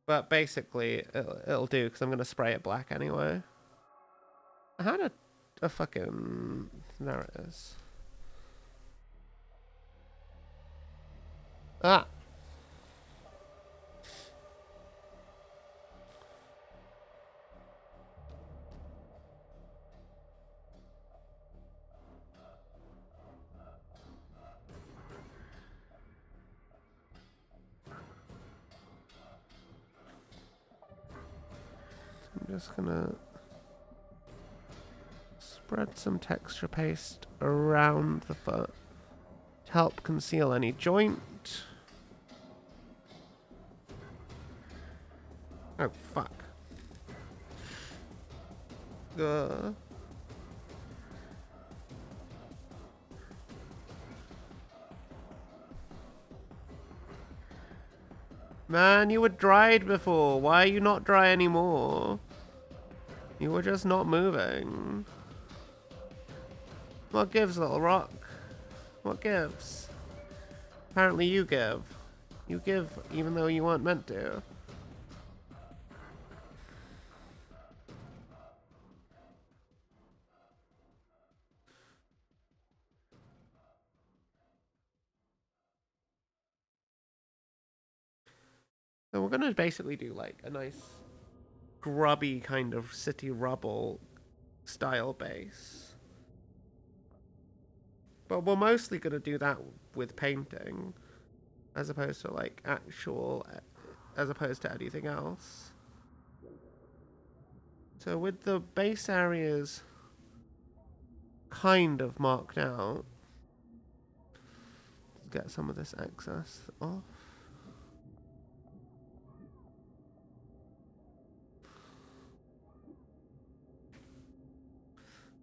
But basically, it'll do, because I'm going to spray it black anyway. I had a fucking... There it is. Ah! I'm just gonna Spread some texture paste around the foot to help conceal any joint. Oh, fuck. Man, you were dried before. Why are you not dry anymore? You were just not moving. What gives, little rock? What gives? Apparently you give. You give even though you weren't meant to. So we're gonna basically do like a nice grubby kind of city rubble style base. But we're mostly gonna do that with painting as opposed to like as opposed to anything else. So with the base areas kind of marked out, let's get some of this excess off.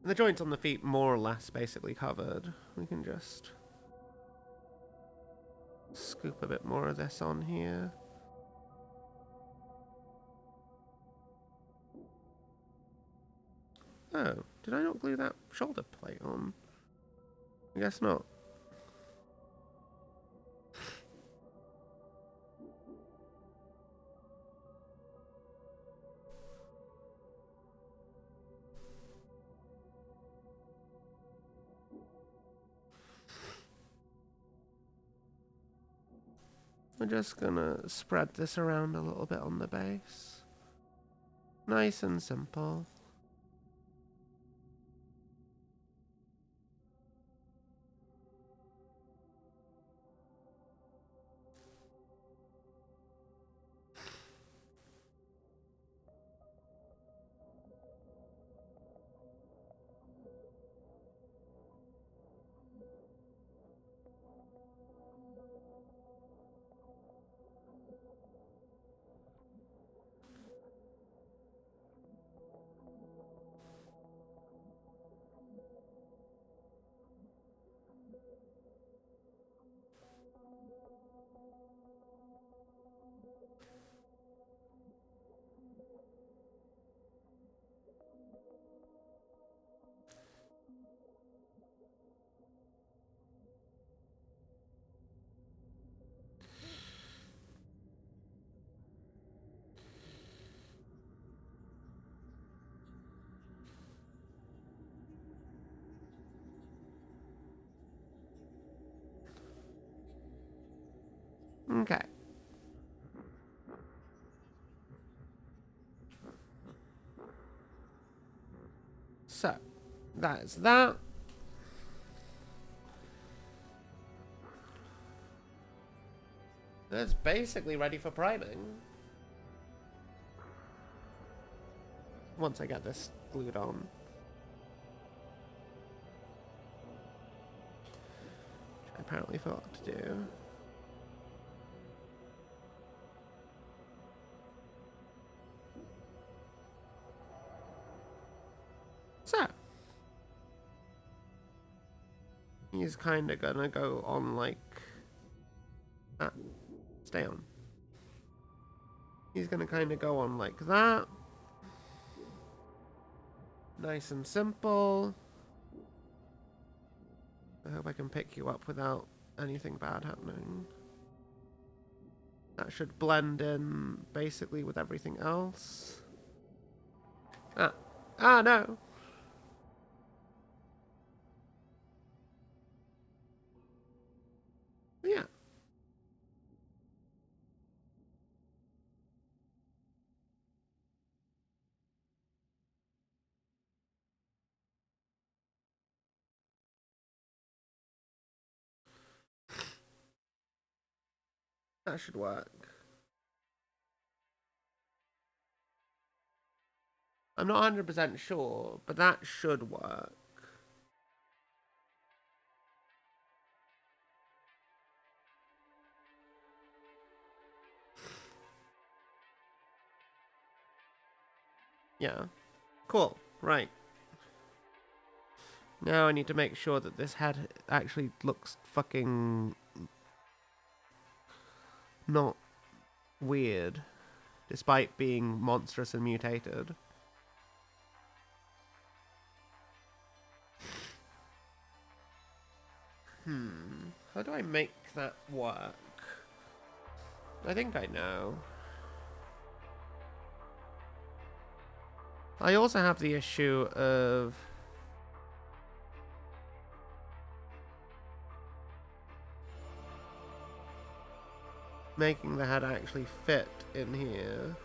The joints on the feet more or less basically covered. We can just scoop a bit more of this on here. Oh, did I not glue that shoulder plate on? I guess not. We're just gonna spread this around a little bit on the base. Nice and simple. Okay. So, that is that. That's basically ready for priming. Once I get this glued on. Which I apparently forgot to do. So, he's kind of gonna go on like... Ah, stay on. He's gonna kind of go on like that. Nice and simple. I hope I can pick you up without anything bad happening. That should blend in basically with everything else. Ah, no. Yeah. That should work. I'm not 100% sure, but that should work. Yeah. Cool. Right. Now I need to make sure that this head actually looks fucking not weird, despite being monstrous and mutated. How do I make that work? I think I know. I also have the issue of making the head actually fit in here.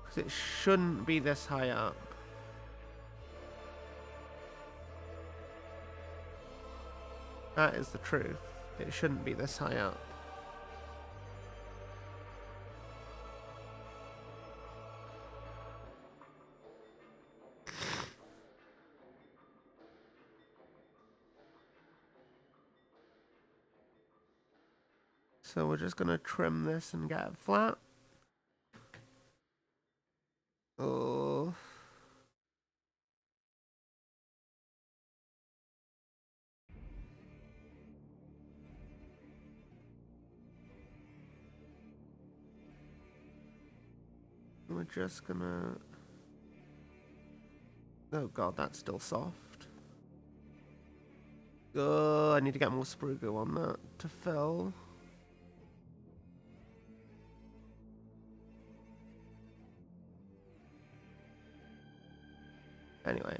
Because it shouldn't be this high up. That is the truth. It shouldn't be this high up. So we're just going to trim this and get it flat. Oh. We're just gonna... Oh god, that's still soft. Oh, I need to get more sprue glue on that to fill. Anyway.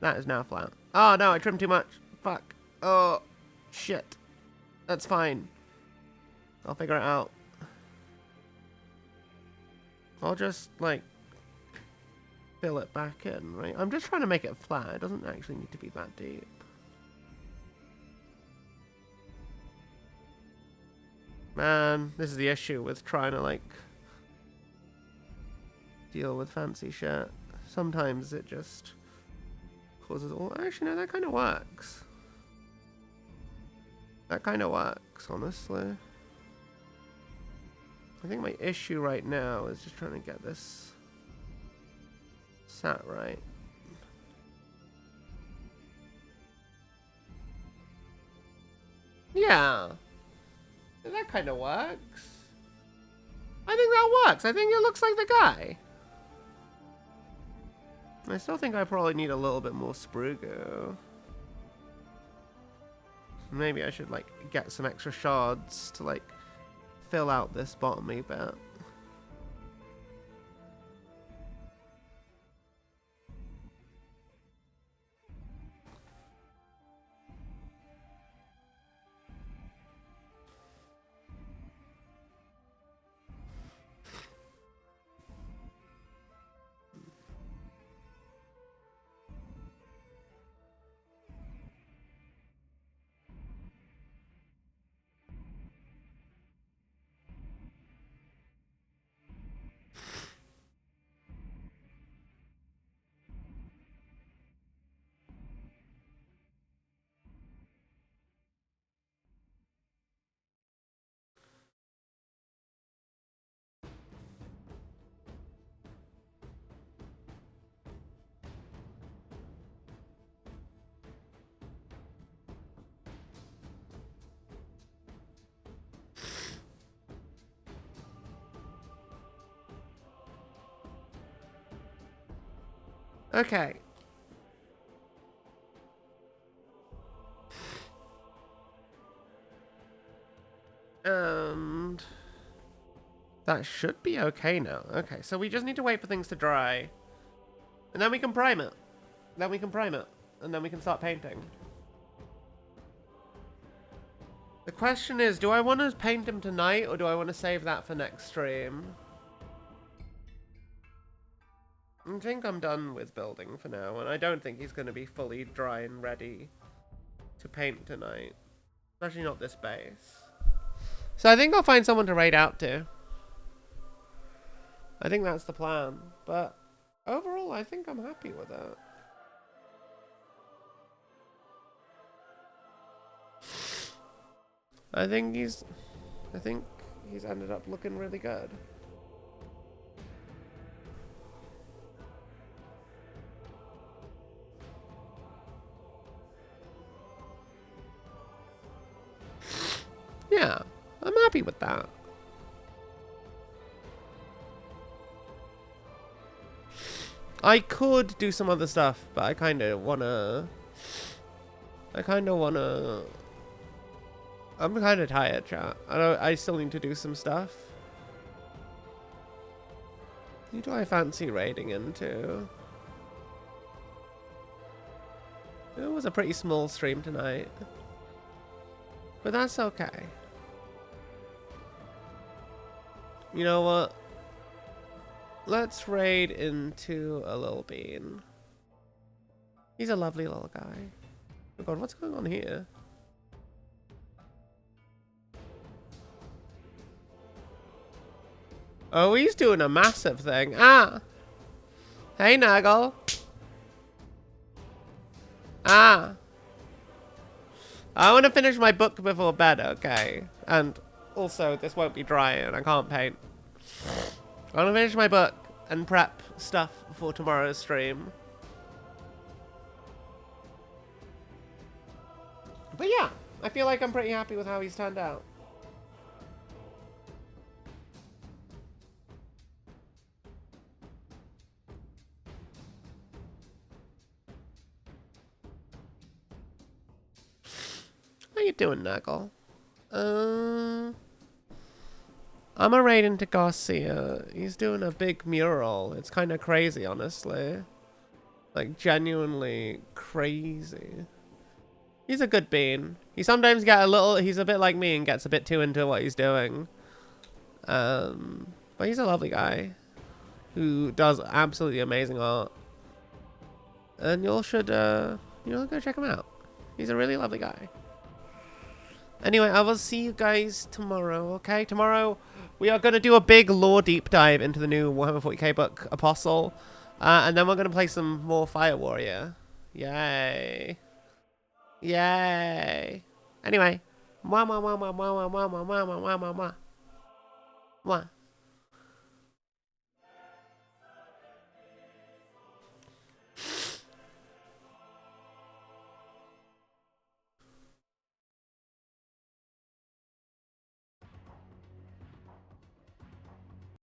That is now flat. Oh no, I trimmed too much. Fuck. Oh, shit. That's fine. I'll figure it out. I'll just, like, fill it back in, right? I'm just trying to make it flat. It doesn't actually need to be that deep. Man, this is the issue with trying to, like, deal with fancy shit. Sometimes it just causes all... Actually, no, that kind of works. That kind of works, honestly. I think my issue right now is just trying to get this sat right. Yeah. That kind of works. I think that works. I think it looks like the guy. I still think I probably need a little bit more sprue glue. Maybe I should, like, get some extra shards to, like, fill out this bottomy bit. Okay. And that should be okay now. Okay, so we just need to wait for things to dry. And then we can prime it. Then we can prime it. And then we can start painting. The question is, do I want to paint him tonight or do I want to save that for next stream? I think I'm done with building for now, and I don't think he's going to be fully dry and ready to paint tonight. Especially not this base. So I think I'll find someone to raid out to. I think that's the plan. But overall, I think I'm happy with it. I think he's ended up looking really good. Yeah, I'm happy with that. I could do some other stuff, but I kind of wanna. I'm kind of tired, chat. I still need to do some stuff. Who do I fancy raiding into? It was a pretty small stream tonight, but that's okay. You know what? Let's raid into a little bean. He's a lovely little guy. Oh god, what's going on here? Oh, he's doing a massive thing. Ah! Hey, Nagel. Ah! I want to finish my book before bed, okay? And also, this won't be dry and I can't paint. I want to finish my book and prep stuff for tomorrow's stream. But yeah, I feel like I'm pretty happy with how he's turned out. How you doing, Nagel? I'm a raid into Garcia. He's doing a big mural. It's kind of crazy, honestly. Like, genuinely crazy. He's a good bean. He sometimes he's a bit like me and gets a bit too into what he's doing. But he's a lovely guy who does absolutely amazing art. And y'all should, go check him out. He's a really lovely guy. Anyway, I will see you guys tomorrow, okay? Tomorrow, we are going to do a big lore deep dive into the new Warhammer 40k book, Apostle. And then we're going to play some more Fire Warrior. Yay. Yay. Anyway. Mwah, mwah, mwah, mwah, mwah, mwah, mwah, mwah, mwah, mwah, mwah, mwah. Mwah.